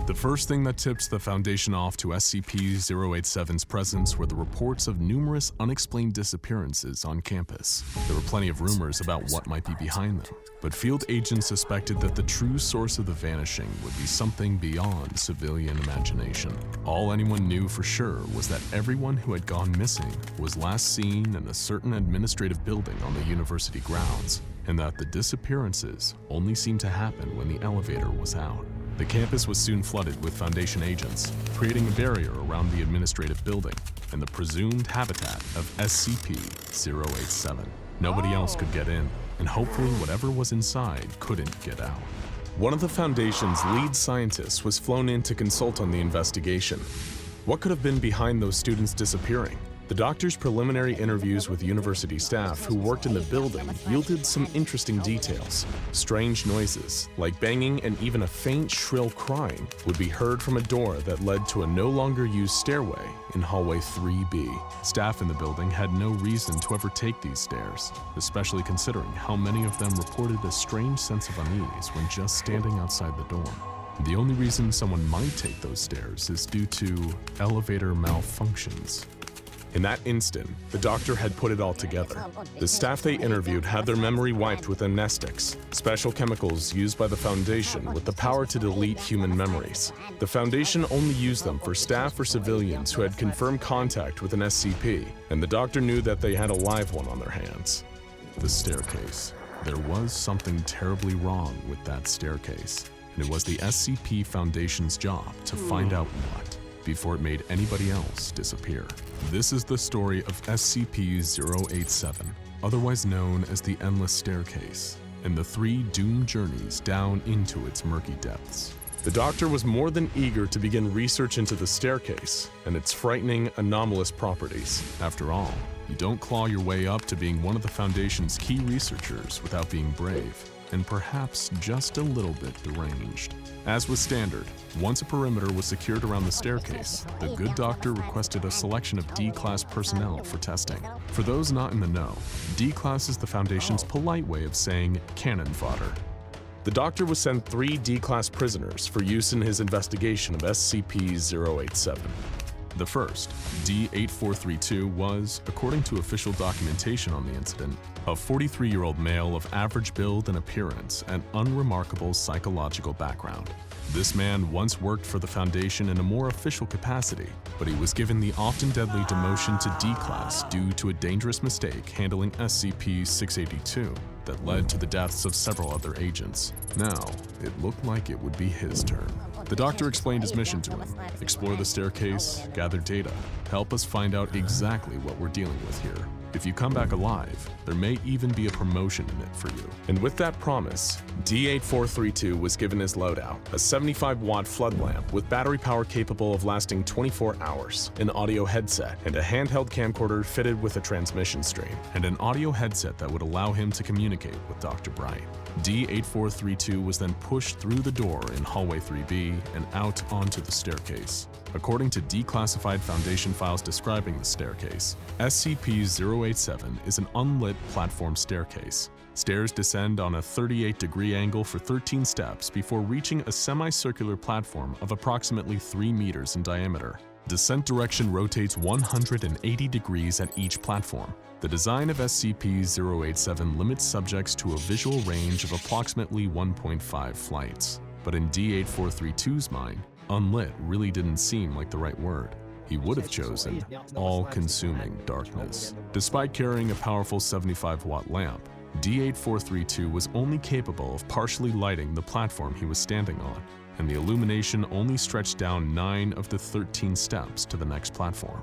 The first thing that tipped the Foundation off to SCP-087's presence were the reports of numerous unexplained disappearances on campus. There were plenty of rumors about what might be behind them, but field agents suspected that the true source of the vanishing would be something beyond civilian imagination. All anyone knew for sure was that everyone who had gone missing was last seen in a certain administrative building on the university grounds, and that the disappearances only seemed to happen when the elevator was out. The campus was soon flooded with Foundation agents, creating a barrier around the administrative building and the presumed habitat of SCP-087. Nobody else could get in, and hopefully whatever was inside couldn't get out. One of the Foundation's lead scientists was flown in to consult on the investigation. What could have been behind those students disappearing? The doctor's preliminary interviews with university staff who worked in the building yielded some interesting details. Strange noises, like banging and even a faint, shrill crying, would be heard from a door that led to a no longer used stairway in hallway 3B. Staff in the building had no reason to ever take these stairs, especially considering how many of them reported a strange sense of unease when just standing outside the dorm. The only reason someone might take those stairs is due to elevator malfunctions. In that instant, the doctor had put it all together. The staff they interviewed had their memory wiped with amnestics, special chemicals used by the Foundation with the power to delete human memories. The Foundation only used them for staff or civilians who had confirmed contact with an SCP, and the doctor knew that they had a live one on their hands. The staircase. There was something terribly wrong with that staircase, and it was the SCP Foundation's job to find out what, before it made anybody else disappear. This is the story of SCP-087, otherwise known as the Endless Staircase, and the 3 doomed journeys down into its murky depths. The doctor was more than eager to begin research into the staircase and its frightening, anomalous properties. After all, you don't claw your way up to being one of the Foundation's key researchers without being brave, and perhaps just a little bit deranged. As was standard, once a perimeter was secured around the staircase, the good doctor requested a selection of D-Class personnel for testing. For those not in the know, D-Class is the Foundation's polite way of saying cannon fodder. The doctor was sent 3 D-Class prisoners for use in his investigation of SCP-087. The first, D-8432, was, according to official documentation on the incident, a 43-year-old male of average build and appearance and unremarkable psychological background. This man once worked for the Foundation in a more official capacity, but he was given the often deadly demotion to D-Class due to a dangerous mistake handling SCP-682 that led to the deaths of several other agents. Now, it looked like it would be his turn. The doctor explained his mission to him: explore the staircase, gather data, help us find out exactly what we're dealing with here. If you come back alive, there may even be a promotion in it for you. And with that promise, D-8432 was given his loadout, a 75-watt flood lamp with battery power capable of lasting 24 hours, an audio headset, and a handheld camcorder fitted with a transmission stream, and an audio headset that would allow him to communicate with Dr. Bright. D-8432 was then pushed through the door in hallway 3B and out onto the staircase. According to declassified Foundation files describing the staircase, SCP-087 is an unlit platform staircase. Stairs descend on a 38-degree angle for 13 steps before reaching a semicircular platform of approximately 3 meters in diameter. Descent direction rotates 180 degrees at each platform. The design of SCP-087 limits subjects to a visual range of approximately 1.5 flights. But in D-8432's mind, unlit really didn't seem like the right word. He would have chosen all-consuming darkness. Despite carrying a powerful 75-watt lamp, D-8432 was only capable of partially lighting the platform he was standing on, and the illumination only stretched down 9 of the 13 steps to the next platform.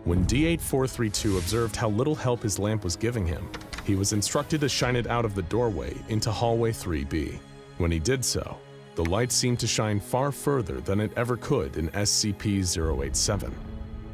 When D-8432 observed how little help his lamp was giving him, he was instructed to shine it out of the doorway into hallway 3B. When he did so, the light seemed to shine far further than it ever could in SCP-087.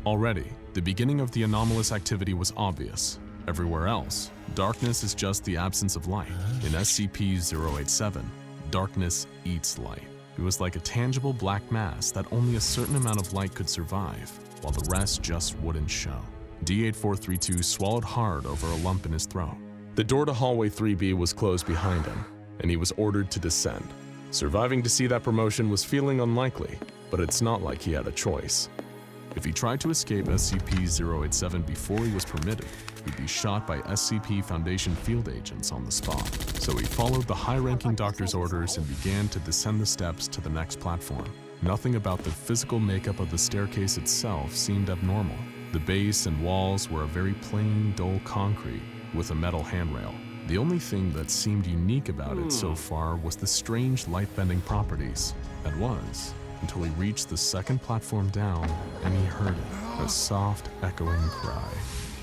Already, the beginning of the anomalous activity was obvious. Everywhere else, darkness is just the absence of light. In SCP-087, darkness eats light. It was like a tangible black mass that only a certain amount of light could survive, while the rest just wouldn't show. D-8432 swallowed hard over a lump in his throat. The door to hallway 3B was closed behind him, and he was ordered to descend. Surviving to see that promotion was feeling unlikely, but it's not like he had a choice. If he tried to escape SCP-087 before he was permitted, he'd be shot by SCP Foundation field agents on the spot. So he followed the high-ranking doctor's orders and began to descend the steps to the next platform. Nothing about the physical makeup of the staircase itself seemed abnormal. The base and walls were a very plain, dull concrete with a metal handrail. The only thing that seemed unique about it so far was the strange light-bending properties. That was, until he reached the second platform down and he heard it, a soft, echoing cry.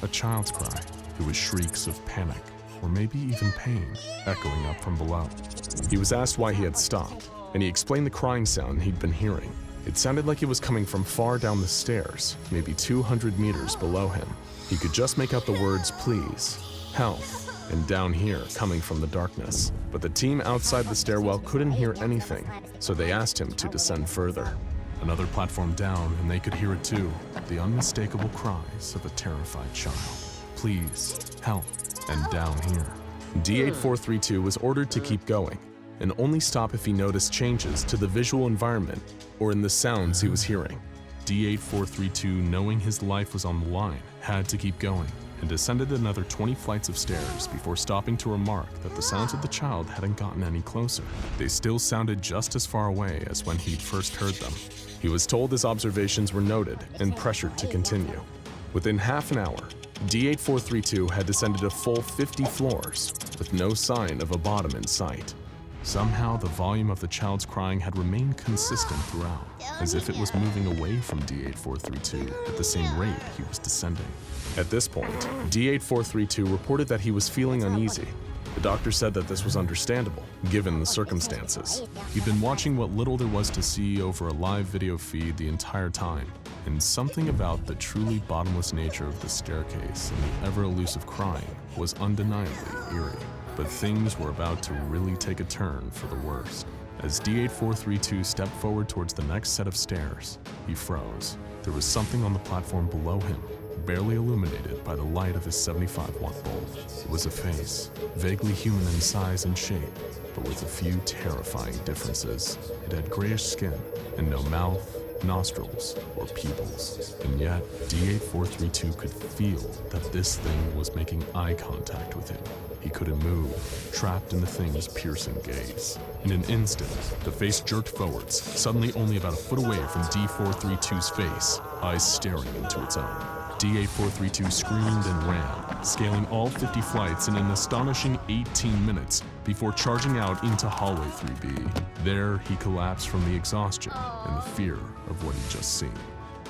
A child's cry. It was shrieks of panic, or maybe even pain, echoing up from below. He was asked why he had stopped, and he explained the crying sound he'd been hearing. It sounded like it was coming from far down the stairs, maybe 200 meters below him. He could just make out the words, "Please, help," and "down here," coming from the darkness. But the team outside the stairwell couldn't hear anything, so they asked him to descend further. Another platform down, and they could hear it too, the unmistakable cries of a terrified child. "Please, help," and "down here." D-8432 was ordered to keep going, and only stop if he noticed changes to the visual environment or in the sounds he was hearing. D-8432, knowing his life was on the line, had to keep going, and descended another 20 flights of stairs before stopping to remark that the sounds of the child hadn't gotten any closer. They still sounded just as far away as when he'd first heard them. He was told his observations were noted and pressured to continue. Within half an hour, D-8432 had descended a full 50 floors, with no sign of a bottom in sight. Somehow, the volume of the child's crying had remained consistent throughout, as if it was moving away from D-8432 at the same rate he was descending. At this point, D-8432 reported that he was feeling uneasy. The doctor said that this was understandable, given the circumstances. He'd been watching what little there was to see over a live video feed the entire time, and something about the truly bottomless nature of the staircase and the ever-elusive crying was undeniably eerie. But things were about to really take a turn for the worst. As D-8432 stepped forward towards the next set of stairs, he froze. There was something on the platform below him, barely illuminated by the light of his 75-watt bulb. It was a face, vaguely human in size and shape, but with a few terrifying differences. It had grayish skin and no mouth, nostrils, or pupils. And yet, D-8432 could feel that this thing was making eye contact with him. He couldn't move, trapped in the thing's piercing gaze. In an instant, the face jerked forwards, suddenly only about a foot away from D-432's face, eyes staring into its own. D-8432 screamed and ran, scaling all 50 flights in an astonishing 18 minutes before charging out into hallway 3B. There, he collapsed from the exhaustion and the fear of what he'd just seen.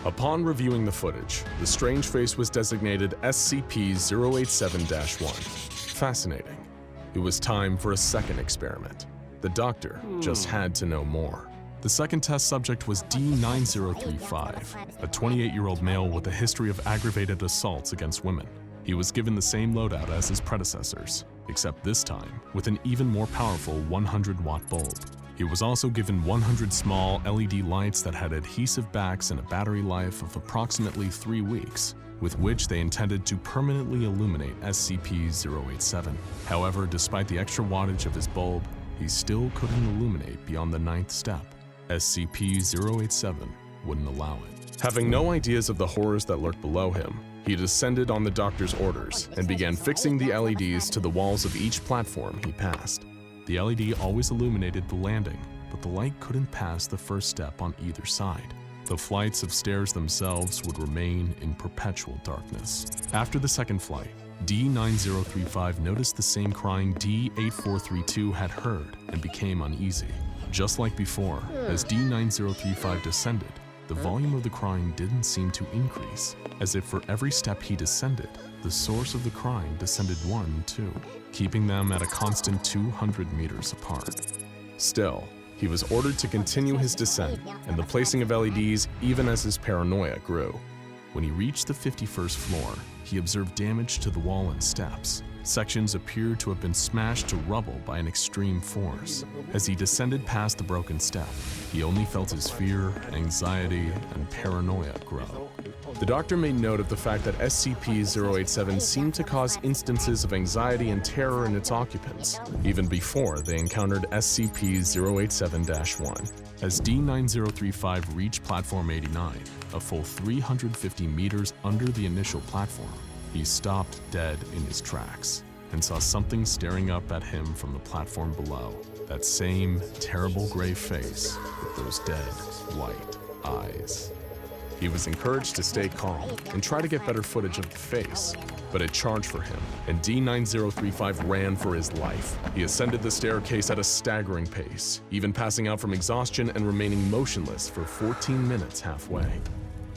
Upon reviewing the footage, the strange face was designated SCP-087-1. Fascinating. It was time for a second experiment. The doctor just had to know more. The second test subject was D-9035, a 28-year-old male with a history of aggravated assaults against women. He was given the same loadout as his predecessors, except this time with an even more powerful 100-watt bulb. He was also given 100 small LED lights that had adhesive backs and a battery life of approximately 3 weeks, with which they intended to permanently illuminate SCP-087. However, despite the extra wattage of his bulb, he still couldn't illuminate beyond the 9th step. SCP-087 wouldn't allow it. Having no ideas of the horrors that lurked below him, he descended on the doctor's orders and began fixing the LEDs to the walls of each platform he passed. The LED always illuminated the landing, but the light couldn't pass the first step on either side. The flights of stairs themselves would remain in perpetual darkness. After the second flight, D-9035 noticed the same crying D-8432 had heard and became uneasy. Just like before, as D-9035 descended, the volume of the crying didn't seem to increase, as if for every step he descended, the source of the crying descended 1, 2, keeping them at a constant 200 meters apart. Still, he was ordered to continue his descent and the placing of LEDs even as his paranoia grew. When he reached the 51st floor, he observed damage to the wall and steps. Sections appeared to have been smashed to rubble by an extreme force. As he descended past the broken step, he only felt his fear, anxiety, and paranoia grow. The doctor made note of the fact that SCP-087 seemed to cause instances of anxiety and terror in its occupants, even before they encountered SCP-087-1. As D-9035 reached Platform 89, a full 350 meters under the initial platform, he stopped dead in his tracks and saw something staring up at him from the platform below. That same terrible gray face with those dead white eyes. He was encouraged to stay calm and try to get better footage of the face, but it charged for him, and D-9035 ran for his life. He ascended the staircase at a staggering pace, even passing out from exhaustion and remaining motionless for 14 minutes halfway.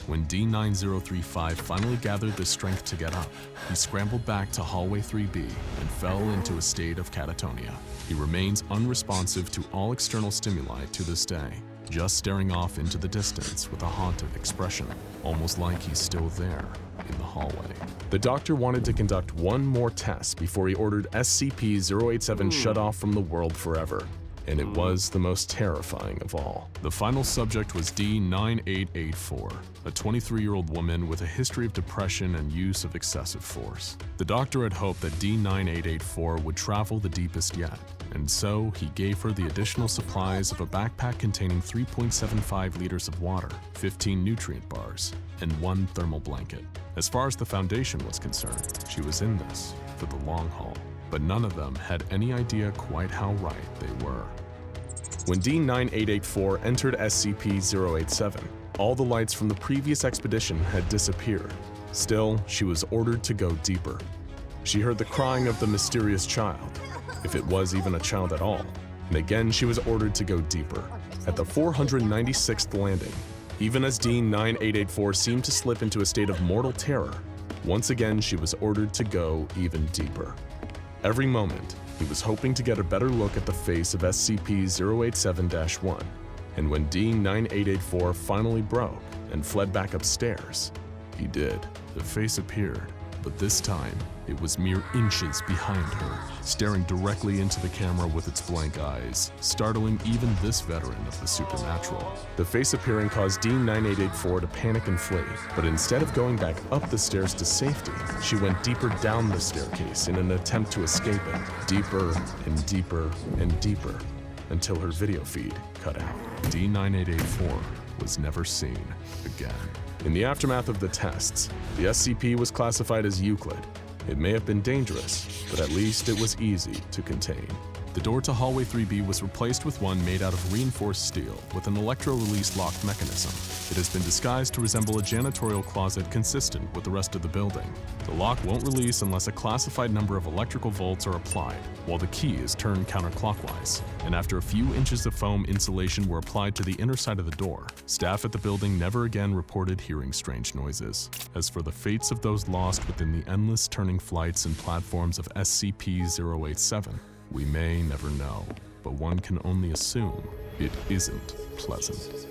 When D-9035 finally gathered the strength to get up, he scrambled back to hallway 3B and fell into a state of catatonia. He remains unresponsive to all external stimuli to this day, just staring off into the distance with a haunted expression, almost like he's still there in the hallway. The doctor wanted to conduct one more test before he ordered SCP-087 shut off from the world forever, and it was the most terrifying of all. The final subject was D-9884, a 23-year-old woman with a history of depression and use of excessive force. The doctor had hoped that D-9884 would travel the deepest yet, and so he gave her the additional supplies of a backpack containing 3.75 liters of water, 15 nutrient bars, and 1 thermal blanket. As far as the Foundation was concerned, she was in this for the long haul, but none of them had any idea quite how right they were. When D-9884 entered SCP-087, all the lights from the previous expedition had disappeared. Still, she was ordered to go deeper. She heard the crying of the mysterious child, if it was even a child at all, and again she was ordered to go deeper. At the 496th landing, even as D-9884 seemed to slip into a state of mortal terror, once again she was ordered to go even deeper. Every moment, he was hoping to get a better look at the face of SCP-087-1, and when D-9884 finally broke and fled back upstairs, he did. The face appeared, but this time, it was mere inches behind her, staring directly into the camera with its blank eyes, startling even this veteran of the supernatural. The face appearing caused D-9884 to panic and flee, but instead of going back up the stairs to safety, she went deeper down the staircase in an attempt to escape it, deeper and deeper and deeper, until her video feed cut out. D-9884 was never seen again. In the aftermath of the tests, the SCP was classified as Euclid. It may have been dangerous, but at least it was easy to contain. The door to hallway 3B was replaced with one made out of reinforced steel with an electro-release lock mechanism. It has been disguised to resemble a janitorial closet consistent with the rest of the building. The lock won't release unless a classified number of electrical volts are applied, while the key is turned counterclockwise. And after a few inches of foam insulation were applied to the inner side of the door, staff at the building never again reported hearing strange noises. As for the fates of those lost within the endless turning flights and platforms of SCP-087, we may never know, but one can only assume it isn't pleasant.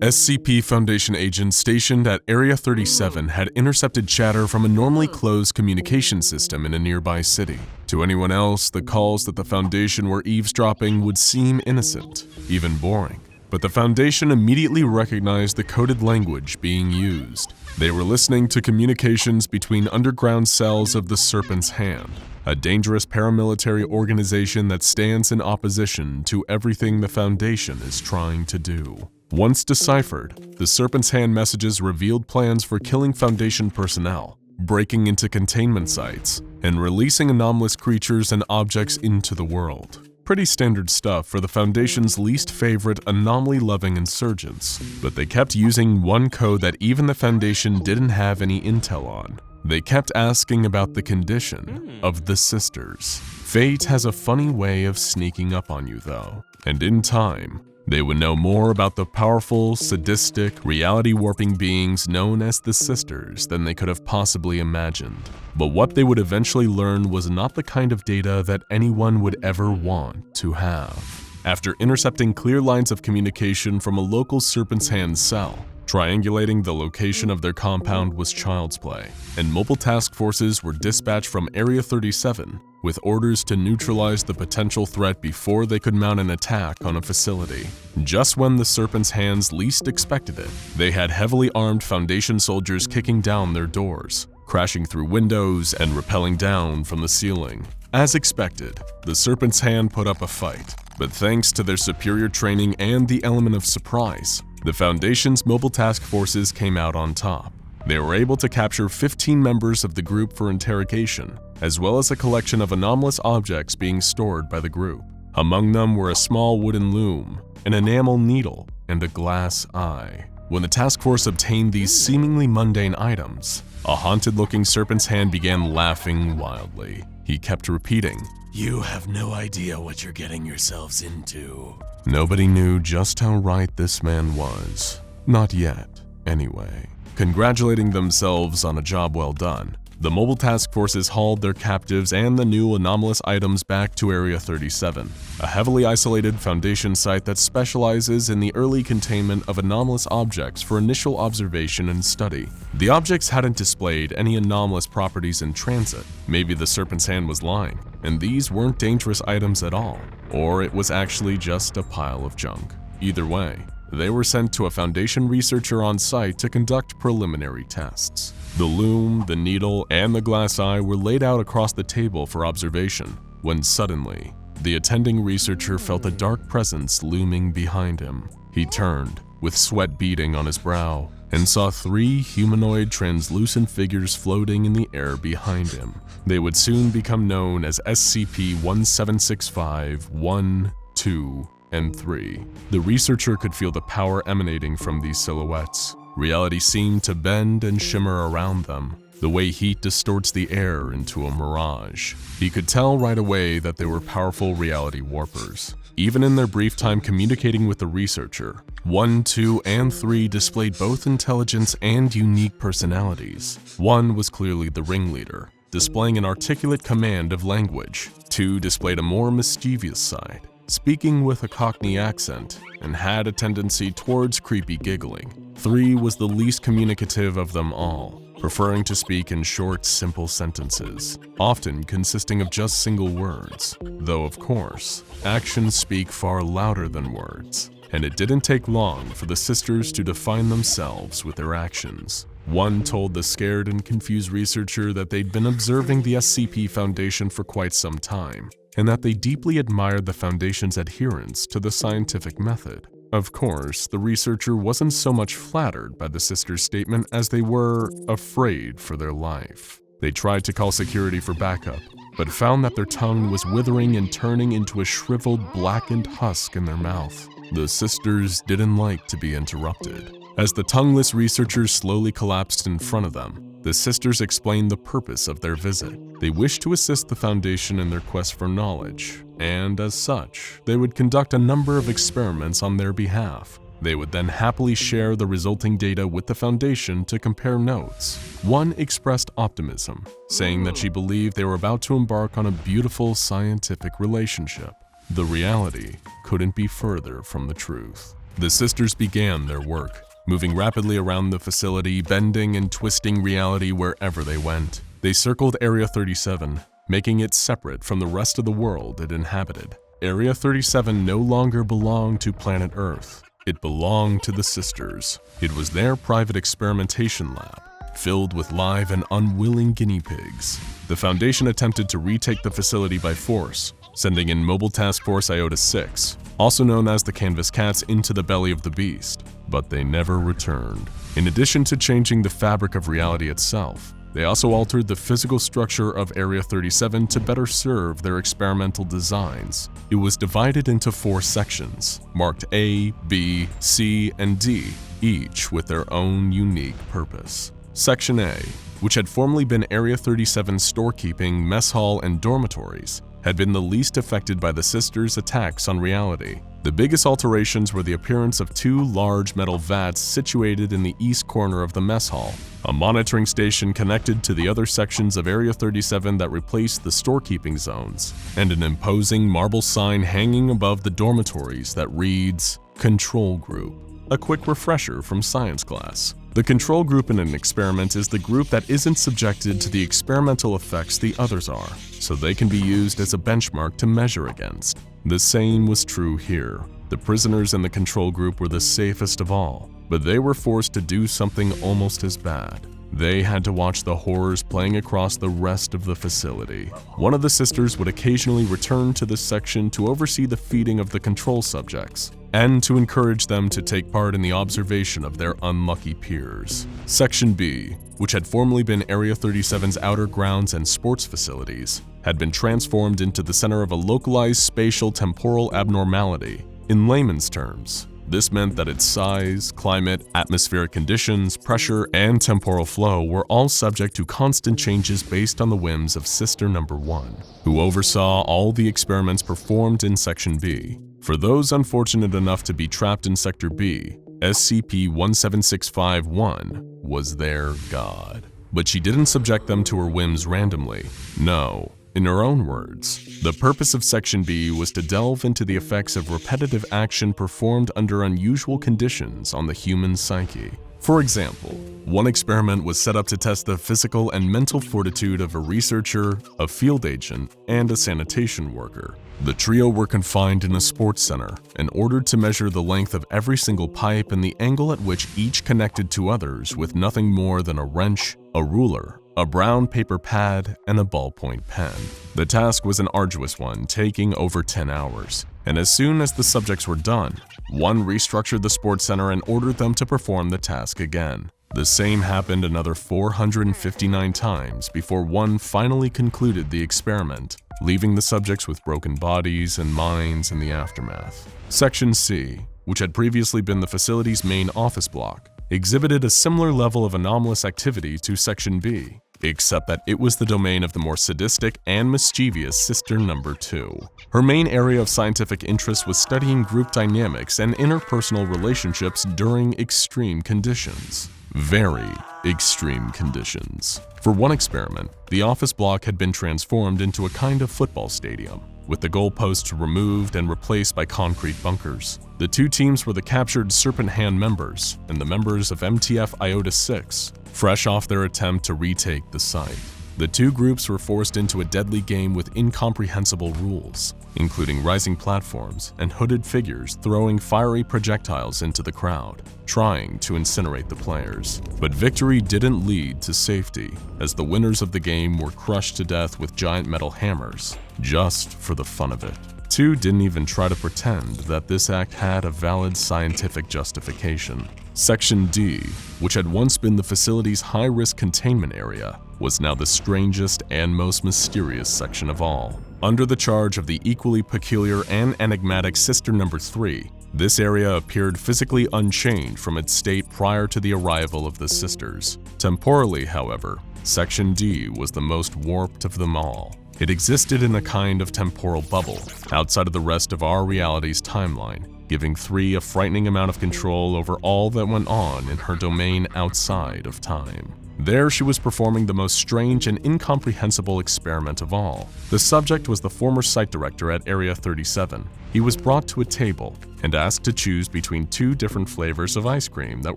SCP Foundation agents stationed at Area 37 had intercepted chatter from a normally closed communication system in a nearby city. To anyone else, the calls that the Foundation were eavesdropping would seem innocent, even boring. But the Foundation immediately recognized the coded language being used. They were listening to communications between underground cells of the Serpent's Hand, a dangerous paramilitary organization that stands in opposition to everything the Foundation is trying to do. Once deciphered, the Serpent's Hand messages revealed plans for killing Foundation personnel, breaking into containment sites, and releasing anomalous creatures and objects into the world. Pretty standard stuff for the Foundation's least favorite anomaly-loving insurgents, but they kept using one code that even the Foundation didn't have any intel on. They kept asking about the condition of the Sisters. Fate has a funny way of sneaking up on you though, and in time, they would know more about the powerful, sadistic, reality-warping beings known as the Sisters than they could have possibly imagined. But what they would eventually learn was not the kind of data that anyone would ever want to have. After intercepting clear lines of communication from a local Serpent's Hand cell, Triangulating the location of their compound was child's play, and mobile task forces were dispatched from Area 37 with orders to neutralize the potential threat before they could mount an attack on a facility. Just when the Serpent's hands least expected it, they had heavily armed Foundation soldiers kicking down their doors, crashing through windows and rappelling down from the ceiling. As expected, the Serpent's hand put up a fight, but thanks to their superior training and the element of surprise, the Foundation's mobile task forces came out on top. They were able to capture 15 members of the group for interrogation, as well as a collection of anomalous objects being stored by the group. Among them were a small wooden loom, an enamel needle, and a glass eye. When the task force obtained these seemingly mundane items, a haunted-looking Serpent's hand began laughing wildly. He kept repeating, "You have no idea what you're getting yourselves into." Nobody knew just how right this man was. Not yet, anyway. Congratulating themselves on a job well done, the mobile task forces hauled their captives and the new anomalous items back to Area 37, a heavily isolated Foundation site that specializes in the early containment of anomalous objects for initial observation and study. The objects hadn't displayed any anomalous properties in transit. Maybe the Serpent's hand was lying, and these weren't dangerous items at all, or it was actually just a pile of junk. Either way, they were sent to a Foundation researcher on site to conduct preliminary tests. The loom, the needle, and the glass eye were laid out across the table for observation, when suddenly, the attending researcher felt a dark presence looming behind him. He turned, with sweat beading on his brow, and saw 3 humanoid translucent figures floating in the air behind him. They would soon become known as SCP-1765 1, 2, and 3. The researcher could feel the power emanating from these silhouettes. Reality seemed to bend and shimmer around them, the way heat distorts the air into a mirage. He could tell right away that they were powerful reality warpers. Even in their brief time communicating with the researcher, 1, 2, and 3 displayed both intelligence and unique personalities. 1 was clearly the ringleader, displaying an articulate command of language. 2 displayed a more mischievous side, speaking with a Cockney accent, and had a tendency towards creepy giggling. 3 was the least communicative of them all, preferring to speak in short, simple sentences, often consisting of just single words. Though, of course, actions speak far louder than words, and it didn't take long for the sisters to define themselves with their actions. 1 told the scared and confused researcher that they'd been observing the SCP Foundation for quite some time, and that they deeply admired the Foundation's adherence to the scientific method. Of course, the researcher wasn't so much flattered by the sisters' statement as they were afraid for their life. They tried to call security for backup, but found that their tongue was withering and turning into a shriveled, blackened husk in their mouth. The sisters didn't like to be interrupted. As the tongueless researchers slowly collapsed in front of them, the sisters explained the purpose of their visit. They wished to assist the Foundation in their quest for knowledge, and as such, they would conduct a number of experiments on their behalf. They would then happily share the resulting data with the Foundation to compare notes. 1 expressed optimism, saying that she believed they were about to embark on a beautiful scientific relationship. The reality couldn't be further from the truth. The sisters began their work, moving rapidly around the facility, bending and twisting reality wherever they went. They circled Area 37, making it separate from the rest of the world it inhabited. Area 37 no longer belonged to planet Earth. It belonged to the sisters. It was their private experimentation lab, filled with live and unwilling guinea pigs. The Foundation attempted to retake the facility by force, sending in Mobile Task Force Iota-6, also known as the Canvas Cats, into the belly of the beast, but they never returned. In addition to changing the fabric of reality itself, they also altered the physical structure of Area 37 to better serve their experimental designs. It was divided into 4 sections, marked A, B, C, and D, each with their own unique purpose. Section A, which had formerly been Area 37's storekeeping, mess hall, and dormitories, had been the least affected by the sisters' attacks on reality. The biggest alterations were the appearance of 2 large metal vats situated in the east corner of the mess hall, a monitoring station connected to the other sections of Area 37 that replaced the storekeeping zones, and an imposing marble sign hanging above the dormitories that reads, "Control Group." a quick refresher from science class. The control group in an experiment is the group that isn't subjected to the experimental effects the others are, so they can be used as a benchmark to measure against. The same was true here. The prisoners in the control group were the safest of all, but they were forced to do something almost as bad. They had to watch the horrors playing across the rest of the facility. One of the sisters would occasionally return to this section to oversee the feeding of the control subjects, and to encourage them to take part in the observation of their unlucky peers. Section B, which had formerly been Area 37's outer grounds and sports facilities, had been transformed into the center of a localized spatial temporal abnormality. In layman's terms, this meant that its size, climate, atmospheric conditions, pressure, and temporal flow were all subject to constant changes based on the whims of Sister Number 1, who oversaw all the experiments performed in Section B. For those unfortunate enough to be trapped in Sector B, SCP-17651 was their god. But she didn't subject them to her whims randomly. No. In her own words, the purpose of Section B was to delve into the effects of repetitive action performed under unusual conditions on the human psyche. For example, one experiment was set up to test the physical and mental fortitude of a researcher, a field agent, and a sanitation worker. The trio were confined in a sports center and ordered to measure the length of every single pipe and the angle at which each connected to others with nothing more than a wrench, a ruler, a brown paper pad, and a ballpoint pen. The task was an arduous one, taking over 10 hours, and as soon as the subjects were done, one restructured the sports center and ordered them to perform the task again. The same happened another 459 times before one finally concluded the experiment, leaving the subjects with broken bodies and minds in the aftermath. Section C, which had previously been the facility's main office block, exhibited a similar level of anomalous activity to Section B, except that it was the domain of the more sadistic and mischievous Sister Number 2. Her main area of scientific interest was studying group dynamics and interpersonal relationships during extreme conditions. Very extreme conditions. For one experiment, the office block had been transformed into a kind of football stadium, with the goalposts removed and replaced by concrete bunkers. The two teams were the captured Serpent Hand members and the members of MTF Iota 6, fresh off their attempt to retake the site. The two groups were forced into a deadly game with incomprehensible rules, including rising platforms and hooded figures throwing fiery projectiles into the crowd, trying to incinerate the players. But victory didn't lead to safety, as the winners of the game were crushed to death with giant metal hammers, just for the fun of it. Two didn't even try to pretend that this act had a valid scientific justification. Section D, which had once been the facility's high-risk containment area, was now the strangest and most mysterious section of all. Under the charge of the equally peculiar and enigmatic Sister Number 3, this area appeared physically unchanged from its state prior to the arrival of the Sisters. Temporally, however, Section D was the most warped of them all. It existed in a kind of temporal bubble, outside of the rest of our reality's timeline, giving 3 a frightening amount of control over all that went on in her domain outside of time. There she was performing the most strange and incomprehensible experiment of all. The subject was the former site director at Area 37. He was brought to a table and asked to choose between 2 different flavors of ice cream that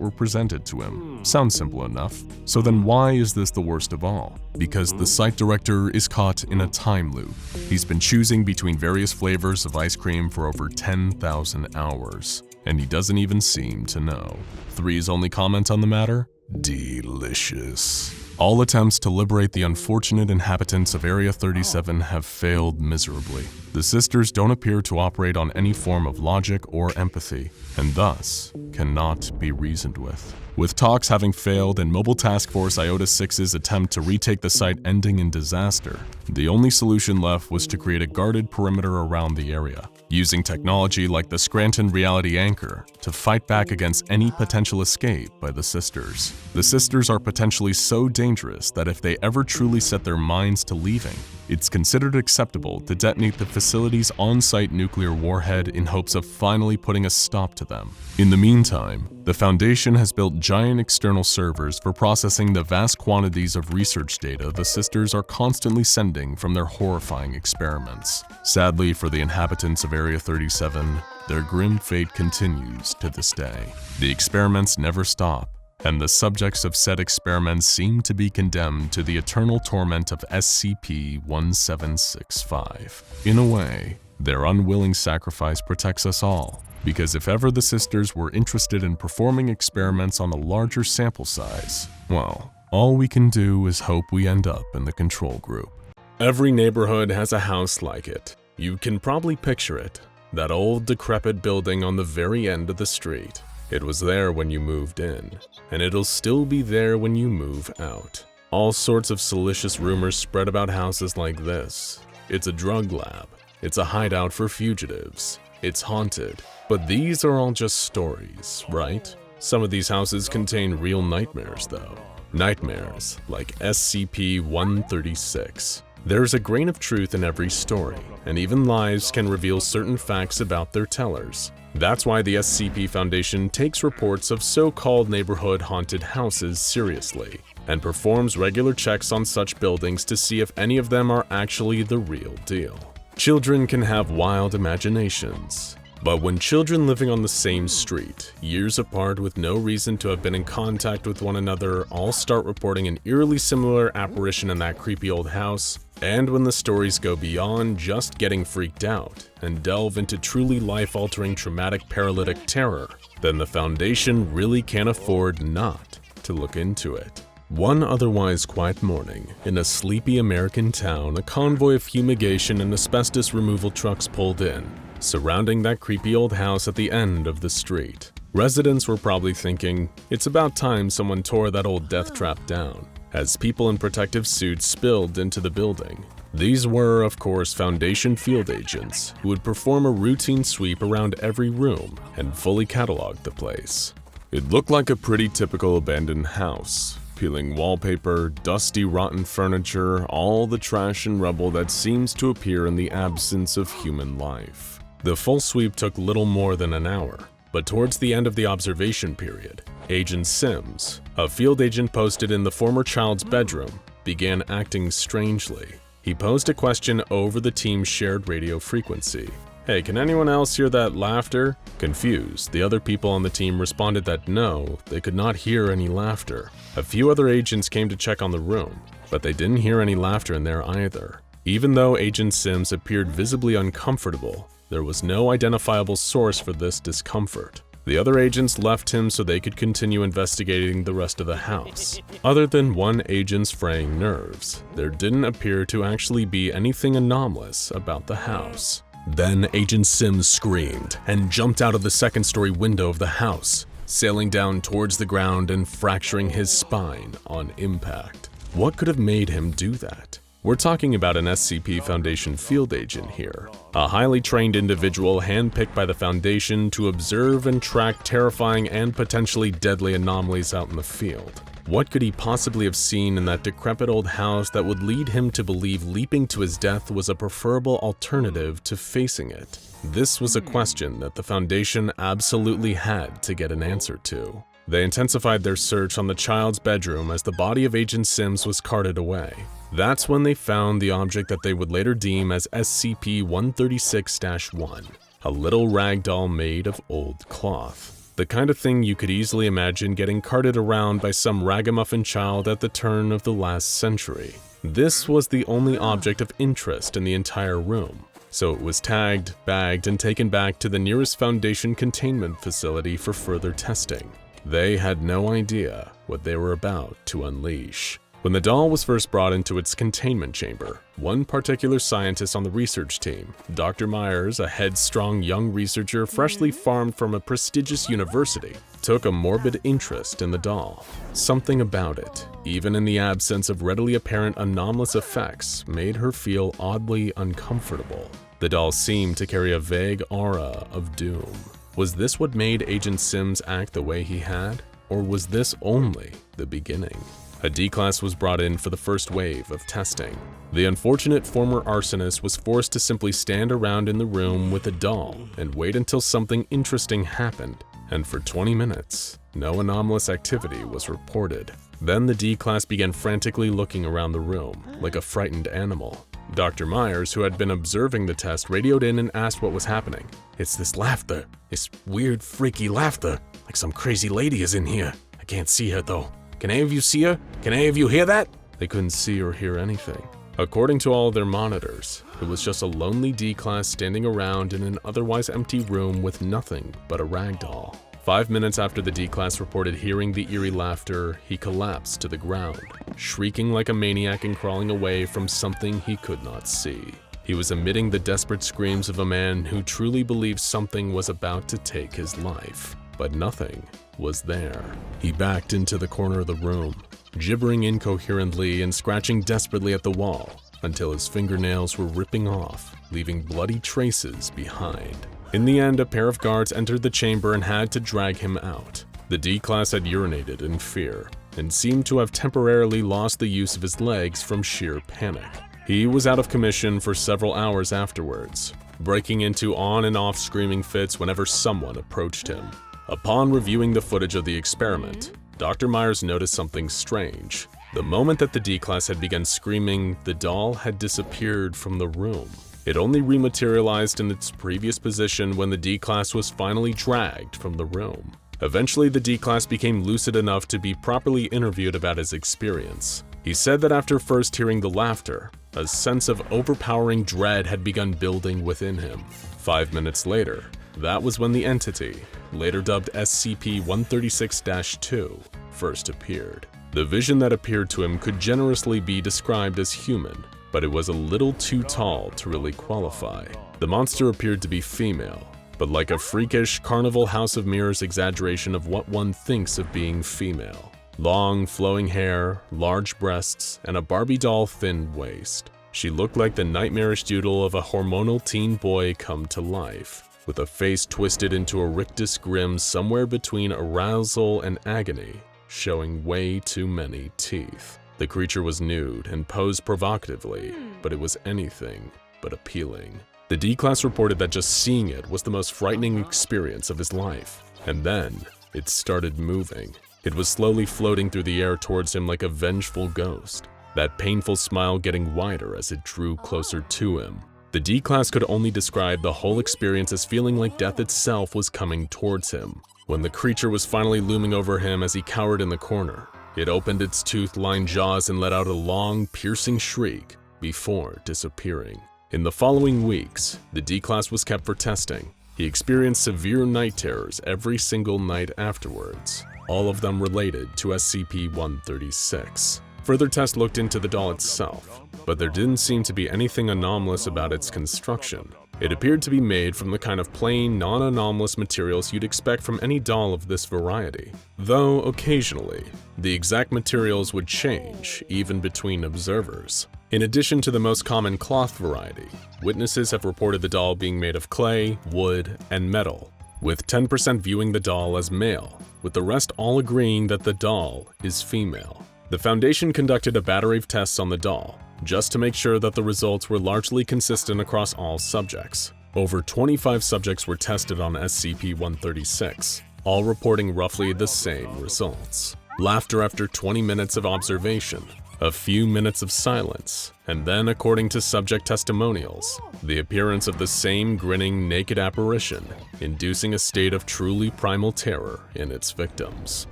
were presented to him. Sounds simple enough. So then why is this the worst of all? Because the site director is caught in a time loop. He's been choosing between various flavors of ice cream for over 10,000 hours, and he doesn't even seem to know. 3's only comment on the matter? Delicious. All attempts to liberate the unfortunate inhabitants of Area 37 have failed miserably. The Sisters don't appear to operate on any form of logic or empathy, and thus cannot be reasoned with. With talks having failed and Mobile Task Force Iota 6's attempt to retake the site ending in disaster, the only solution left was to create a guarded perimeter around the area, using technology like the Scranton Reality Anchor to fight back against any potential escape by the Sisters. The Sisters are potentially so dangerous that if they ever truly set their minds to leaving, it's considered acceptable to detonate the facility's on-site nuclear warhead in hopes of finally putting a stop to them. In the meantime, the Foundation has built giant external servers for processing the vast quantities of research data the Sisters are constantly sending from their horrifying experiments. Sadly for the inhabitants of Area 37, their grim fate continues to this day. The experiments never stop, and the subjects of said experiments seem to be condemned to the eternal torment of SCP-1765. In a way, their unwilling sacrifice protects us all, because if ever the Sisters were interested in performing experiments on a larger sample size, well, all we can do is hope we end up in the control group. Every neighborhood has a house like it. You can probably picture it, that old decrepit building on the very end of the street. It was there when you moved in, and it'll still be there when you move out. All sorts of salacious rumors spread about houses like this. It's a drug lab. It's a hideout for fugitives. It's haunted. But these are all just stories, right? Some of these houses contain real nightmares, though. Nightmares like SCP-136. There's a grain of truth in every story, and even lies can reveal certain facts about their tellers. That's why the SCP Foundation takes reports of so-called neighborhood haunted houses seriously, and performs regular checks on such buildings to see if any of them are actually the real deal. Children can have wild imaginations, but when children living on the same street, years apart with no reason to have been in contact with one another, all start reporting an eerily similar apparition in that creepy old house, and when the stories go beyond just getting freaked out and delve into truly life-altering traumatic paralytic terror, then the Foundation really can't afford not to look into it. One otherwise quiet morning, in a sleepy American town, a convoy of fumigation and asbestos removal trucks pulled in, surrounding that creepy old house at the end of the street. Residents were probably thinking, it's about time someone tore that old death trap down, as people in protective suits spilled into the building. These were, of course, Foundation field agents who would perform a routine sweep around every room and fully catalog the place. It looked like a pretty typical abandoned house. Peeling wallpaper, dusty rotten furniture, all the trash and rubble that seems to appear in the absence of human life. The full sweep took little more than an hour, but towards the end of the observation period, Agent Sims, a field agent posted in the former child's bedroom, began acting strangely. He posed a question over the team's shared radio frequency. "Hey, can anyone else hear that laughter?" Confused, the other people on the team responded that no, they could not hear any laughter. A few other agents came to check on the room, but they didn't hear any laughter in there either. Even though Agent Sims appeared visibly uncomfortable, there was no identifiable source for this discomfort. The other agents left him so they could continue investigating the rest of the house. Other than one agent's fraying nerves, there didn't appear to actually be anything anomalous about the house. Then Agent Sims screamed and jumped out of the second-story window of the house, sailing down towards the ground and fracturing his spine on impact. What could have made him do that? We're talking about an SCP Foundation field agent here, a highly trained individual handpicked by the Foundation to observe and track terrifying and potentially deadly anomalies out in the field. What could he possibly have seen in that decrepit old house that would lead him to believe leaping to his death was a preferable alternative to facing it? This was a question that the Foundation absolutely had to get an answer to. They intensified their search on the child's bedroom as the body of Agent Sims was carted away. That's when they found the object that they would later deem as SCP-136-1, a little rag doll made of old cloth. The kind of thing you could easily imagine getting carted around by some ragamuffin child at the turn of the last century. This was the only object of interest in the entire room, so it was tagged, bagged, and taken back to the nearest Foundation containment facility for further testing. They had no idea what they were about to unleash. When the doll was first brought into its containment chamber, one particular scientist on the research team, Dr. Myers, a headstrong young researcher freshly farmed from a prestigious university, took a morbid interest in the doll. Something about it, even in the absence of readily apparent anomalous effects, made her feel oddly uncomfortable. The doll seemed to carry a vague aura of doom. Was this what made Agent Sims act the way he had? Or was this only the beginning? a D-Class was brought in for the first wave of testing. The unfortunate former arsonist was forced to simply stand around in the room with a doll and wait until something interesting happened, and for 20 minutes, no anomalous activity was reported. Then the D-Class began frantically looking around the room, like a frightened animal. Dr. Myers, who had been observing the test, radioed in and asked what was happening. "It's this laughter. This weird, freaky laughter. Like some crazy lady is in here. I can't see her though. Can any of you see her? Can any of you hear that?" They couldn't see or hear anything. According to all of their monitors, it was just a lonely D-Class standing around in an otherwise empty room with nothing but a ragdoll. 5 minutes after the D-Class reported hearing the eerie laughter, he collapsed to the ground, shrieking like a maniac and crawling away from something he could not see. He was emitting the desperate screams of a man who truly believed something was about to take his life, but nothing was there. He backed into the corner of the room, gibbering incoherently and scratching desperately at the wall until his fingernails were ripping off, leaving bloody traces behind. In the end, a pair of guards entered the chamber and had to drag him out. The D-Class had urinated in fear and seemed to have temporarily lost the use of his legs from sheer panic. He was out of commission for several hours afterwards, breaking into on and off screaming fits whenever someone approached him. Upon reviewing the footage of the experiment, Dr. Myers noticed something strange. The moment that the D-Class had begun screaming, the doll had disappeared from the room. It only rematerialized in its previous position when the D-Class was finally dragged from the room. Eventually, the D-Class became lucid enough to be properly interviewed about his experience. He said that after first hearing the laughter, a sense of overpowering dread had begun building within him. 5 minutes later, that was when the entity, later dubbed SCP-136-2, first appeared. The vision that appeared to him could generously be described as human, but it was a little too tall to really qualify. The monster appeared to be female, but like a freakish Carnival House of Mirrors exaggeration of what one thinks of being female. Long, flowing hair, large breasts, and a Barbie doll thin waist. She looked like the nightmarish doodle of a hormonal teen boy come to life, with a face twisted into a rictus grin somewhere between arousal and agony, showing way too many teeth. The creature was nude and posed provocatively, but it was anything but appealing. The D-Class reported that just seeing it was the most frightening experience of his life. And then, it started moving. It was slowly floating through the air towards him like a vengeful ghost, that painful smile getting wider as it drew closer to him. The D-Class could only describe the whole experience as feeling like death itself was coming towards him. When the creature was finally looming over him as he cowered in the corner, it opened its tooth-lined jaws and let out a long, piercing shriek before disappearing. In the following weeks, the D-Class was kept for testing. He experienced severe night terrors every single night afterwards, all of them related to SCP-136. Further tests looked into the doll itself, but there didn't seem to be anything anomalous about its construction. It appeared to be made from the kind of plain, non-anomalous materials you'd expect from any doll of this variety, though occasionally, the exact materials would change, even between observers. In addition to the most common cloth variety, witnesses have reported the doll being made of clay, wood, and metal, with 10% viewing the doll as male, with the rest all agreeing that the doll is female. The Foundation conducted a battery of tests on the doll, just to make sure that the results were largely consistent across all subjects. Over 25 subjects were tested on SCP-136, all reporting roughly the same results. Laughter after 20 minutes of observation, a few minutes of silence, and then, according to subject testimonials, the appearance of the same grinning, naked apparition, inducing a state of truly primal terror in its victims.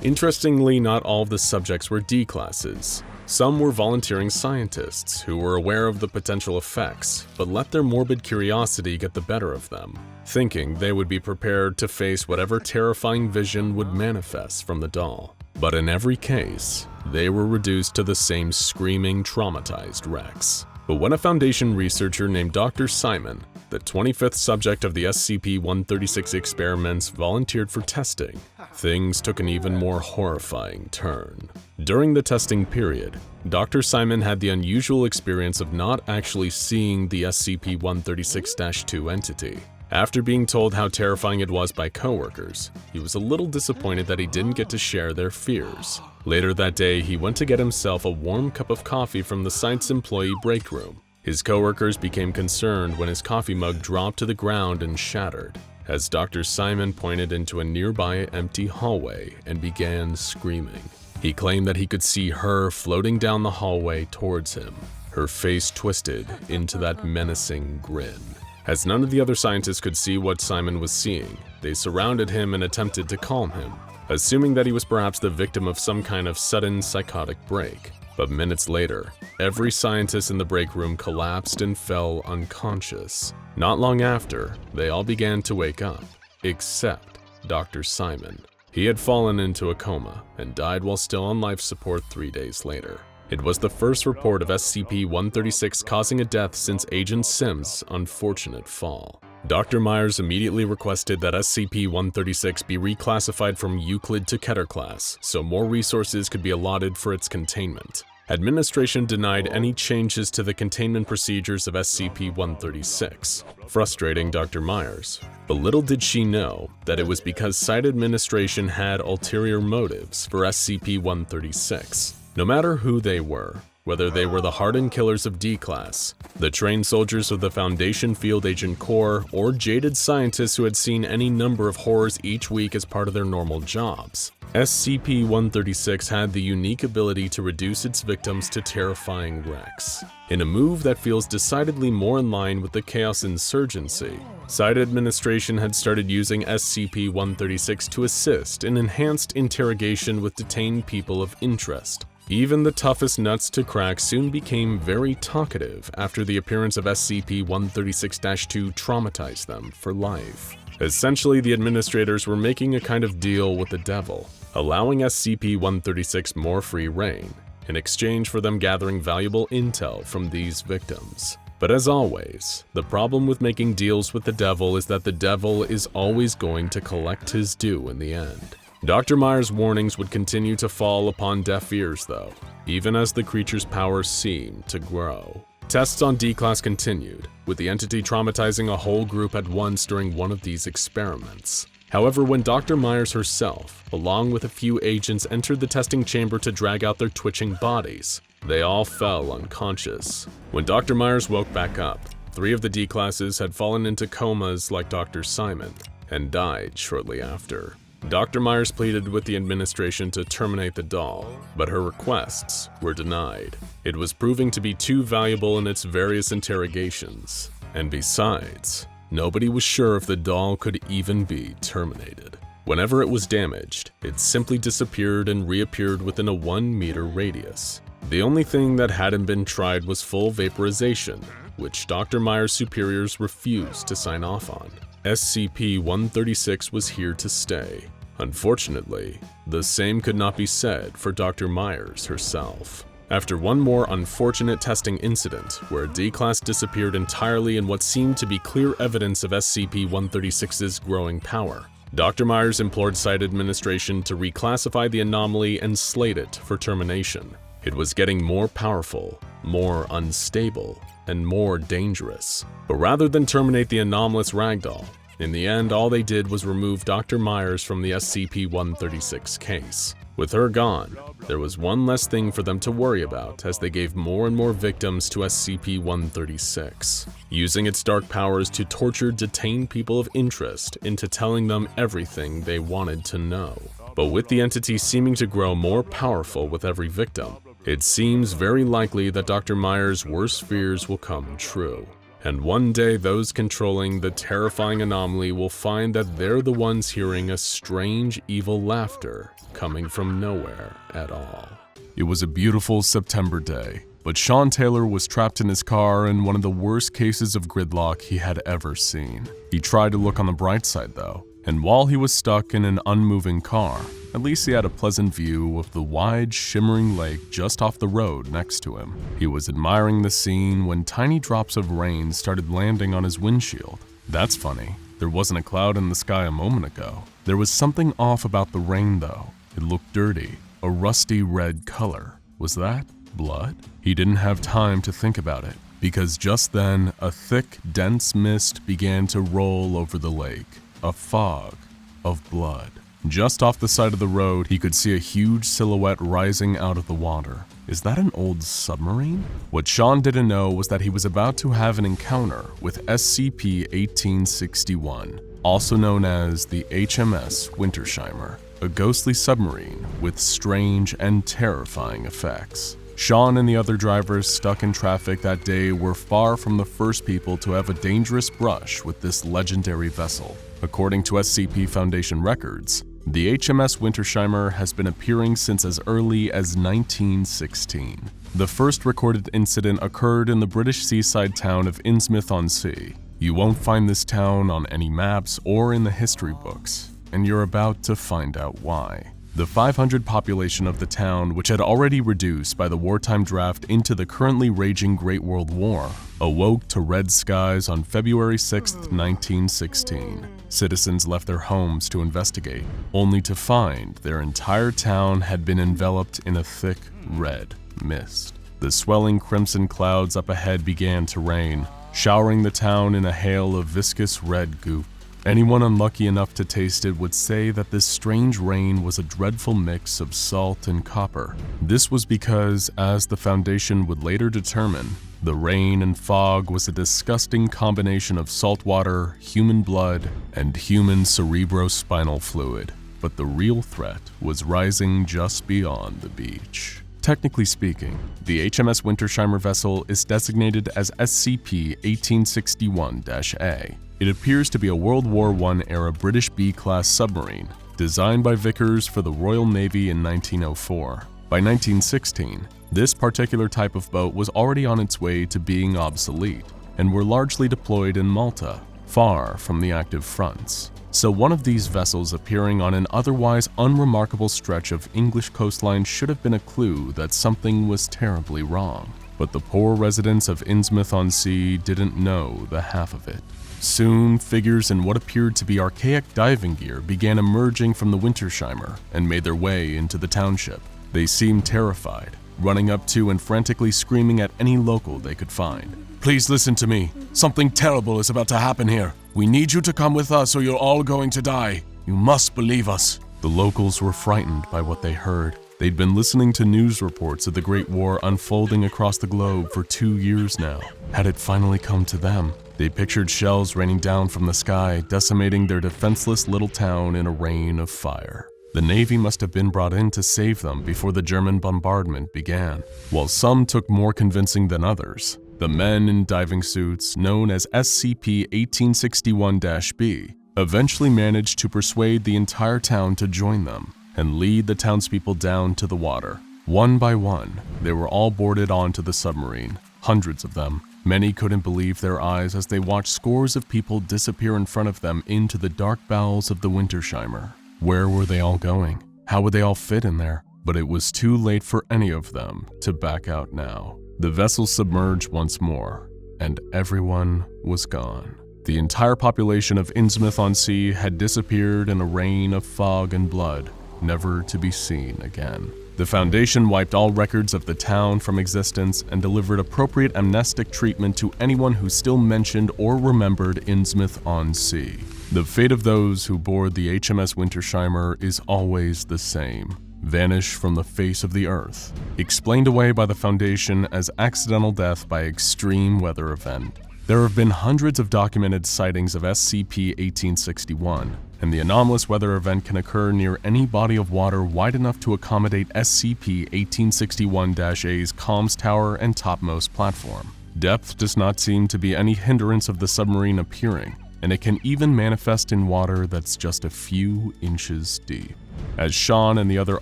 Interestingly, not all of the subjects were D-Classes. Some were volunteering scientists who were aware of the potential effects, but let their morbid curiosity get the better of them, thinking they would be prepared to face whatever terrifying vision would manifest from the doll. But in every case, they were reduced to the same screaming, traumatized wrecks. But when a Foundation researcher named Dr. Simon, the 25th subject of the SCP-136 experiments, volunteered for testing, things took an even more horrifying turn. During the testing period, Dr. Simon had the unusual experience of not actually seeing the SCP-136-2 entity. After being told how terrifying it was by coworkers, he was a little disappointed that he didn't get to share their fears. Later that day, he went to get himself a warm cup of coffee from the site's employee break room. His coworkers became concerned when his coffee mug dropped to the ground and shattered, as Dr. Simon pointed into a nearby empty hallway and began screaming. He claimed that he could see her floating down the hallway towards him, her face twisted into that menacing grin. As none of the other scientists could see what Simon was seeing, they surrounded him and attempted to calm him, assuming that he was perhaps the victim of some kind of sudden psychotic break. But minutes later, every scientist in the break room collapsed and fell unconscious. Not long after, they all began to wake up, except Dr. Simon. He had fallen into a coma and died while still on life support 3 days later. It was the first report of SCP-136 causing a death since Agent Sims' unfortunate fall. Dr. Myers immediately requested that SCP-136 be reclassified from Euclid to Keter class, so more resources could be allotted for its containment. Administration denied any changes to the containment procedures of SCP-136, frustrating Dr. Myers. But little did she know that it was because Site Administration had ulterior motives for SCP-136. No matter who they were, whether they were the hardened killers of D-Class, the trained soldiers of the Foundation Field Agent Corps, or jaded scientists who had seen any number of horrors each week as part of their normal jobs, SCP-136 had the unique ability to reduce its victims to terrifying wrecks. In a move that feels decidedly more in line with the Chaos Insurgency, Site Administration had started using SCP-136 to assist in enhanced interrogation with detained people of interest. Even the toughest nuts to crack soon became very talkative after the appearance of SCP-136-2 traumatized them for life. Essentially, the administrators were making a kind of deal with the devil, allowing SCP-136 more free reign, in exchange for them gathering valuable intel from these victims. But as always, the problem with making deals with the devil is that the devil is always going to collect his due in the end. Dr. Myers' warnings would continue to fall upon deaf ears though, even as the creature's powers seemed to grow. Tests on D-Class continued, with the entity traumatizing a whole group at once during one of these experiments. However, when Dr. Myers herself, along with a few agents, entered the testing chamber to drag out their twitching bodies, they all fell unconscious. When Dr. Myers woke back up, 3 of the D-Classes had fallen into comas like Dr. Simon, and died shortly after. Dr. Myers pleaded with the administration to terminate the doll, but her requests were denied. It was proving to be too valuable in its various interrogations, and besides, nobody was sure if the doll could even be terminated. Whenever it was damaged, it simply disappeared and reappeared within a 1-meter radius. The only thing that hadn't been tried was full vaporization, which Dr. Myers' superiors refused to sign off on. SCP-136 was here to stay. Unfortunately, the same could not be said for Dr. Myers herself. After one more unfortunate testing incident, where D-Class disappeared entirely in what seemed to be clear evidence of SCP-136's growing power, Dr. Myers implored Site Administration to reclassify the anomaly and slate it for termination. It was getting more powerful, more unstable, and more dangerous. But rather than terminate the anomalous ragdoll, in the end all they did was remove Dr. Myers from the SCP-136 case. With her gone, there was one less thing for them to worry about as they gave more and more victims to SCP-136, using its dark powers to torture detained people of interest into telling them everything they wanted to know. But with the entity seeming to grow more powerful with every victim, it seems very likely that Dr. Myers' worst fears will come true. And one day those controlling the terrifying anomaly will find that they're the ones hearing a strange, evil laughter coming from nowhere at all. It was a beautiful September day, but Sean Taylor was trapped in his car in one of the worst cases of gridlock he had ever seen. He tried to look on the bright side though, and while he was stuck in an unmoving car, at least he had a pleasant view of the wide, shimmering lake just off the road next to him. He was admiring the scene when tiny drops of rain started landing on his windshield. That's funny. There wasn't a cloud in the sky a moment ago. There was something off about the rain though. It looked dirty, a rusty red color. Was that blood? He didn't have time to think about it. because just then, a thick, dense mist began to roll over the lake, a fog of blood. Just off the side of the road, he could see a huge silhouette rising out of the water. Is that an old submarine? What Sean didn't know was that he was about to have an encounter with SCP-1861, also known as the HMS Wintersheimer, a ghostly submarine with strange and terrifying effects. Sean and the other drivers stuck in traffic that day were far from the first people to have a dangerous brush with this legendary vessel. According to SCP Foundation records, the HMS Wintersheimer has been appearing since as early as 1916. The first recorded incident occurred in the British seaside town of Innsmouth-on-Sea. You won't find this town on any maps or in the history books, and you're about to find out why. The 500 population of the town, which had already reduced by the wartime draft into the currently raging Great World War, awoke to red skies on February 6, 1916. Citizens left their homes to investigate, only to find their entire town had been enveloped in a thick red mist. The swelling crimson clouds up ahead began to rain, showering the town in a hail of viscous red goop. Anyone unlucky enough to taste it would say that this strange rain was a dreadful mix of salt and copper. This was because, as the Foundation would later determine, the rain and fog was a disgusting combination of salt water, human blood, and human cerebrospinal fluid. But the real threat was rising just beyond the beach. Technically speaking, the HMS Wintersheimer vessel is designated as SCP-1861-A. It appears to be a World War I era British B-class submarine, designed by Vickers for the Royal Navy in 1904. By 1916, this particular type of boat was already on its way to being obsolete, and were largely deployed in Malta, far from the active fronts. So one of these vessels appearing on an otherwise unremarkable stretch of English coastline should have been a clue that something was terribly wrong. But the poor residents of Innsmouth-on-Sea didn't know the half of it. Soon, figures in what appeared to be archaic diving gear began emerging from the Wintersheimer and made their way into the township. They seemed terrified, running up to and frantically screaming at any local they could find. "Please listen to me. Something terrible is about to happen here. We need you to come with us or you're all going to die. You must believe us." The locals were frightened by what they heard. They'd been listening to news reports of the Great War unfolding across the globe for 2 years now. Had it finally come to them? They pictured shells raining down from the sky, decimating their defenseless little town in a rain of fire. The Navy must have been brought in to save them before the German bombardment began. While some took more convincing than others, the men in diving suits, known as SCP-1861-B, eventually managed to persuade the entire town to join them and lead the townspeople down to the water. One by one, they were all boarded onto the submarine, hundreds of them. Many couldn't believe their eyes as they watched scores of people disappear in front of them into the dark bowels of the Wintersheimer. Where were they all going? How would they all fit in there? But it was too late for any of them to back out now. The vessel submerged once more, and everyone was gone. The entire population of Innsmouth-on-Sea had disappeared in a rain of fog and blood, never to be seen again. The Foundation wiped all records of the town from existence and delivered appropriate amnestic treatment to anyone who still mentioned or remembered Innsmouth-on-Sea. The fate of those who board the HMS Wintersheimer is always the same: vanish from the face of the earth, explained away by the Foundation as accidental death by extreme weather event. There have been hundreds of documented sightings of SCP-1861, and the anomalous weather event can occur near any body of water wide enough to accommodate SCP-1861-A's comms tower and topmost platform. Depth does not seem to be any hindrance of the submarine appearing, and it can even manifest in water that's just a few inches deep. As Sean and the other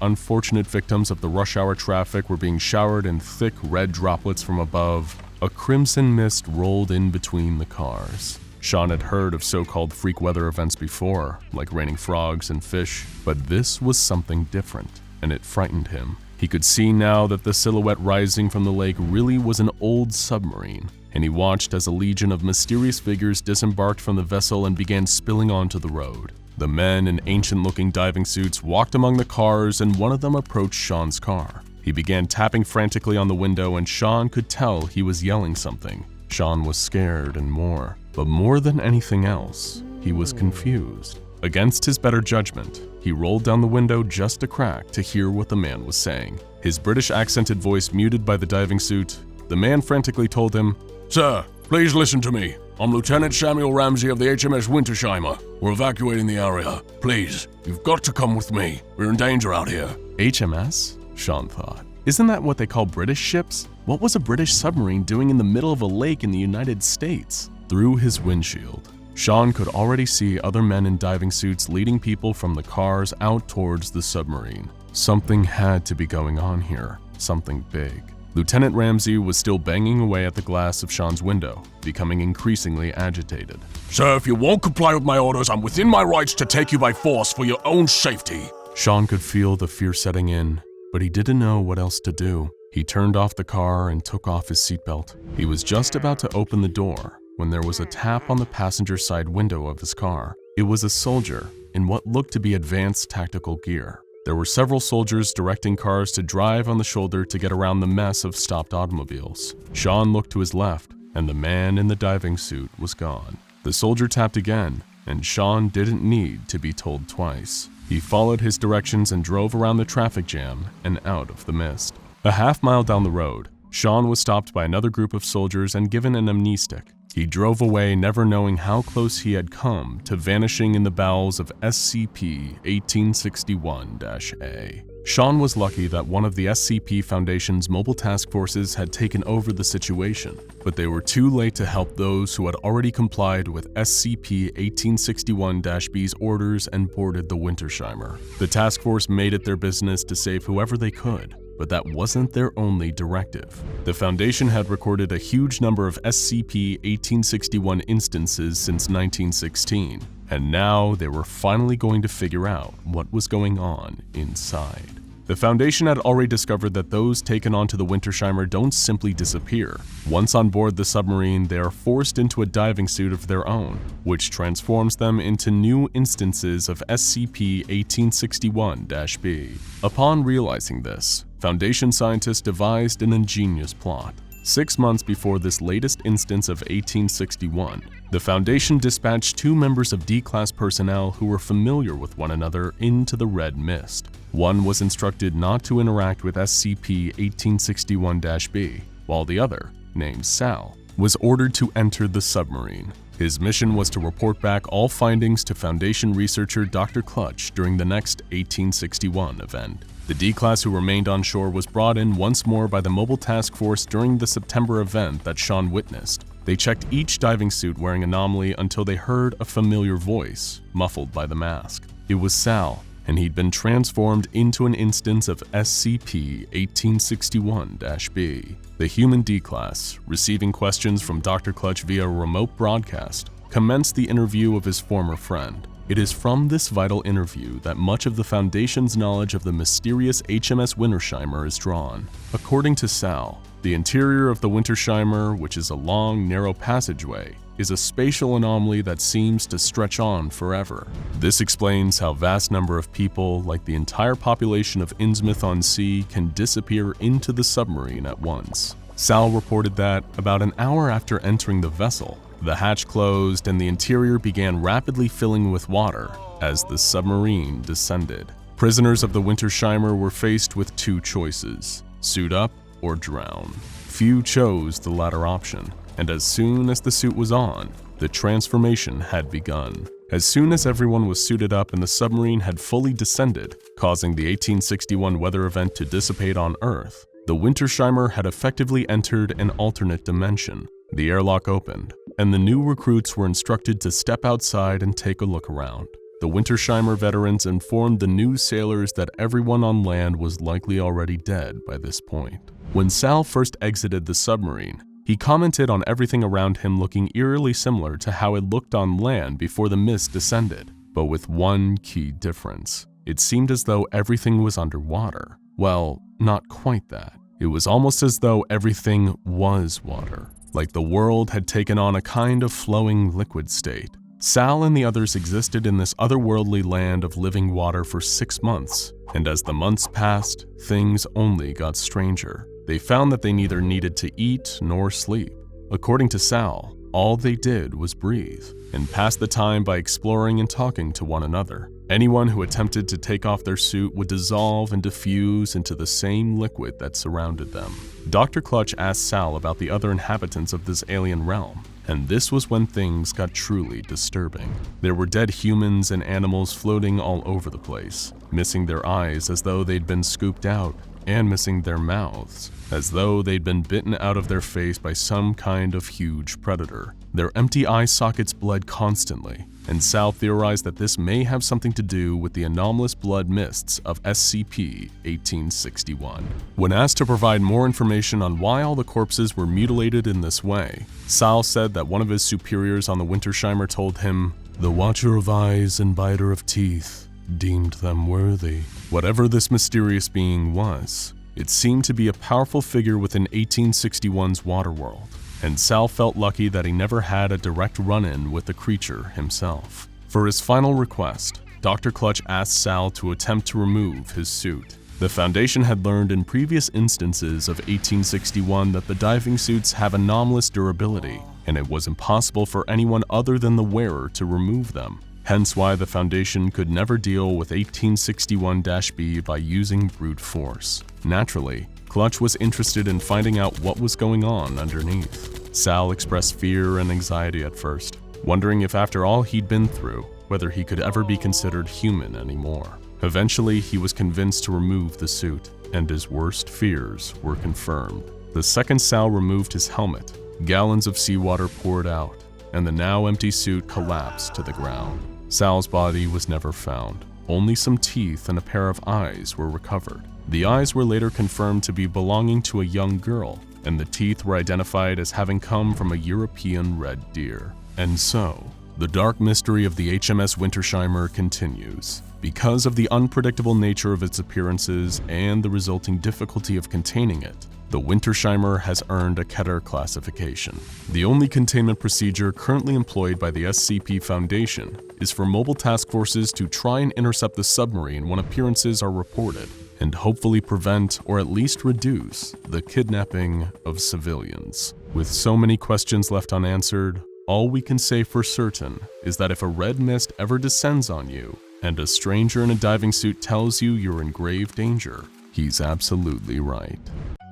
unfortunate victims of the rush hour traffic were being showered in thick red droplets from above, a crimson mist rolled in between the cars. Sean had heard of so-called freak weather events before, like raining frogs and fish, but this was something different, and it frightened him. He could see now that the silhouette rising from the lake really was an old submarine, and he watched as a legion of mysterious figures disembarked from the vessel and began spilling onto the road. The men in ancient-looking diving suits walked among the cars, and one of them approached Sean's car. He began tapping frantically on the window and Sean could tell he was yelling something. Sean was scared and more, but more than anything else, he was confused. Against his better judgment, he rolled down the window just a crack to hear what the man was saying. His British accented voice muted by the diving suit, the man frantically told him, "Sir, please listen to me. I'm Lieutenant Samuel Ramsey of the HMS Wintersheimer. We're evacuating the area. Please, you've got to come with me. We're in danger out here." HMS? Sean thought. Isn't that what they call British ships? What was a British submarine doing in the middle of a lake in the United States? Through his windshield, Sean could already see other men in diving suits leading people from the cars out towards the submarine. Something had to be going on here, something big. Lieutenant Ramsey was still banging away at the glass of Sean's window, becoming increasingly agitated. "Sir, if you won't comply with my orders, I'm within my rights to take you by force for your own safety." Sean could feel the fear setting in, but he didn't know what else to do. He turned off the car and took off his seatbelt. He was just about to open the door when there was a tap on the passenger side window of his car. It was a soldier in what looked to be advanced tactical gear. There were several soldiers directing cars to drive on the shoulder to get around the mess of stopped automobiles. Sean looked to his left, and the man in the diving suit was gone. The soldier tapped again, and Sean didn't need to be told twice. He followed his directions and drove around the traffic jam and out of the mist. A half-mile down the road, Sean was stopped by another group of soldiers and given an amnestic. He drove away, never knowing how close he had come to vanishing in the bowels of SCP-1861-A. Sean was lucky that one of the SCP Foundation's mobile task forces had taken over the situation, but they were too late to help those who had already complied with SCP-1861-B's orders and boarded the Wintersheimer. The task force made it their business to save whoever they could, but that wasn't their only directive. The Foundation had recorded a huge number of SCP-1861 instances since 1916, and now they were finally going to figure out what was going on inside. The Foundation had already discovered that those taken onto the Wintersheimer don't simply disappear. Once on board the submarine, they are forced into a diving suit of their own, which transforms them into new instances of SCP-1861-B. Upon realizing this, Foundation scientists devised an ingenious plot. 6 months before this latest instance of 1861, the Foundation dispatched 2 members of D-Class personnel who were familiar with one another into the Red Mist. One was instructed not to interact with SCP-1861-B, while the other, named Sal, was ordered to enter the submarine. His mission was to report back all findings to Foundation researcher Dr. Clutch during the next 1861 event. The D-Class who remained on shore was brought in once more by the Mobile Task Force during the September event that Sean witnessed. They checked each diving suit wearing Anomaly until they heard a familiar voice, muffled by the mask. It was Sal, and he'd been transformed into an instance of SCP-1861-B. The human D-Class, receiving questions from Dr. Clutch via a remote broadcast, commenced the interview of his former friend. It is from this vital interview that much of the Foundation's knowledge of the mysterious HMS Wintersheimer is drawn. According to Sal, the interior of the Wintersheimer, which is a long, narrow passageway, is a spatial anomaly that seems to stretch on forever. This explains how vast number of people, like the entire population of Innsmouth-on-Sea, can disappear into the submarine at once. Sal reported that, about an hour after entering the vessel, the hatch closed and the interior began rapidly filling with water as the submarine descended. Prisoners of the Wintersheimer were faced with 2 choices: suit up or drown. Few chose the latter option, and as soon as the suit was on, the transformation had begun. As soon as everyone was suited up and the submarine had fully descended, causing the 1861 weather event to dissipate on Earth, the Wintersheimer had effectively entered an alternate dimension. The airlock opened, and the new recruits were instructed to step outside and take a look around. The Wintersheimer veterans informed the new sailors that everyone on land was likely already dead by this point. When Sal first exited the submarine, he commented on everything around him looking eerily similar to how it looked on land before the mist descended, but with one key difference. It seemed as though everything was underwater. Well, not quite that. It was almost as though everything was water, like the world had taken on a kind of flowing liquid state. Sal and the others existed in this otherworldly land of living water for 6 months, and as the months passed, things only got stranger. They found that they neither needed to eat nor sleep. According to Sal, all they did was breathe and pass the time by exploring and talking to one another. Anyone who attempted to take off their suit would dissolve and diffuse into the same liquid that surrounded them. Dr. Clutch asked Sal about the other inhabitants of this alien realm, and this was when things got truly disturbing. There were dead humans and animals floating all over the place, missing their eyes as though they'd been scooped out, and missing their mouths, as though they'd been bitten out of their face by some kind of huge predator. Their empty eye sockets bled constantly, and Sal theorized that this may have something to do with the anomalous blood mists of SCP-1861. When asked to provide more information on why all the corpses were mutilated in this way, Sal said that one of his superiors on the Wintersheimer told him, "The watcher of eyes and biter of teeth deemed them worthy." Whatever this mysterious being was, it seemed to be a powerful figure within 1861's water world, and Sal felt lucky that he never had a direct run-in with the creature himself. For his final request, Dr. Clutch asked Sal to attempt to remove his suit. The Foundation had learned in previous instances of 1861 that the diving suits have anomalous durability, and it was impossible for anyone other than the wearer to remove them. Hence why the Foundation could never deal with 1861-B by using brute force. Naturally, Clutch was interested in finding out what was going on underneath. Sal expressed fear and anxiety at first, wondering if after all he'd been through, whether he could ever be considered human anymore. Eventually, he was convinced to remove the suit, and his worst fears were confirmed. The second Sal removed his helmet, gallons of seawater poured out, and the now empty suit collapsed to the ground. Sal's body was never found. Only some teeth and a pair of eyes were recovered. The eyes were later confirmed to be belonging to a young girl, and the teeth were identified as having come from a European red deer. And so, the dark mystery of the HMS Wintersheimer continues. Because of the unpredictable nature of its appearances and the resulting difficulty of containing it, the Wintersheimer has earned a Keter classification. The only containment procedure currently employed by the SCP Foundation is for mobile task forces to try and intercept the submarine when appearances are reported, and hopefully prevent or at least reduce the kidnapping of civilians. With so many questions left unanswered, all we can say for certain is that if a red mist ever descends on you, and a stranger in a diving suit tells you you're in grave danger, he's absolutely right.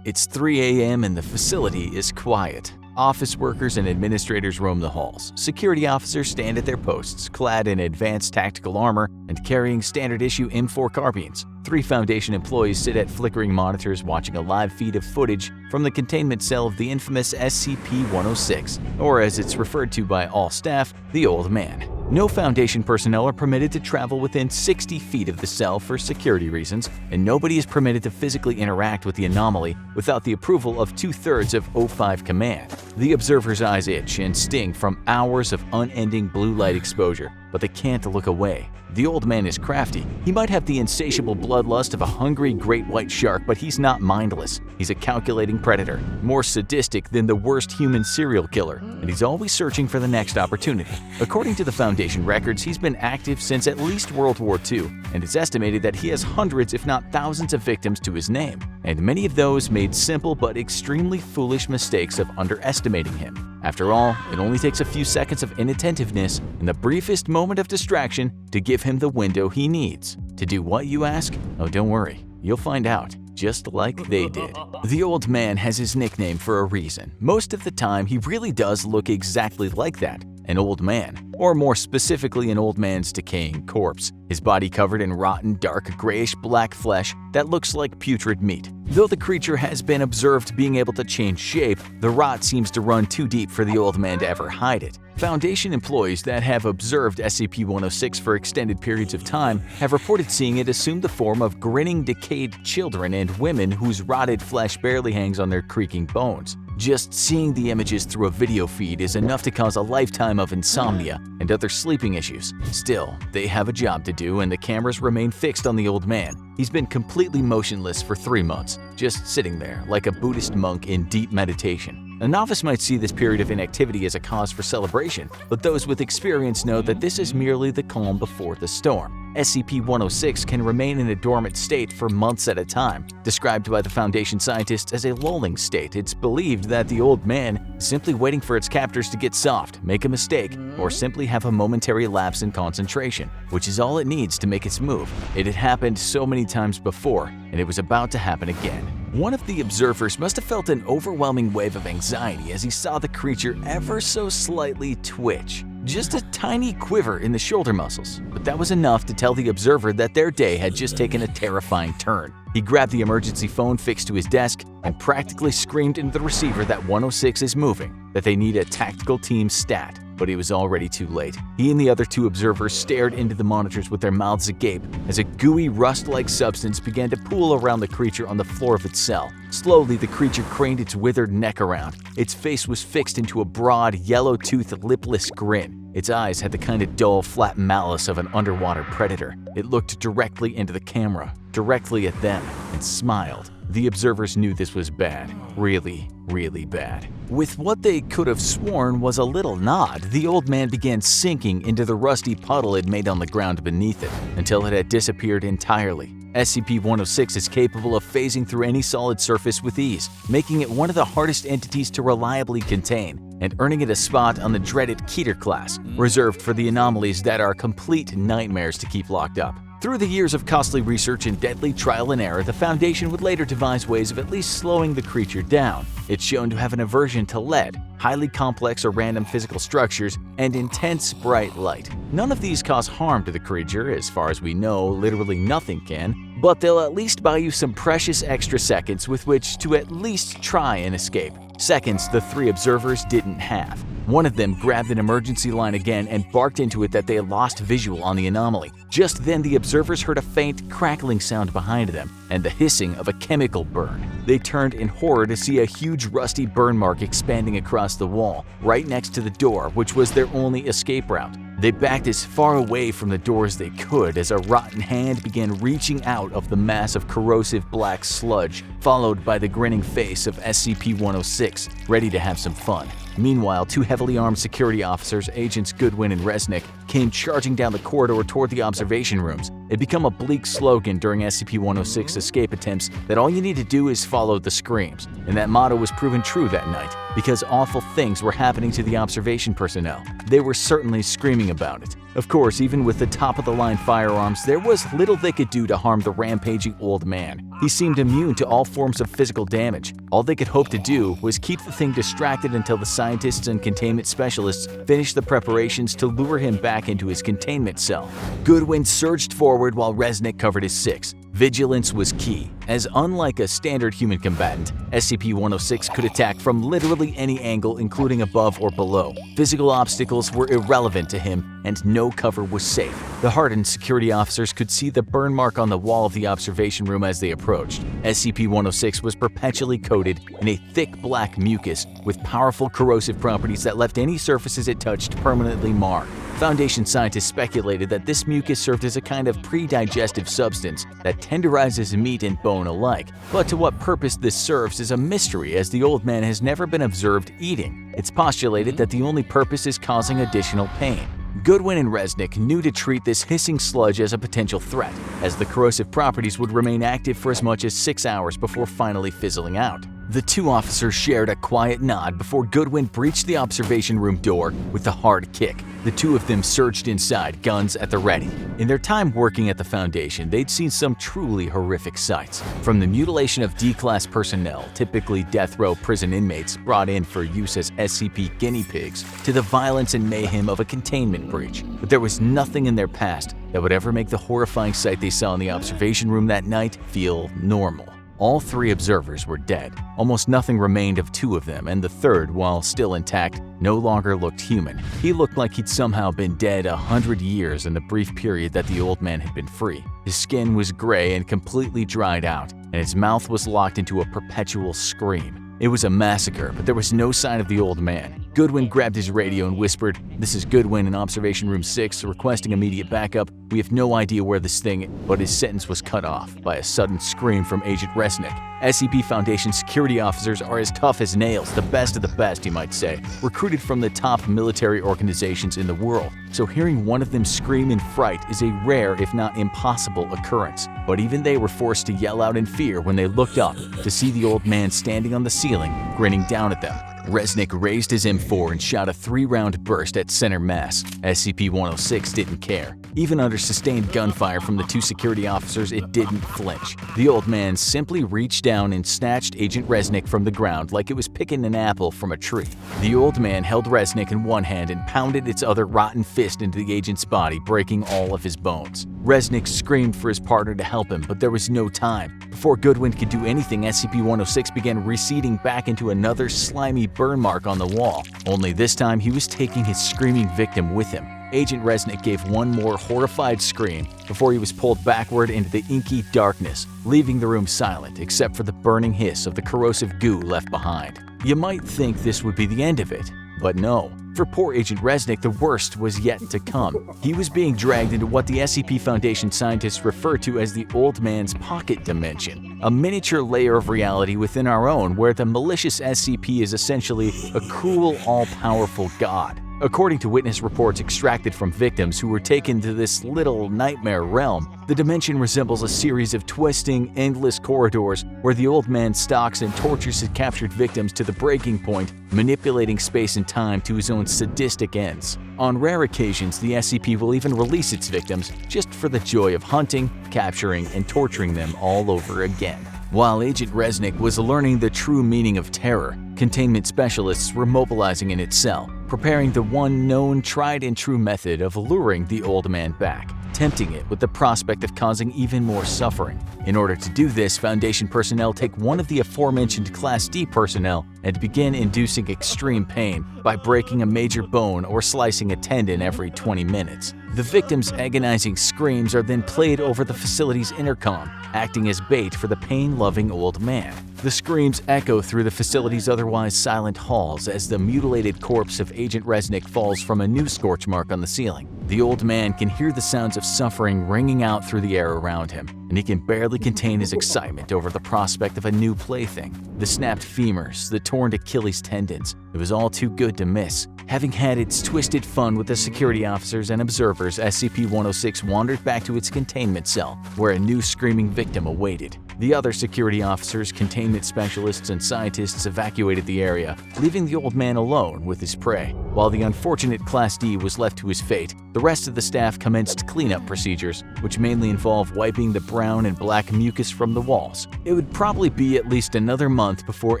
It's 3 a.m. and the facility is quiet. Office workers and administrators roam the halls. Security officers stand at their posts, clad in advanced tactical armor and carrying standard-issue M4 carbines. 3 Foundation employees sit at flickering monitors watching a live feed of footage from the containment cell of the infamous SCP-106, or as it's referred to by all staff, the Old Man. No Foundation personnel are permitted to travel within 60 feet of the cell for security reasons, and nobody is permitted to physically interact with the anomaly without the approval of 2/3 of O5 Command. The observer's eyes itch and sting from hours of unending blue light exposure, but they can't look away. The Old Man is crafty. He might have the insatiable bloodlust of a hungry great white shark, but he's not mindless. He's a calculating predator, more sadistic than the worst human serial killer, and he's always searching for the next opportunity. According to the Foundation records, he's been active since at least World War II, and it's estimated that he has hundreds if not thousands of victims to his name, and many of those made simple but extremely foolish mistakes of underestimating him. After all, it only takes a few seconds of inattentiveness and the briefest moment of distraction to give him the window he needs. To do what, you ask? Oh, don't worry, you'll find out, just like they did. The Old Man has his nickname for a reason. Most of the time, he really does look exactly like that, an old man, or more specifically an old man's decaying corpse, his body covered in rotten, dark, grayish-black flesh that looks like putrid meat. Though the creature has been observed being able to change shape, the rot seems to run too deep for the Old Man to ever hide it. Foundation employees that have observed SCP-106 for extended periods of time have reported seeing it assume the form of grinning, decayed children and women whose rotted flesh barely hangs on their creaking bones. Just seeing the images through a video feed is enough to cause a lifetime of insomnia and other sleeping issues. Still, they have a job to do and the cameras remain fixed on the old man. He's been completely motionless for 3 months, just sitting there like a Buddhist monk in deep meditation. A novice might see this period of inactivity as a cause for celebration, but those with experience know that this is merely the calm before the storm. SCP-106 can remain in a dormant state for months at a time. Described by the Foundation scientists as a lulling state, it's believed that the old man is simply waiting for its captors to get soft, make a mistake, or simply have a momentary lapse in concentration, which is all it needs to make its move. It had happened so many times before, and it was about to happen again. One of the observers must have felt an overwhelming wave of anxiety as he saw the creature ever so slightly twitch. Just a tiny quiver in the shoulder muscles, but that was enough to tell the observer that their day had just taken a terrifying turn. He grabbed the emergency phone fixed to his desk and practically screamed into the receiver that 106 is moving, that they need a tactical team stat. But it was already too late. He and the other 2 observers stared into the monitors with their mouths agape as a gooey, rust-like substance began to pool around the creature on the floor of its cell. Slowly, the creature craned its withered neck around. Its face was fixed into a broad, yellow-toothed, lipless grin. Its eyes had the kind of dull, flat malice of an underwater predator. It looked directly into the camera, directly at them, and smiled. The observers knew this was bad. Really, really bad. With what they could have sworn was a little nod, the old man began sinking into the rusty puddle it made on the ground beneath it, until it had disappeared entirely. SCP-106 is capable of phasing through any solid surface with ease, making it one of the hardest entities to reliably contain, and earning it a spot on the dreaded Keter class, reserved for the anomalies that are complete nightmares to keep locked up. Through the years of costly research and deadly trial and error, the Foundation would later devise ways of at least slowing the creature down. It's shown to have an aversion to lead, highly complex or random physical structures, and intense bright light. None of these cause harm to the creature, as far as we know, literally nothing can, but they'll at least buy you some precious extra seconds with which to at least try and escape. Seconds the 3 observers didn't have. One of them grabbed an emergency line again and barked into it that they had lost visual on the anomaly. Just then, the observers heard a faint, crackling sound behind them and the hissing of a chemical burn. They turned in horror to see a huge rusty burn mark expanding across the wall, right next to the door, which was their only escape route. They backed as far away from the door as they could as a rotten hand began reaching out of the mass of corrosive black sludge, followed by the grinning face of SCP-106, ready to have some fun. Meanwhile, 2 heavily armed security officers, Agents Goodwin and Resnick, came charging down the corridor toward the observation rooms. It became a bleak slogan during SCP-106 escape attempts that all you need to do is follow the screams, and that motto was proven true that night, because awful things were happening to the observation personnel. They were certainly screaming about it. Of course, even with the top-of-the-line firearms, there was little they could do to harm the rampaging old man. He seemed immune to all forms of physical damage. All they could hope to do was keep the thing distracted until the scientists and containment specialists finished the preparations to lure him back into his containment cell. Goodwin surged forward while Resnick covered his 6. Vigilance was key, as unlike a standard human combatant, SCP-106 could attack from literally any angle, including above or below. Physical obstacles were irrelevant to him, and no cover was safe. The hardened security officers could see the burn mark on the wall of the observation room as they approached. SCP-106 was perpetually coated in a thick black mucus with powerful corrosive properties that left any surfaces it touched permanently marred. Foundation scientists speculated that this mucus served as a kind of pre-digestive substance that tenderizes meat and bone alike, but to what purpose this serves is a mystery, as the old man has never been observed eating. It's postulated that the only purpose is causing additional pain. Goodwin and Resnick knew to treat this hissing sludge as a potential threat, as the corrosive properties would remain active for as much as 6 hours before finally fizzling out. The 2 officers shared a quiet nod before Goodwin breached the observation room door with a hard kick. The 2 of them surged inside, guns at the ready. In their time working at the Foundation, they'd seen some truly horrific sights. From the mutilation of D-Class personnel, typically death row prison inmates brought in for use as SCP guinea pigs, to the violence and mayhem of a containment breach. But there was nothing in their past that would ever make the horrifying sight they saw in the observation room that night feel normal. All 3 observers were dead. Almost nothing remained of 2 of them, and the third, while still intact, no longer looked human. He looked like he'd somehow been dead 100 years in the brief period that the old man had been free. His skin was gray and completely dried out, and his mouth was locked into a perpetual scream. It was a massacre, but there was no sign of the old man. Goodwin grabbed his radio and whispered, "This is Goodwin in Observation Room 6, requesting immediate backup. We have no idea where this thing," but his sentence was cut off by a sudden scream from Agent Resnick. SCP Foundation security officers are as tough as nails, the best of the best, you might say, recruited from the top military organizations in the world. So hearing one of them scream in fright is a rare, if not impossible, occurrence. But even they were forced to yell out in fear when they looked up to see the old man standing on the ceiling, grinning down at them. Resnick raised his M4 and shot a 3-round burst at center mass. SCP-106 didn't care. Even under sustained gunfire from the 2 security officers, it didn't flinch. The old man simply reached down and snatched Agent Resnick from the ground like it was picking an apple from a tree. The old man held Resnick in one hand and pounded its other rotten fist into the agent's body, breaking all of his bones. Resnick screamed for his partner to help him, but there was no time. Before Goodwin could do anything, SCP-106 began receding back into another slimy burn mark on the wall. Only this time, he was taking his screaming victim with him. Agent Resnick gave one more horrified scream before he was pulled backward into the inky darkness, leaving the room silent except for the burning hiss of the corrosive goo left behind. You might think this would be the end of it, but no. For poor Agent Resnick, the worst was yet to come. He was being dragged into what the SCP Foundation scientists refer to as the Old Man's Pocket Dimension, a miniature layer of reality within our own where the malicious SCP is essentially a cruel, all-powerful god. According to witness reports extracted from victims who were taken to this little nightmare realm, the dimension resembles a series of twisting, endless corridors where the old man stalks and tortures his captured victims to the breaking point, manipulating space and time to his own sadistic ends. On rare occasions, the SCP will even release its victims just for the joy of hunting, capturing, and torturing them all over again. While Agent Resnick was learning the true meaning of terror, containment specialists were mobilizing in its cell, preparing the one known, tried and true method of luring the old man back, tempting it with the prospect of causing even more suffering. In order to do this, Foundation personnel take one of the aforementioned Class D personnel and begin inducing extreme pain by breaking a major bone or slicing a tendon every 20 minutes. The victim's agonizing screams are then played over the facility's intercom, acting as bait for the pain-loving old man. The screams echo through the facility's otherwise silent halls as the mutilated corpse of Agent Resnick falls from a new scorch mark on the ceiling. The old man can hear the sounds of suffering ringing out through the air around him, and he can barely contain his excitement over the prospect of a new plaything. The snapped femurs, the torn Achilles tendons, it was all too good to miss. Having had its twisted fun with the security officers and observers, SCP-106 wandered back to its containment cell, where a new screaming victim awaited. The other security officers, containment specialists, and scientists evacuated the area, leaving the old man alone with his prey. While the unfortunate Class D was left to his fate, the rest of the staff commenced cleanup procedures, which mainly involve wiping the brown and black mucus from the walls. It would probably be at least another month before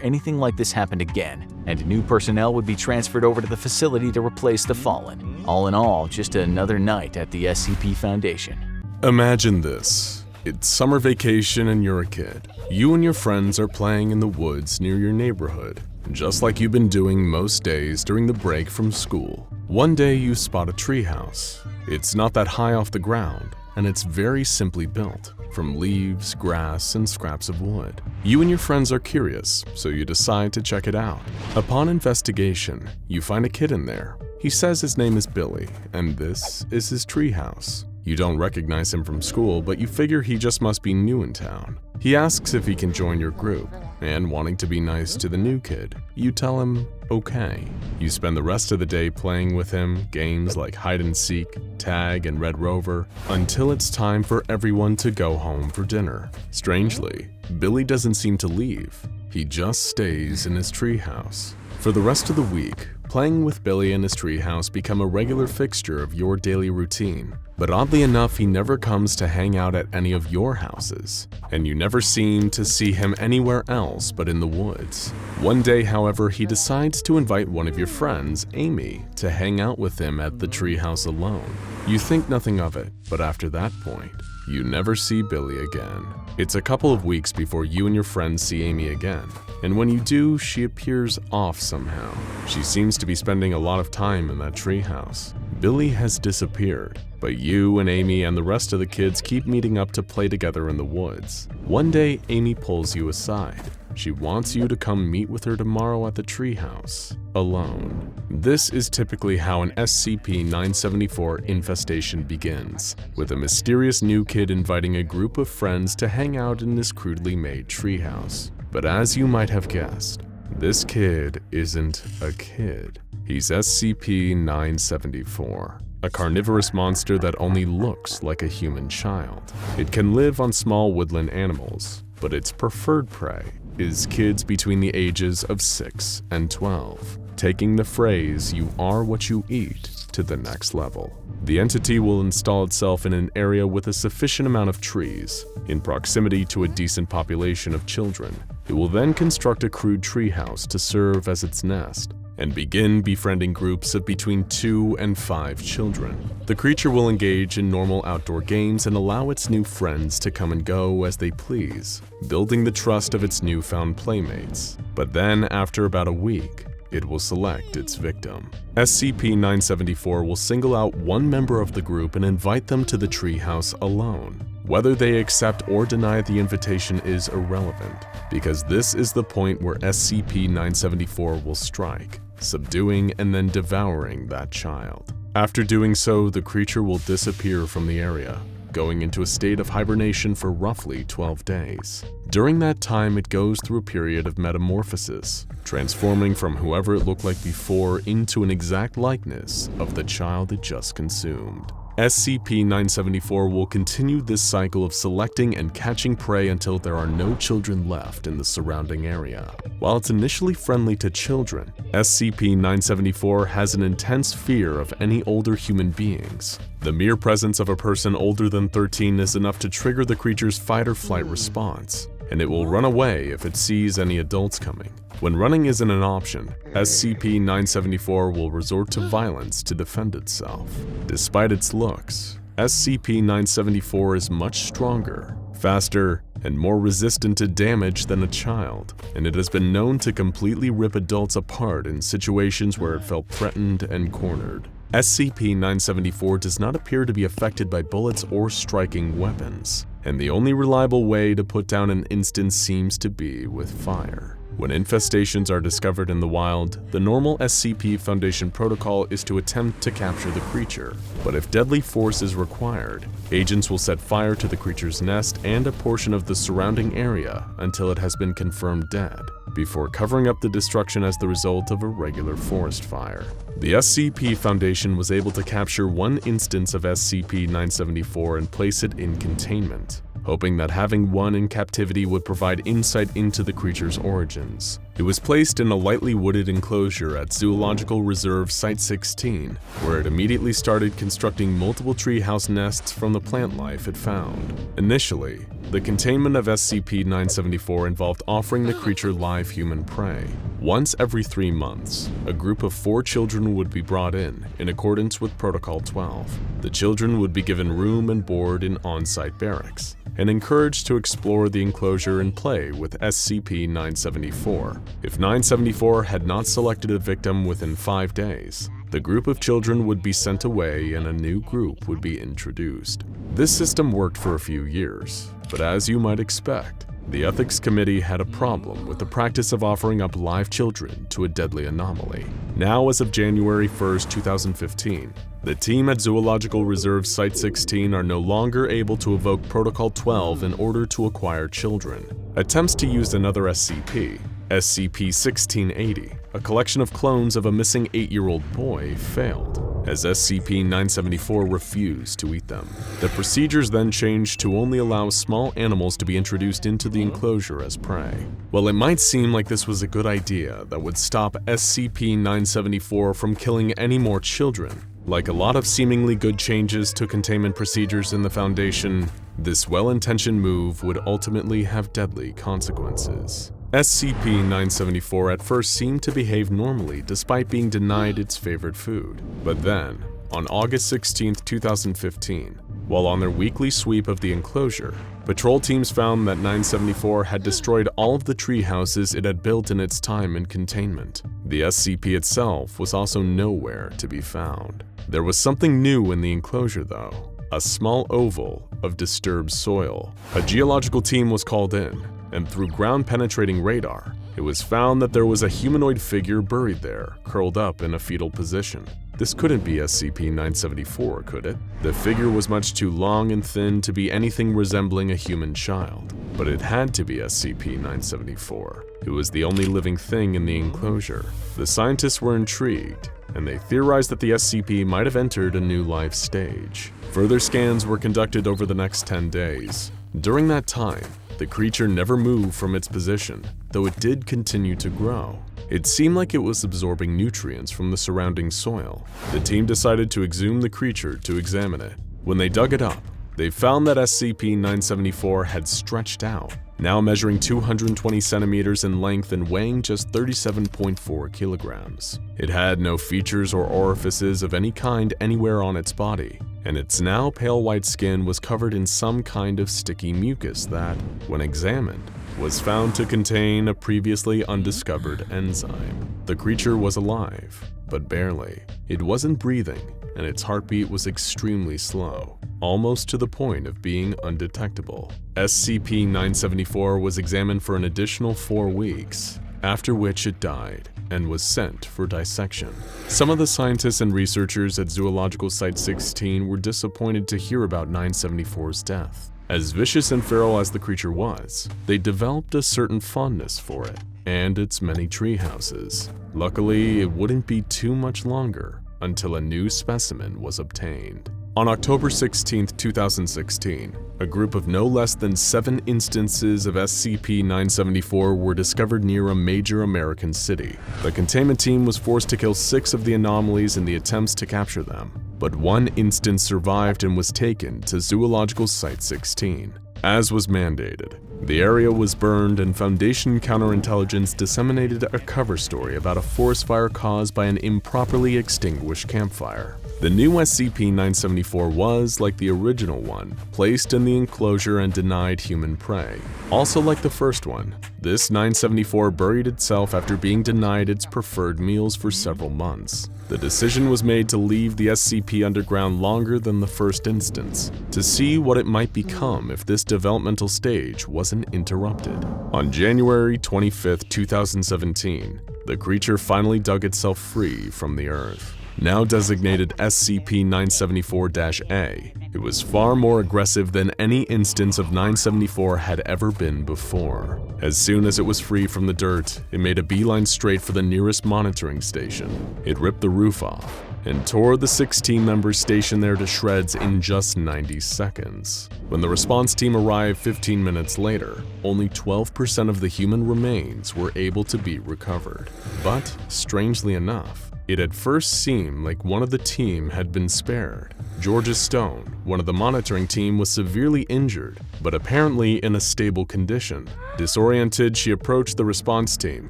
anything like this happened again, and new personnel would be transferred over to the facility to replace the fallen. All in all, just another night at the SCP Foundation. Imagine this. It's summer vacation and you're a kid. You and your friends are playing in the woods near your neighborhood, just like you've been doing most days during the break from school. One day you spot a treehouse. It's not that high off the ground, and it's very simply built, from leaves, grass, and scraps of wood. You and your friends are curious, so you decide to check it out. Upon investigation, you find a kid in there. He says his name is Billy, and this is his treehouse. You don't recognize him from school, but you figure he just must be new in town. He asks if he can join your group, and wanting to be nice to the new kid, you tell him, okay. You spend the rest of the day playing with him, games like hide and seek, tag, and Red Rover, until it's time for everyone to go home for dinner. Strangely, Billy doesn't seem to leave. He just stays in his treehouse. For the rest of the week, playing with Billy in his treehouse become a regular fixture of your daily routine. But oddly enough, he never comes to hang out at any of your houses, and you never seem to see him anywhere else but in the woods. One day, however, he decides to invite one of your friends, Amy, to hang out with him at the treehouse alone. You think nothing of it, but after that point, you never see Billy again. It's a couple of weeks before you and your friends see Amy again, and when you do, she appears off somehow. She seems to be spending a lot of time in that treehouse. Billy has disappeared, but you and Amy and the rest of the kids keep meeting up to play together in the woods. One day, Amy pulls you aside. She wants you to come meet with her tomorrow at the Treehouse, alone. This is typically how an SCP-974 infestation begins, with a mysterious new kid inviting a group of friends to hang out in this crudely made treehouse. But as you might have guessed, this kid isn't a kid. He's SCP-974. A carnivorous monster that only looks like a human child. It can live on small woodland animals, but its preferred prey is kids between the ages of 6 and 12, taking the phrase "you are what you eat" to the next level. The entity will install itself in an area with a sufficient amount of trees, in proximity to a decent population of children. It will then construct a crude treehouse to serve as its nest, and begin befriending groups of between 2 and 5 children. The creature will engage in normal outdoor games and allow its new friends to come and go as they please, building the trust of its newfound playmates. But then, after about a week, it will select its victim. SCP-974 will single out one member of the group and invite them to the treehouse alone. Whether they accept or deny the invitation is irrelevant, because this is the point where SCP-974 will strike, subduing and then devouring that child. After doing so, the creature will disappear from the area, going into a state of hibernation for roughly 12 days. During that time, it goes through a period of metamorphosis, transforming from whoever it looked like before into an exact likeness of the child it just consumed. SCP-974 will continue this cycle of selecting and catching prey until there are no children left in the surrounding area. While it's initially friendly to children, SCP-974 has an intense fear of any older human beings. The mere presence of a person older than 13 is enough to trigger the creature's fight-or-flight response, and it will run away if it sees any adults coming. When running isn't an option, SCP-974 will resort to violence to defend itself. Despite its looks, SCP-974 is much stronger, faster, and more resistant to damage than a child, and it has been known to completely rip adults apart in situations where it felt threatened and cornered. SCP-974 does not appear to be affected by bullets or striking weapons, and the only reliable way to put down an instance seems to be with fire. When infestations are discovered in the wild, the normal SCP Foundation protocol is to attempt to capture the creature, but if deadly force is required, agents will set fire to the creature's nest and a portion of the surrounding area until it has been confirmed dead, before covering up the destruction as the result of a regular forest fire. The SCP Foundation was able to capture one instance of SCP-974 and place it in containment, hoping that having one in captivity would provide insight into the creature's origins. It was placed in a lightly wooded enclosure at Zoological Reserve Site-16, where it immediately started constructing multiple treehouse nests from the plant life it found. Initially, the containment of SCP-974 involved offering the creature live human prey. Once every 3 months, a group of 4 children would be brought in accordance with Protocol 12. The children would be given room and board in on-site barracks, and encouraged to explore the enclosure and play with SCP-974. If 974 had not selected a victim within 5 days, the group of children would be sent away and a new group would be introduced. This system worked for a few years, but as you might expect, the Ethics Committee had a problem with the practice of offering up live children to a deadly anomaly. Now, as of January 1st, 2015, the team at Zoological Reserve Site-16 are no longer able to evoke Protocol 12 in order to acquire children. Attempts to use another SCP, SCP-1680, a collection of clones of a missing 8-year-old boy, failed, as SCP-974 refused to eat them. The procedures then changed to only allow small animals to be introduced into the enclosure as prey. While it might seem like this was a good idea that would stop SCP-974 from killing any more children, like a lot of seemingly good changes to containment procedures in the Foundation, this well-intentioned move would ultimately have deadly consequences. SCP-974 at first seemed to behave normally despite being denied its favorite food. But then, on August 16, 2015, while on their weekly sweep of the enclosure, patrol teams found that 974 had destroyed all of the tree houses it had built in its time in containment. The SCP itself was also nowhere to be found. There was something new in the enclosure though, a small oval of disturbed soil. A geological team was called in, and through ground-penetrating radar, it was found that there was a humanoid figure buried there, curled up in a fetal position. This couldn't be SCP-974, could it? The figure was much too long and thin to be anything resembling a human child, but it had to be SCP-974. It was the only living thing in the enclosure. The scientists were intrigued, and they theorized that the SCP might have entered a new life stage. Further scans were conducted over the next 10 days. During that time, the creature never moved from its position, though it did continue to grow. It seemed like it was absorbing nutrients from the surrounding soil. The team decided to exhume the creature to examine it. When they dug it up, they found that SCP-974 had stretched out, now measuring 220 centimeters in length and weighing just 37.4 kilograms. It had no features or orifices of any kind anywhere on its body, and its now pale white skin was covered in some kind of sticky mucus that, when examined, was found to contain a previously undiscovered enzyme. The creature was alive, but barely. It wasn't breathing, and its heartbeat was extremely slow, almost to the point of being undetectable. SCP-974 was examined for an additional 4 weeks, after which it died and was sent for dissection. Some of the scientists and researchers at Zoological Site 16 were disappointed to hear about 974's death. As vicious and feral as the creature was, they developed a certain fondness for it and its many tree houses. Luckily, it wouldn't be too much longer until a new specimen was obtained. On October 16, 2016, a group of no less than 7 instances of SCP-974 were discovered near a major American city. The containment team was forced to kill 6 of the anomalies in the attempts to capture them, but 1 instance survived and was taken to Zoological Site 16. As was mandated, the area was burned and Foundation counterintelligence disseminated a cover story about a forest fire caused by an improperly extinguished campfire. The new SCP-974 was, like the original one, placed in the enclosure and denied human prey. Also like the first one, this 974 buried itself after being denied its preferred meals for several months. The decision was made to leave the SCP underground longer than the first instance, to see what it might become if this developmental stage wasn't interrupted. On January 25, 2017, the creature finally dug itself free from the earth. Now designated SCP-974-A, it was far more aggressive than any instance of 974 had ever been before. As soon as it was free from the dirt, it made a beeline straight for the nearest monitoring station. It ripped the roof off and tore the 6 team members stationed there to shreds in just 90 seconds. When the response team arrived 15 minutes later, only 12% of the human remains were able to be recovered. But, strangely enough, it at first seemed like one of the team had been spared. Georgia Stone, one of the monitoring team, was severely injured, but apparently in a stable condition. Disoriented, she approached the response team,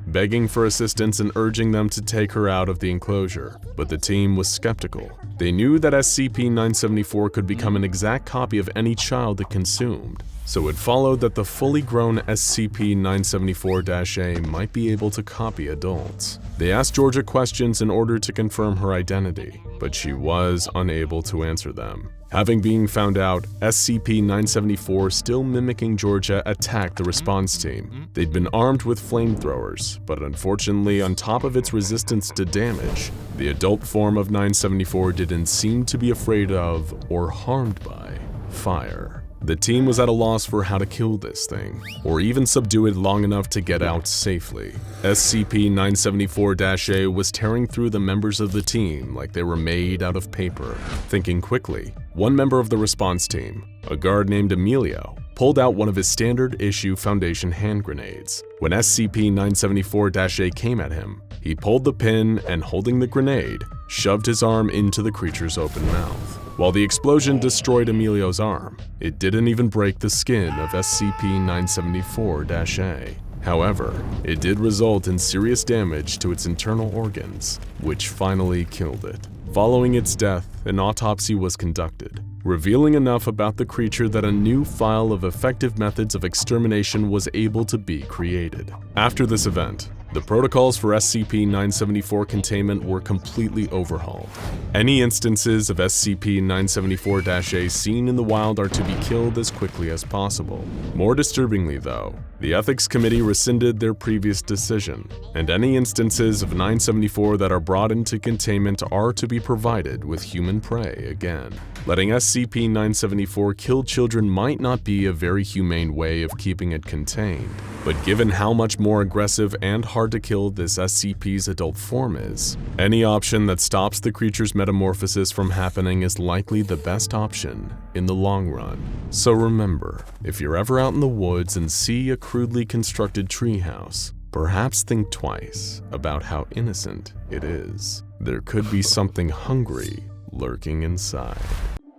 begging for assistance and urging them to take her out of the enclosure, but the team was skeptical. They knew that SCP-974 could become an exact copy of any child it consumed, so it followed that the fully grown SCP-974-A might be able to copy adults. They asked Georgia questions in order to confirm her identity, but she was unable to answer them. Having been found out, SCP-974, still mimicking Georgia, attacked the response team. They'd been armed with flamethrowers, but unfortunately, on top of its resistance to damage, the adult form of 974 didn't seem to be afraid of, or harmed by, fire. The team was at a loss for how to kill this thing, or even subdue it long enough to get out safely. SCP-974-A was tearing through the members of the team like they were made out of paper. Thinking quickly, one member of the response team, a guard named Emilio, pulled out one of his standard-issue Foundation hand grenades. When SCP-974-A came at him, he pulled the pin and, holding the grenade, shoved his arm into the creature's open mouth. While the explosion destroyed Emilio's arm, it didn't even break the skin of SCP-974-A. However, it did result in serious damage to its internal organs, which finally killed it. Following its death, an autopsy was conducted, revealing enough about the creature that a new file of effective methods of extermination was able to be created. After this event, The protocols for SCP-974 containment were completely overhauled. Any instances of SCP-974-A seen in the wild are to be killed as quickly as possible. More disturbingly though, the Ethics Committee rescinded their previous decision, and any instances of 974 that are brought into containment are to be provided with human prey again. Letting SCP-974 kill children might not be a very humane way of keeping it contained, but given how much more aggressive and hard to kill this SCP's adult form is, any option that stops the creature's metamorphosis from happening is likely the best option in the long run. So remember, if you're ever out in the woods and see a crudely constructed treehouse, perhaps think twice about how innocent it is. There could be something hungry lurking inside.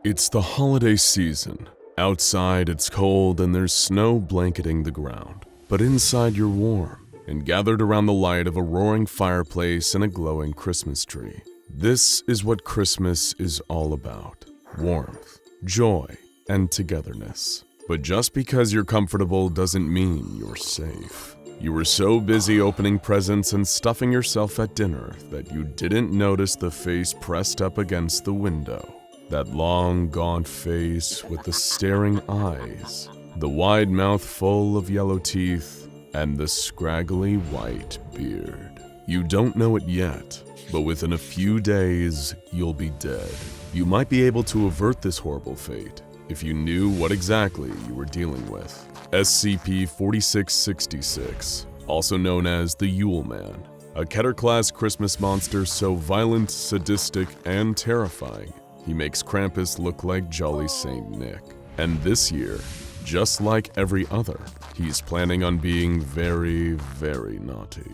It's the holiday season. Outside it's cold and there's snow blanketing the ground, but inside you're warm and gathered around the light of a roaring fireplace and a glowing Christmas tree. This is what Christmas is all about: warmth, joy, and togetherness. But just because you're comfortable doesn't mean you're safe. You were so busy opening presents and stuffing yourself at dinner that you didn't notice the face pressed up against the window. That long, gaunt face with the staring eyes, the wide mouth full of yellow teeth, and the scraggly white beard. You don't know it yet, but within a few days, you'll be dead. You might be able to avert this horrible fate if you knew what exactly you were dealing with. SCP-4666, also known as the Yule Man, a Keter-class Christmas monster so violent, sadistic, and terrifying, he makes Krampus look like Jolly Saint Nick. And this year, just like every other, he's planning on being very, very naughty.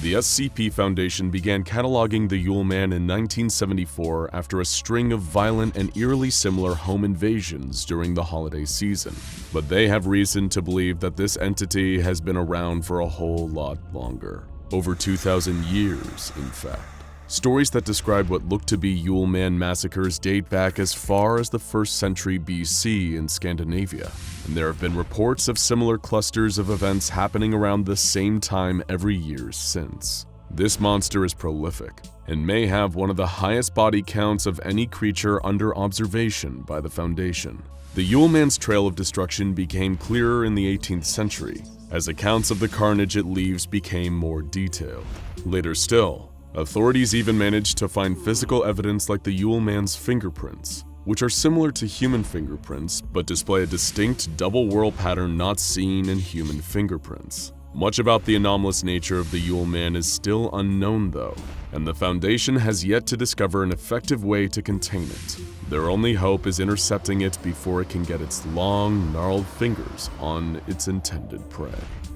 The SCP Foundation began cataloging the Yule Man in 1974 after a string of violent and eerily similar home invasions during the holiday season. But they have reason to believe that this entity has been around for a whole lot longer. Over 2,000 years, in fact. Stories that describe what look to be Yule Man massacres date back as far as the 1st century BC in Scandinavia, and there have been reports of similar clusters of events happening around the same time every year since. This monster is prolific, and may have one of the highest body counts of any creature under observation by the Foundation. The Yule Man's trail of destruction became clearer in the 18th century, as accounts of the carnage it leaves became more detailed. Later still, authorities even managed to find physical evidence like the Yule Man's fingerprints, which are similar to human fingerprints but display a distinct double whorl pattern not seen in human fingerprints. Much about the anomalous nature of the Yule Man is still unknown though, and the Foundation has yet to discover an effective way to contain it. Their only hope is intercepting it before it can get its long, gnarled fingers on its intended prey.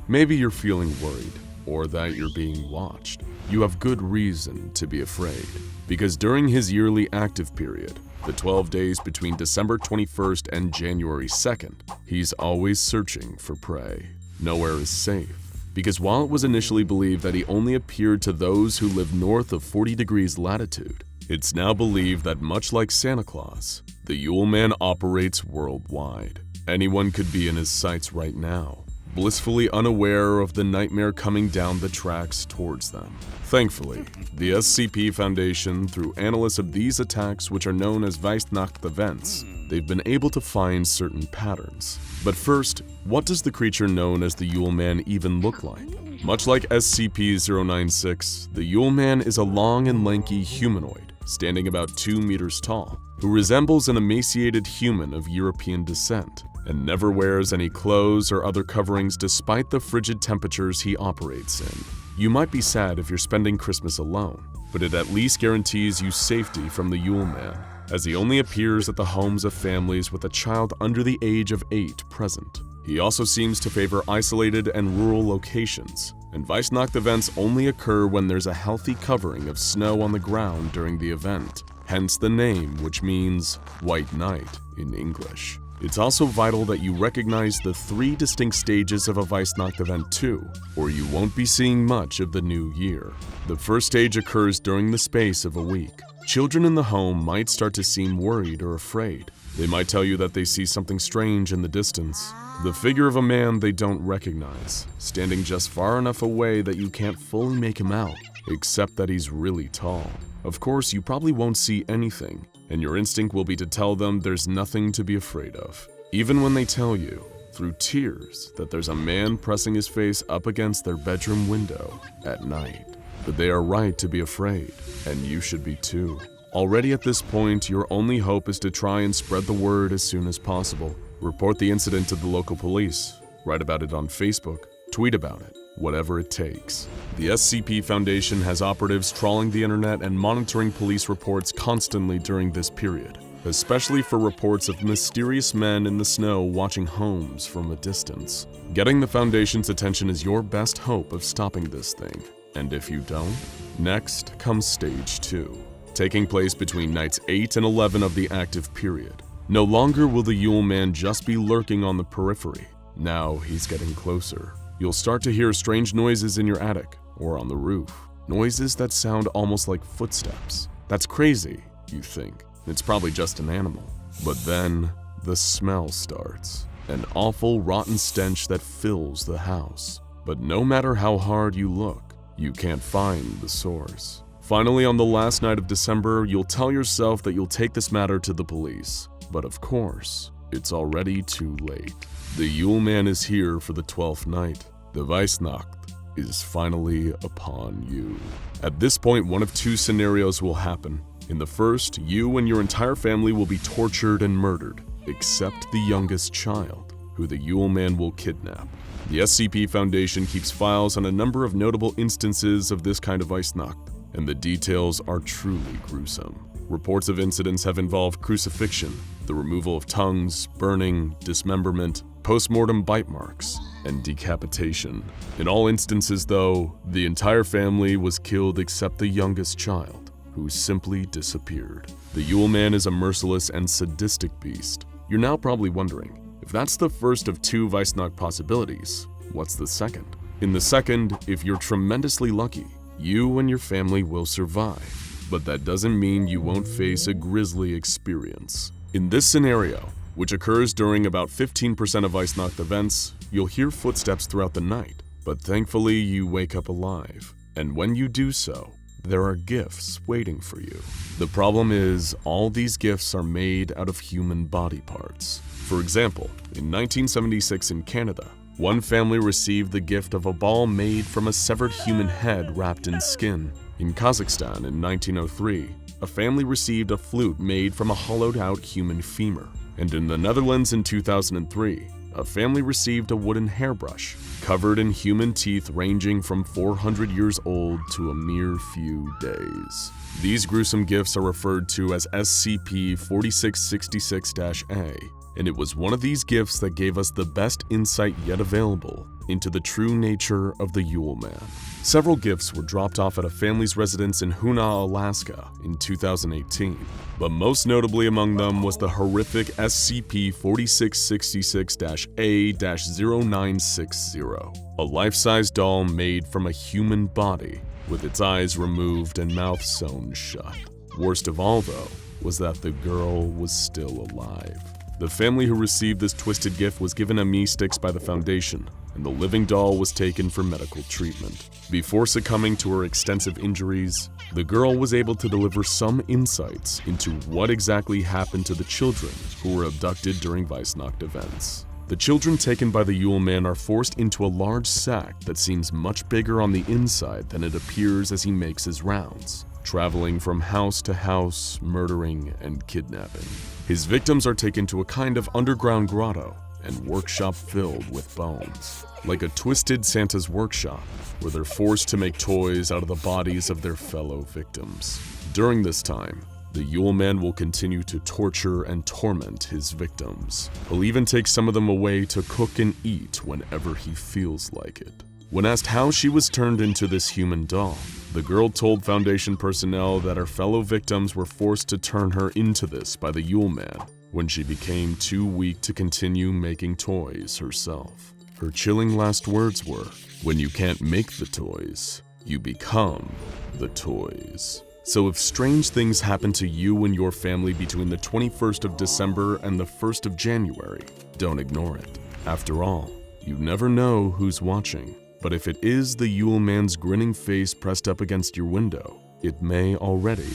Maybe you're feeling worried, or that you're being watched. You have good reason to be afraid, because during his yearly active period, the 12 days between December 21st and January 2nd, he's always searching for prey. Nowhere is safe, because while it was initially believed that he only appeared to those who live north of 40 degrees latitude, it's now believed that much like Santa Claus, the Yule Man operates worldwide. Anyone could be in his sights right now, blissfully unaware of the nightmare coming down the tracks towards them. Thankfully, the SCP Foundation, through analysis of these attacks, which are known as Weihnacht events, they've been able to find certain patterns. But first, what does the creature known as the Yule Man even look like? Much like SCP-096, the Yule Man is a long and lanky humanoid, standing about 2 meters tall, who resembles an emaciated human of European descent, and never wears any clothes or other coverings despite the frigid temperatures he operates in. You might be sad if you're spending Christmas alone, but it at least guarantees you safety from the Yule Man, as he only appears at the homes of families with a child under the age of 8 present. He also seems to favor isolated and rural locations, and Weihnacht events only occur when there's a healthy covering of snow on the ground during the event, hence the name, which means White Night in English. It's also vital that you recognize the 3 distinct stages of a Weihnacht event too, or you won't be seeing much of the new year. The first stage occurs during the space of a week. Children in the home might start to seem worried or afraid, They might tell you that they see something strange in the distance, the figure of a man they don't recognize, standing just far enough away that you can't fully make him out, except that he's really tall. Of course, you probably won't see anything, and your instinct will be to tell them there's nothing to be afraid of. Even when they tell you, through tears, that there's a man pressing his face up against their bedroom window at night. But they are right to be afraid, and you should be too. Already at this point, your only hope is to try and spread the word as soon as possible. Report the incident to the local police, write about it on Facebook, tweet about it, whatever it takes. The SCP Foundation has operatives trawling the internet and monitoring police reports constantly during this period, especially for reports of mysterious men in the snow watching homes from a distance. Getting the Foundation's attention is your best hope of stopping this thing. And if you don't, next comes Stage 2, taking place between nights 8 and 11 of the active period. No longer will the Yule Man just be lurking on the periphery. Now he's getting closer. You'll start to hear strange noises in your attic or on the roof. Noises that sound almost like footsteps. That's crazy, you think. It's probably just an animal. But then the smell starts. An awful rotten stench that fills the house. But no matter how hard you look, you can't find the source. Finally, on the last night of December, you'll tell yourself that you'll take this matter to the police. But of course, it's already too late. The Yule Man is here for the 12th night. The Weihnacht is finally upon you. At this point, one of two scenarios will happen. In the first, you and your entire family will be tortured and murdered, except the youngest child, who the Yule Man will kidnap. The SCP Foundation keeps files on a number of notable instances of this kind of Weihnacht, and the details are truly gruesome. Reports of incidents have involved crucifixion, the removal of tongues, burning, dismemberment, post-mortem bite marks, and decapitation. In all instances, though, the entire family was killed except the youngest child, who simply disappeared. The Yule Man is a merciless and sadistic beast. You're now probably wondering, if that's the first of two Weihnacht possibilities, what's the second? In the second, if you're tremendously lucky, you and your family will survive. But that doesn't mean you won't face a grisly experience. In this scenario, which occurs during about 15% of Weihnacht events, you'll hear footsteps throughout the night, but thankfully you wake up alive. And when you do so, there are gifts waiting for you. The problem is, all these gifts are made out of human body parts. For example, in 1976 in Canada, one family received the gift of a ball made from a severed human head wrapped in skin. In Kazakhstan in 1903, a family received a flute made from a hollowed-out human femur. And in the Netherlands in 2003, a family received a wooden hairbrush covered in human teeth ranging from 400 years old to a mere few days. These gruesome gifts are referred to as SCP-4666-A, and it was one of these gifts that gave us the best insight yet available into the true nature of the Yule Man. Several gifts were dropped off at a family's residence in Hoonah, Alaska in 2018, but most notably among them was the horrific SCP-4666-A-0960, a life-size doll made from a human body with its eyes removed and mouth sewn shut. Worst of all, though, was that the girl was still alive. The family who received this twisted gift was given ammi sticks by the Foundation, and the living doll was taken for medical treatment. Before succumbing to her extensive injuries, the girl was able to deliver some insights into what exactly happened to the children who were abducted during Weihnacht events. The children taken by the Yule Man are forced into a large sack that seems much bigger on the inside than it appears as he makes his rounds, traveling from house to house, murdering and kidnapping. His victims are taken to a kind of underground grotto and workshop filled with bones, like a twisted Santa's workshop, where they're forced to make toys out of the bodies of their fellow victims. During this time, the Yule Man will continue to torture and torment his victims. He'll even take some of them away to cook and eat whenever he feels like it. When asked how she was turned into this human doll, the girl told Foundation personnel that her fellow victims were forced to turn her into this by the Yule Man when she became too weak to continue making toys herself. Her chilling last words were, "When you can't make the toys, you become the toys." So if strange things happen to you and your family between the 21st of December and the 1st of January, don't ignore it. After all, you never know who's watching. But if it is the Yule Man's grinning face pressed up against your window, it may already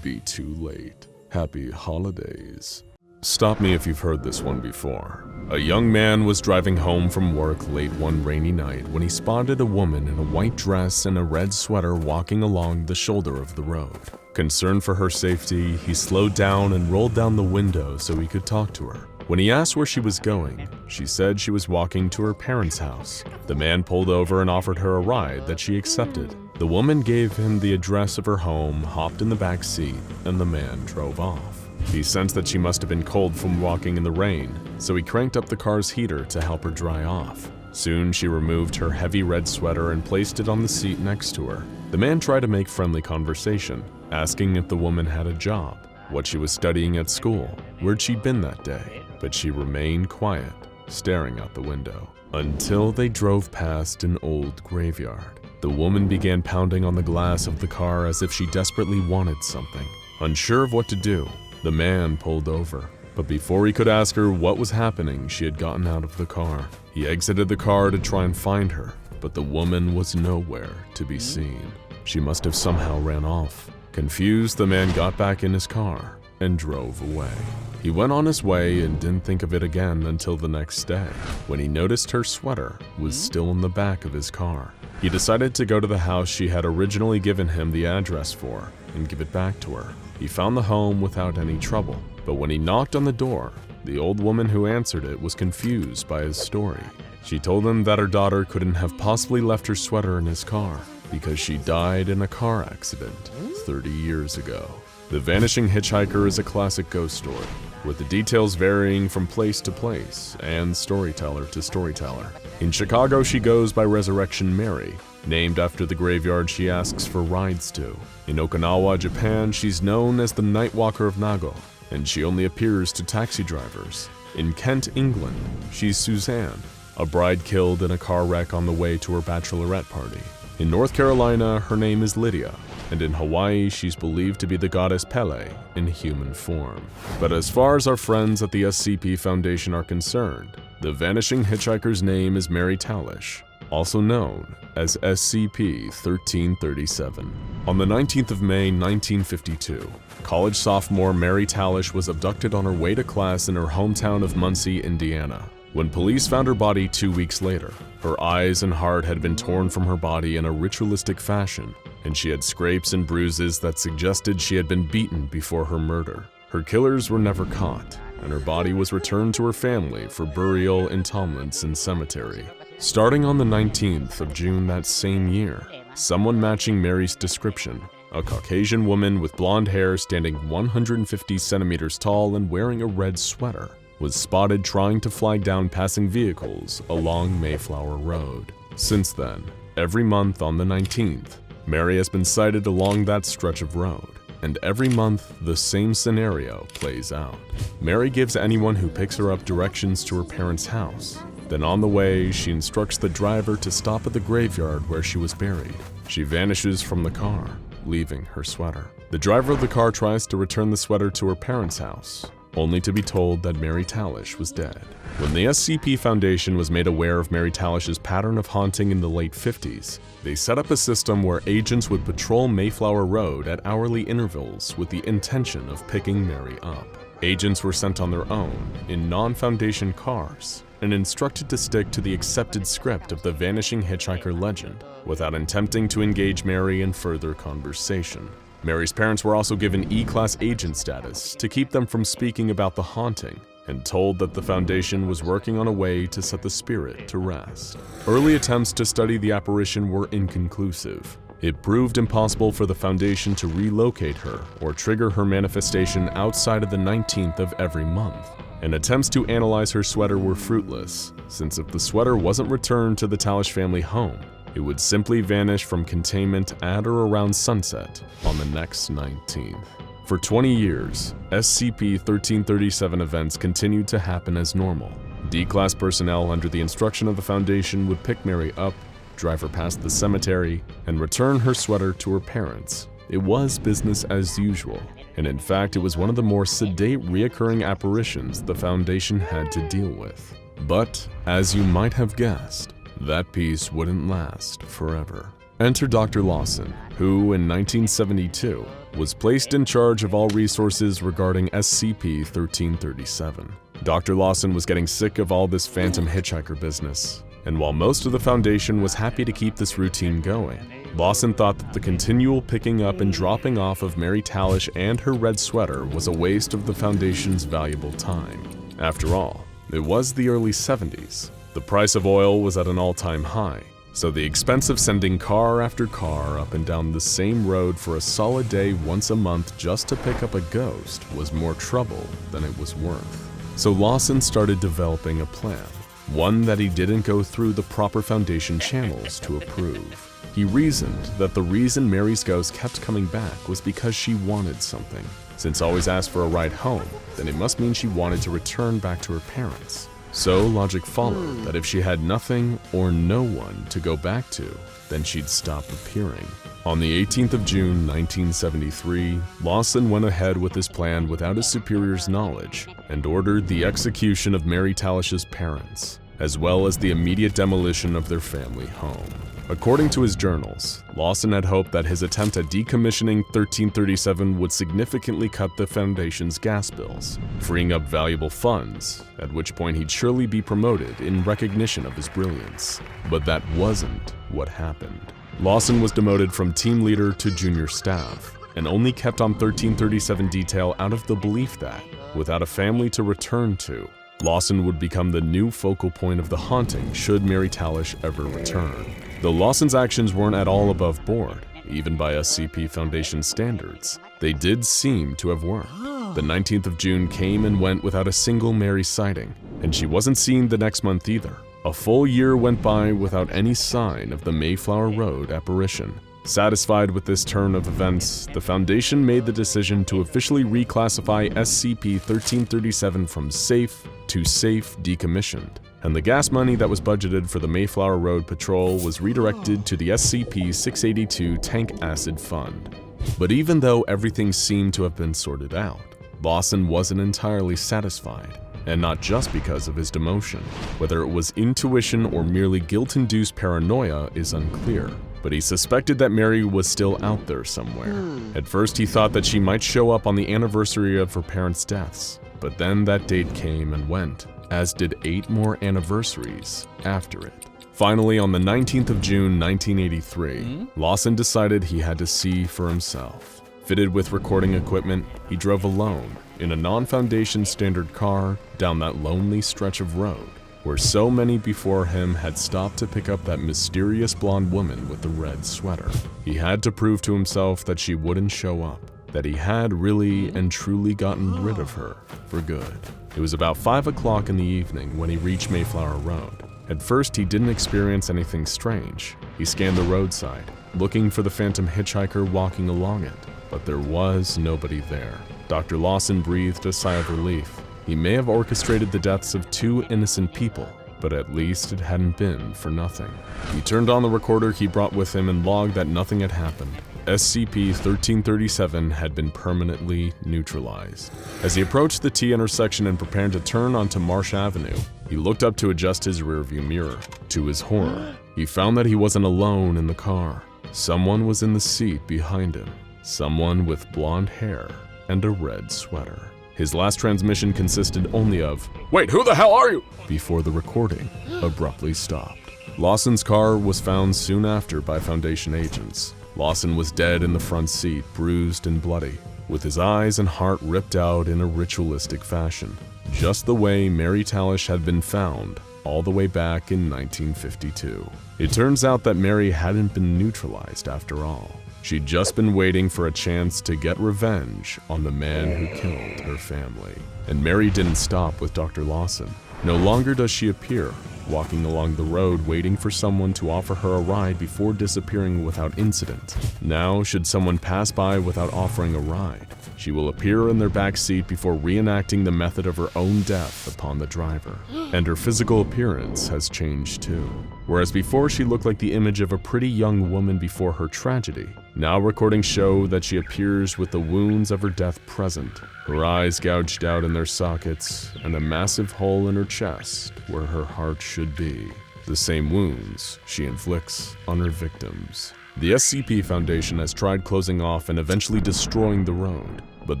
be too late. Happy holidays. Stop me if you've heard this one before. A young man was driving home from work late one rainy night when he spotted a woman in a white dress and a red sweater walking along the shoulder of the road. Concerned for her safety, he slowed down and rolled down the window so he could talk to her. When he asked where she was going, she said she was walking to her parents' house. The man pulled over and offered her a ride that she accepted. The woman gave him the address of her home, hopped in the back seat, and the man drove off. He sensed that she must have been cold from walking in the rain, so he cranked up the car's heater to help her dry off. Soon she removed her heavy red sweater and placed it on the seat next to her. The man tried to make friendly conversation, asking if the woman had a job, what she was studying at school, where'd she'd been that day, but she remained quiet, staring out the window, until they drove past an old graveyard. The woman began pounding on the glass of the car as if she desperately wanted something. Unsure of what to do, the man pulled over, but before he could ask her what was happening, she had gotten out of the car. He exited the car to try and find her, but the woman was nowhere to be seen. She must have somehow ran off. Confused, the man got back in his car and drove away. He went on his way and didn't think of it again until the next day, when he noticed her sweater was still in the back of his car. He decided to go to the house she had originally given him the address for and give it back to her. He found the home without any trouble, but when he knocked on the door, the old woman who answered it was confused by his story. She told him that her daughter couldn't have possibly left her sweater in his car because she died in a car accident 30 years ago. The Vanishing Hitchhiker is a classic ghost story, with the details varying from place to place and storyteller to storyteller. In Chicago, she goes by Resurrection Mary, named after the graveyard she asks for rides to. In Okinawa, Japan, she's known as the Nightwalker of Nago, and she only appears to taxi drivers. In Kent, England, she's Suzanne, a bride killed in a car wreck on the way to her bachelorette party. In North Carolina, her name is Lydia, and in Hawaii, she's believed to be the goddess Pele in human form. But as far as our friends at the SCP Foundation are concerned, the Vanishing Hitchhiker's name is Mary Talish, also known as SCP-1337. On the 19th of May, 1952, college sophomore Mary Talish was abducted on her way to class in her hometown of Muncie, Indiana. When police found her body 2 weeks later, her eyes and heart had been torn from her body in a ritualistic fashion, and she had scrapes and bruises that suggested she had been beaten before her murder. Her killers were never caught, and her body was returned to her family for burial in Tomlinson Cemetery. Starting on the 19th of June that same year, someone matching Mary's description, a Caucasian woman with blonde hair standing 150 centimeters tall and wearing a red sweater, was spotted trying to flag down passing vehicles along Mayflower Road. Since then, every month on the 19th, Mary has been sighted along that stretch of road, and every month the same scenario plays out. Mary gives anyone who picks her up directions to her parents' house. Then on the way, she instructs the driver to stop at the graveyard where she was buried. She vanishes from the car, leaving her sweater. The driver of the car tries to return the sweater to her parents' house, only to be told that Mary Talish was dead. When the SCP Foundation was made aware of Mary Talish's pattern of haunting in the late 50s, they set up a system where agents would patrol Mayflower Road at hourly intervals with the intention of picking Mary up. Agents were sent on their own, in non-Foundation cars, and instructed to stick to the accepted script of the Vanishing Hitchhiker legend, without attempting to engage Mary in further conversation. Mary's parents were also given E-Class agent status to keep them from speaking about the haunting, and told that the Foundation was working on a way to set the spirit to rest. Early attempts to study the apparition were inconclusive. It proved impossible for the Foundation to relocate her or trigger her manifestation outside of the 19th of every month, and attempts to analyze her sweater were fruitless, since if the sweater wasn't returned to the Talish family home, it would simply vanish from containment at or around sunset on the next 19th. For 20 years, SCP-1337 events continued to happen as normal. D-Class personnel under the instruction of the Foundation would pick Mary up, drive her past the cemetery, and return her sweater to her parents, it was business as usual, and in fact it was one of the more sedate reoccurring apparitions the Foundation had to deal with. But, as you might have guessed, that peace wouldn't last forever. Enter Dr. Lawson, who in 1972 was placed in charge of all resources regarding SCP-1337. Dr. Lawson was getting sick of all this phantom hitchhiker business, and while most of the Foundation was happy to keep this routine going, Lawson thought that the continual picking up and dropping off of Mary Talish and her red sweater was a waste of the Foundation's valuable time. After all, it was the early 70s. The price of oil was at an all-time high, so the expense of sending car after car up and down the same road for a solid day once a month just to pick up a ghost was more trouble than it was worth. So Lawson started developing a plan, one that he didn't go through the proper Foundation channels to approve. He reasoned that the reason Mary's ghost kept coming back was because she wanted something. Since always asked for a ride home, then it must mean she wanted to return back to her parents. So logic followed that if she had nothing or no one to go back to, then she'd stop appearing. On the 18th of June 1973, Lawson went ahead with his plan without his superior's knowledge and ordered the execution of Mary Talish's parents, as well as the immediate demolition of their family home. According to his journals, Lawson had hoped that his attempt at decommissioning 1337 would significantly cut the Foundation's gas bills, freeing up valuable funds, at which point he'd surely be promoted in recognition of his brilliance. But that wasn't what happened. Lawson was demoted from team leader to junior staff, and only kept on 1337 detail out of the belief that, without a family to return to, Lawson would become the new focal point of the haunting should Mary Talish ever return. Though Lawson's actions weren't at all above board, even by SCP Foundation standards, they did seem to have worked. The 19th of June came and went without a single Mary sighting, and she wasn't seen the next month either. A full year went by without any sign of the Mayflower Road apparition. Satisfied with this turn of events, the Foundation made the decision to officially reclassify SCP-1337 from safe to safe decommissioned, and the gas money that was budgeted for the Mayflower Road Patrol was redirected to the SCP-682 Tank Acid Fund. But even though everything seemed to have been sorted out, Lawson wasn't entirely satisfied, and not just because of his demotion. Whether it was intuition or merely guilt-induced paranoia is unclear, but he suspected that Mary was still out there somewhere. At first he thought that she might show up on the anniversary of her parents' deaths, but then that date came and went, as did 8 more anniversaries after it. Finally, on the 19th of June 1983, Lawson decided he had to see for himself. Fitted with recording equipment, he drove alone, in a non-Foundation standard car, down that lonely stretch of road, where so many before him had stopped to pick up that mysterious blonde woman with the red sweater. He had to prove to himself that she wouldn't show up, that he had really and truly gotten rid of her for good. It was about 5 o'clock in the evening when he reached Mayflower Road. At first, he didn't experience anything strange. He scanned the roadside, looking for the phantom hitchhiker walking along it, but there was nobody there. Dr. Lawson breathed a sigh of relief. He may have orchestrated the deaths of 2 innocent people, but at least it hadn't been for nothing. He turned on the recorder he brought with him and logged that nothing had happened. SCP-1337 had been permanently neutralized. As he approached the T intersection and prepared to turn onto Marsh Avenue, he looked up to adjust his rearview mirror. To his horror, he found that he wasn't alone in the car. Someone was in the seat behind him. Someone with blonde hair and a red sweater. His last transmission consisted only of, "Wait, who the hell are you?" before the recording abruptly stopped. Lawson's car was found soon after by Foundation agents. Lawson was dead in the front seat, bruised and bloody, with his eyes and heart ripped out in a ritualistic fashion, just the way Mary Talish had been found all the way back in 1952. It turns out that Mary hadn't been neutralized after all. She'd just been waiting for a chance to get revenge on the man who killed her family. And Mary didn't stop with Dr. Lawson. No longer does she appear, walking along the road waiting for someone to offer her a ride before disappearing without incident. Now, should someone pass by without offering a ride, she will appear in their back seat before reenacting the method of her own death upon the driver. And her physical appearance has changed too. Whereas before she looked like the image of a pretty young woman before her tragedy, now recordings show that she appears with the wounds of her death present, her eyes gouged out in their sockets, and a massive hole in her chest where her heart should be. The same wounds she inflicts on her victims. The SCP Foundation has tried closing off and eventually destroying the road, but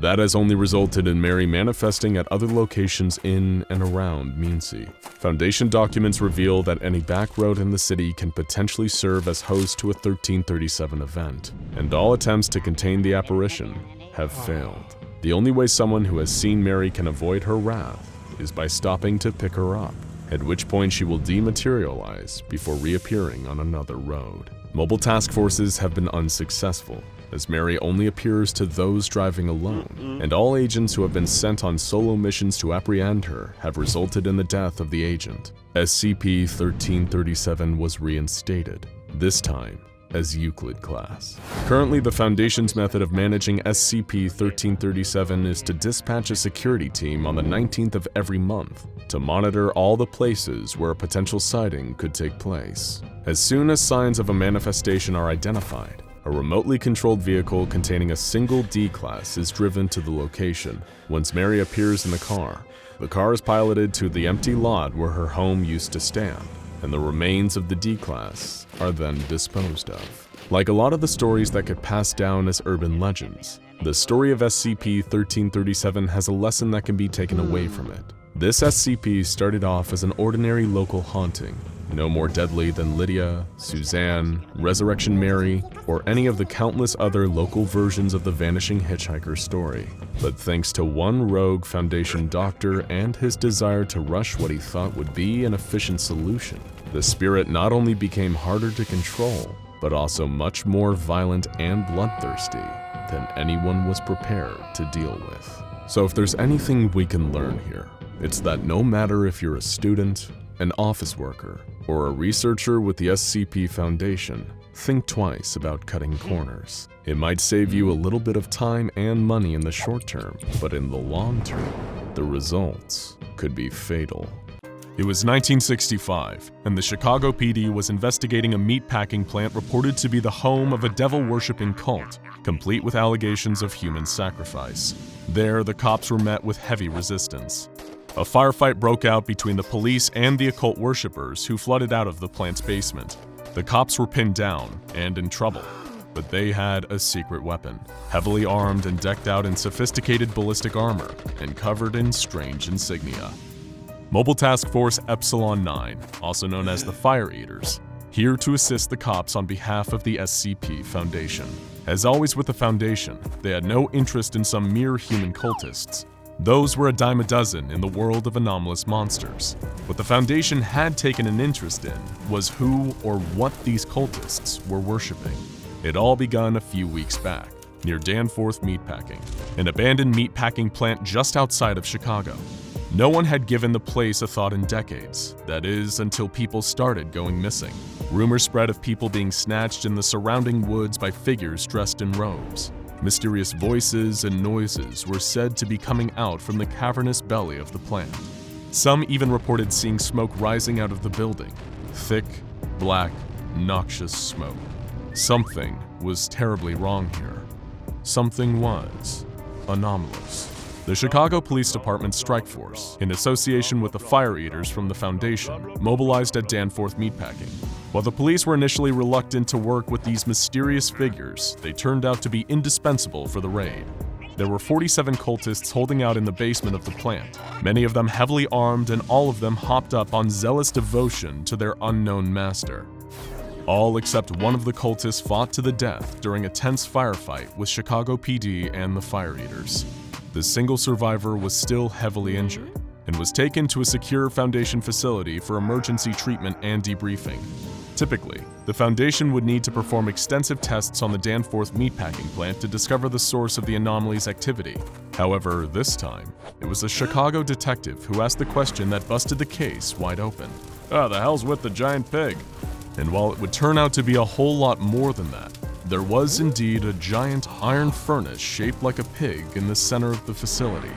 that has only resulted in Mary manifesting at other locations in and around Meansea. Foundation documents reveal that any back road in the city can potentially serve as host to a 1337 event, and all attempts to contain the apparition have failed. The only way someone who has seen Mary can avoid her wrath is by stopping to pick her up, at which point she will dematerialize before reappearing on another road. Mobile task forces have been unsuccessful, as Mary only appears to those driving alone, and all agents who have been sent on solo missions to apprehend her have resulted in the death of the agent. SCP-1337 was reinstated, this time as Euclid class. Currently, the Foundation's method of managing SCP-1337 is to dispatch a security team on the 19th of every month to monitor all the places where a potential sighting could take place. As soon as signs of a manifestation are identified, a remotely controlled vehicle containing a single D-Class is driven to the location. Once Mary appears in the car is piloted to the empty lot where her home used to stand, and the remains of the D-Class are then disposed of. Like a lot of the stories that get passed down as urban legends, the story of SCP-1337 has a lesson that can be taken away from it. This SCP started off as an ordinary local haunting, no more deadly than Lydia, Suzanne, Resurrection Mary, or any of the countless other local versions of the Vanishing Hitchhiker story. But thanks to one rogue Foundation doctor and his desire to rush what he thought would be an efficient solution, the spirit not only became harder to control, but also much more violent and bloodthirsty than anyone was prepared to deal with. So if there's anything we can learn here, it's that no matter if you're a student, an office worker, or a researcher with the SCP Foundation, think twice about cutting corners. It might save you a little bit of time and money in the short term, but in the long term, the results could be fatal. It was 1965, and the Chicago PD was investigating a meatpacking plant reported to be the home of a devil-worshipping cult, complete with allegations of human sacrifice. There, the cops were met with heavy resistance. A firefight broke out between the police and the occult worshippers who flooded out of the plant's basement. The cops were pinned down and in trouble, but they had a secret weapon, heavily armed and decked out in sophisticated ballistic armor and covered in strange insignia. Mobile Task Force Epsilon 9, also known as the Fire Eaters, here to assist the cops on behalf of the SCP Foundation. As always with the Foundation, they had no interest in some mere human cultists. Those were a dime a dozen in the world of anomalous monsters. What the Foundation had taken an interest in was who or what these cultists were worshipping. It all begun a few weeks back, near Danforth Meatpacking, an abandoned meatpacking plant just outside of Chicago. No one had given the place a thought in decades, that is, until people started going missing. Rumors spread of people being snatched in the surrounding woods by figures dressed in robes. Mysterious voices and noises were said to be coming out from the cavernous belly of the plant. Some even reported seeing smoke rising out of the building. Thick, black, noxious smoke. Something was terribly wrong here. Something was anomalous. The Chicago Police Department Strike Force, in association with the Fire Eaters from the Foundation, mobilized at Danforth Meatpacking. While the police were initially reluctant to work with these mysterious figures, they turned out to be indispensable for the raid. There were 47 cultists holding out in the basement of the plant, many of them heavily armed and all of them hopped up on zealous devotion to their unknown master. All except one of the cultists fought to the death during a tense firefight with Chicago PD and the Fire Eaters. The single survivor was still heavily injured and was taken to a secure Foundation facility for emergency treatment and debriefing. Typically, the Foundation would need to perform extensive tests on the Danforth meatpacking plant to discover the source of the anomaly's activity. However, this time, it was a Chicago detective who asked the question that busted the case wide open. The hell's with the giant pig? And while it would turn out to be a whole lot more than that, there was indeed a giant iron furnace shaped like a pig in the center of the facility.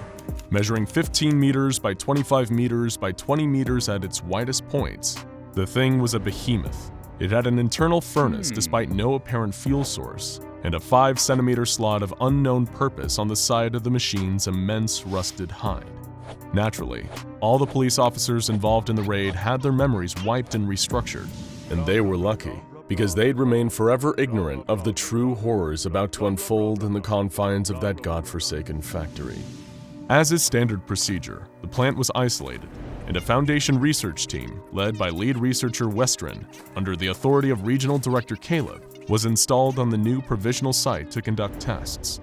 Measuring 15 meters by 25 meters by 20 meters at its widest points, The thing was a behemoth. It had an internal furnace despite no apparent fuel source, and a 5-centimeter slot of unknown purpose on the side of the machine's immense rusted hide. Naturally, all the police officers involved in the raid had their memories wiped and restructured, and they were lucky, because they'd remain forever ignorant of the true horrors about to unfold in the confines of that godforsaken factory. As is standard procedure, the plant was isolated, and a Foundation research team, led by lead researcher Westren, under the authority of Regional Director Caleb, was installed on the new provisional site to conduct tests.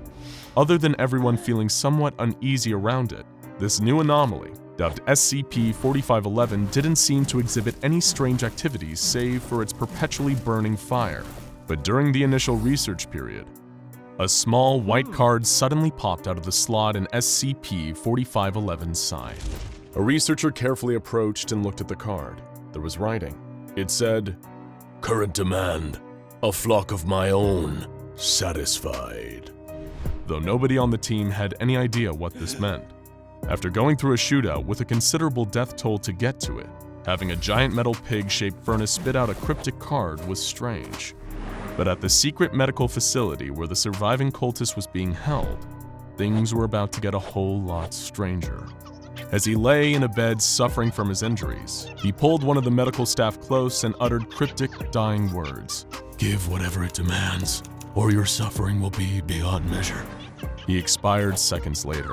Other than everyone feeling somewhat uneasy around it, this new anomaly, dubbed SCP-4511, didn't seem to exhibit any strange activities save for its perpetually burning fire. But during the initial research period, a small white card suddenly popped out of the slot in SCP-4511's side. A researcher carefully approached and looked at the card. There was writing. It said, "Current demand, a flock of my own, satisfied." Though nobody on the team had any idea what this meant. After going through a shootout with a considerable death toll to get to it, having a giant metal pig-shaped furnace spit out a cryptic card was strange. But at the secret medical facility where the surviving cultist was being held, things were about to get a whole lot stranger. As he lay in a bed suffering from his injuries, he pulled one of the medical staff close and uttered cryptic, dying words. "Give whatever it demands, or your suffering will be beyond measure." He expired seconds later,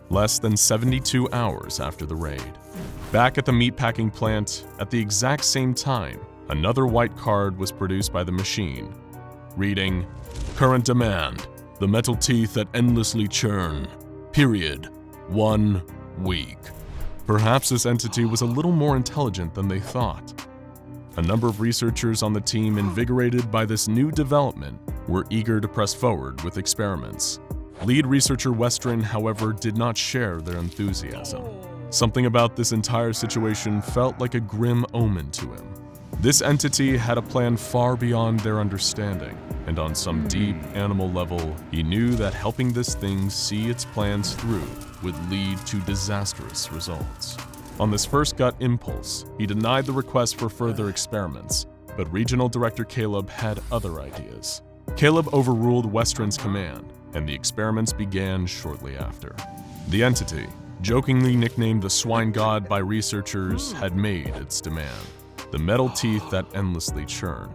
less than 72 hours after the raid. Back at the meatpacking plant, at the exact same time, another white card was produced by the machine, reading, "Current demand, the metal teeth that endlessly churn. Period. 1 week." Perhaps this entity was a little more intelligent than they thought. A number of researchers on the team, invigorated by this new development, were eager to press forward with experiments. Lead researcher Westren, however, did not share their enthusiasm. Something about this entire situation felt like a grim omen to him. This entity had a plan far beyond their understanding, and on some deep animal level, he knew that helping this thing see its plans through would lead to disastrous results. On this first gut impulse, he denied the request for further experiments, but Regional Director Caleb had other ideas. Caleb overruled Westren's command, and the experiments began shortly after. The entity, jokingly nicknamed the Swine God by researchers, had made its demand. The metal teeth that endlessly churn.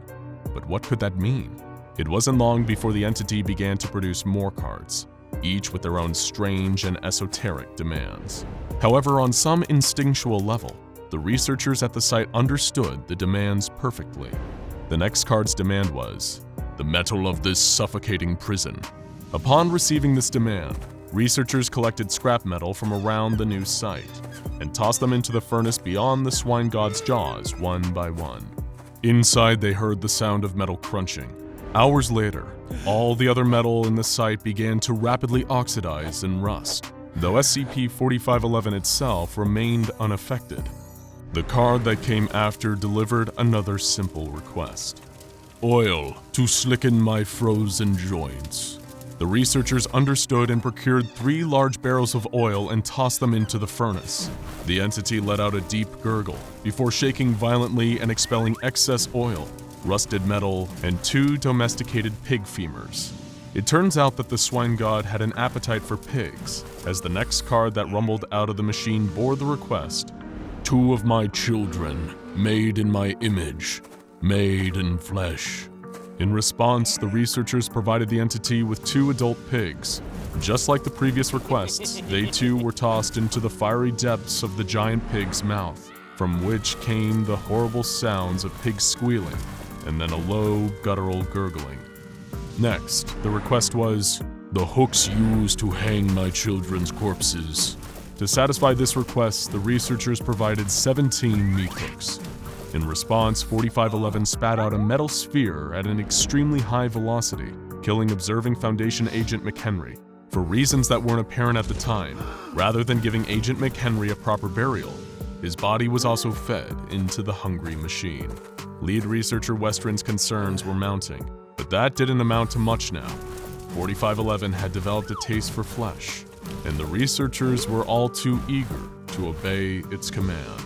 But what could that mean? It wasn't long before the entity began to produce more cards, each with their own strange and esoteric demands. However, on some instinctual level, the researchers at the site understood the demands perfectly. The next card's demand was, "The metal of this suffocating prison." Upon receiving this demand, researchers collected scrap metal from around the new site and tossed them into the furnace beyond the swine god's jaws one by one. Inside, they heard the sound of metal crunching. Hours later, all the other metal in the site began to rapidly oxidize and rust, though SCP-4511 itself remained unaffected. The card that came after delivered another simple request. "Oil to slicken my frozen joints." The researchers understood and procured 3 large barrels of oil and tossed them into the furnace. The entity let out a deep gurgle before shaking violently and expelling excess oil, rusted metal, and 2 domesticated pig femurs. It turns out that the swine god had an appetite for pigs, as the next card that rumbled out of the machine bore the request, "2 of my children, made in my image, made in flesh." In response, the researchers provided the entity with 2 adult pigs. Just like the previous requests, they too were tossed into the fiery depths of the giant pig's mouth, from which came the horrible sounds of pigs squealing, and then a low, guttural gurgling. Next, the request was, "The hooks used to hang my children's corpses." To satisfy this request, the researchers provided 17 meat hooks. In response, 4511 spat out a metal sphere at an extremely high velocity, killing observing Foundation Agent McHenry. For reasons that weren't apparent at the time, rather than giving Agent McHenry a proper burial, his body was also fed into the hungry machine. Lead researcher Westren's concerns were mounting, but that didn't amount to much now. 4511 had developed a taste for flesh, and the researchers were all too eager to obey its command.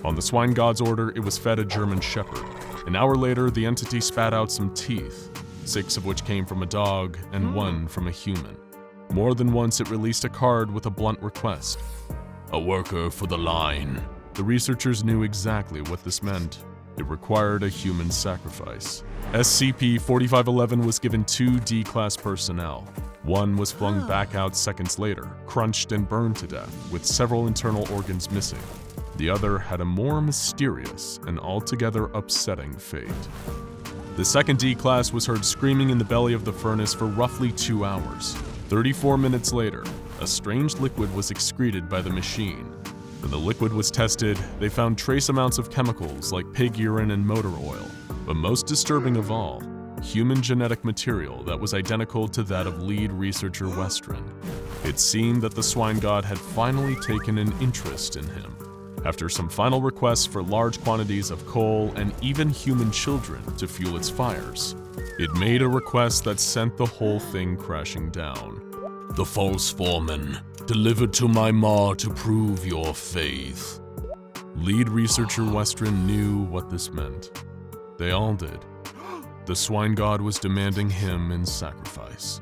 On the swine god's order, it was fed a German shepherd. An hour later, the entity spat out some teeth, 6 of which came from a dog and 1 from a human. More than once, it released a card with a blunt request. "A worker for the line." The researchers knew exactly what this meant. It required a human sacrifice. SCP-4511 was given 2 D-Class personnel. One was flung back out seconds later, crunched and burned to death, with several internal organs missing. The other had a more mysterious and altogether upsetting fate. The second D-Class was heard screaming in the belly of the furnace for roughly 2 hours. 34 minutes later, a strange liquid was excreted by the machine. When the liquid was tested, they found trace amounts of chemicals like pig urine and motor oil, but most disturbing of all, human genetic material that was identical to that of lead researcher Westron. It seemed that the swine god had finally taken an interest in him. After some final requests for large quantities of coal and even human children to fuel its fires, it made a request that sent the whole thing crashing down. "The false foreman, delivered to my maw to prove your faith." Lead researcher Westron knew what this meant. They all did. The swine god was demanding him in sacrifice.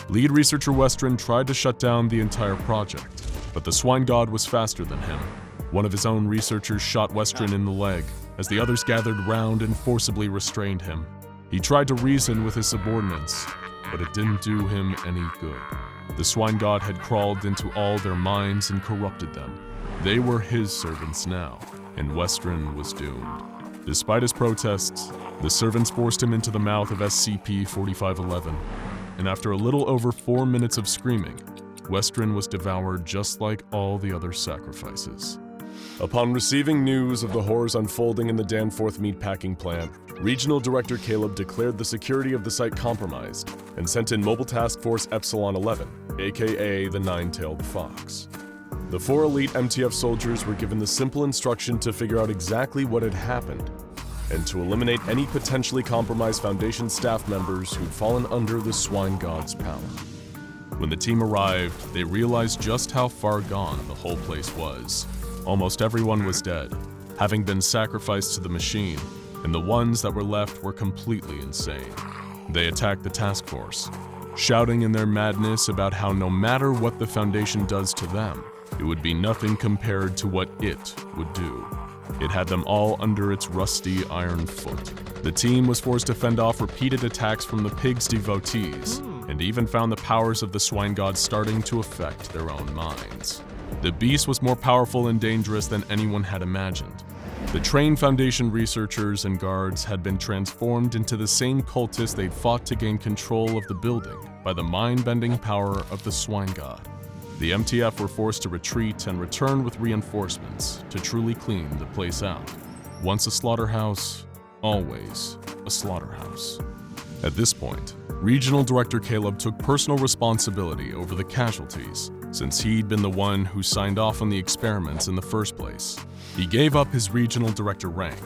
Lead researcher Westron tried to shut down the entire project, but the swine god was faster than him. One of his own researchers shot Westron in the leg, as the others gathered round and forcibly restrained him. He tried to reason with his subordinates, but it didn't do him any good. The swine god had crawled into all their minds and corrupted them. They were his servants now, and Westron was doomed. Despite his protests, the servants forced him into the mouth of SCP-4511, and after a little over 4 minutes of screaming, Westron was devoured just like all the other sacrifices. Upon receiving news of the horrors unfolding in the Danforth meatpacking plant, Regional Director Caleb declared the security of the site compromised and sent in Mobile Task Force Epsilon 11, aka the Nine-Tailed Fox. The 4 elite MTF soldiers were given the simple instruction to figure out exactly what had happened and to eliminate any potentially compromised Foundation staff members who'd fallen under the swine god's power. When the team arrived, they realized just how far gone the whole place was. Almost everyone was dead, having been sacrificed to the machine, and the ones that were left were completely insane. They attacked the task force, shouting in their madness about how no matter what the Foundation does to them, it would be nothing compared to what it would do. It had them all under its rusty iron foot. The team was forced to fend off repeated attacks from the pig's devotees, and even found the powers of the swine god starting to affect their own minds. The beast was more powerful and dangerous than anyone had imagined. The trained Foundation researchers and guards had been transformed into the same cultists they'd fought to gain control of the building by the mind-bending power of the swine god. The MTF were forced to retreat and return with reinforcements to truly clean the place out. Once a slaughterhouse, always a slaughterhouse. At this point, Regional Director Caleb took personal responsibility over the casualties, since he'd been the one who signed off on the experiments in the first place. He gave up his Regional Director rank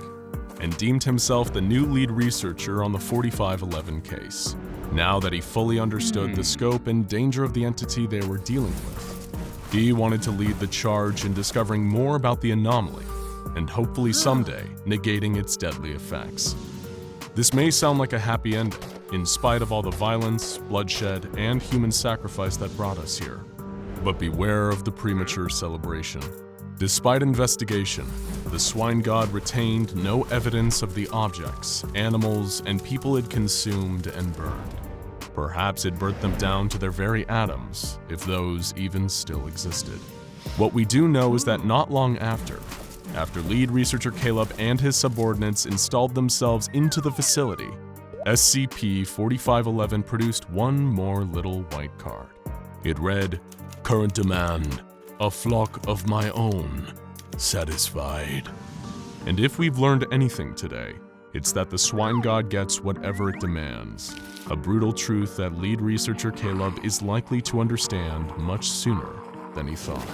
and deemed himself the new lead researcher on the 4511 case. Now that he fully understood the scope and danger of the entity they were dealing with, he wanted to lead the charge in discovering more about the anomaly and hopefully someday negating its deadly effects. This may sound like a happy ending, in spite of all the violence, bloodshed, and human sacrifice that brought us here. But beware of the premature celebration. Despite investigation, the swine god retained no evidence of the objects, animals, and people it consumed and burned. Perhaps it burnt them down to their very atoms, if those even still existed. What we do know is that not long after lead researcher Caleb and his subordinates installed themselves into the facility, SCP-4511 produced one more little white card. It read, "Current demand, a flock of my own, satisfied." And if we've learned anything today, it's that the swine god gets whatever it demands. A brutal truth that lead researcher Caleb is likely to understand much sooner than he thought.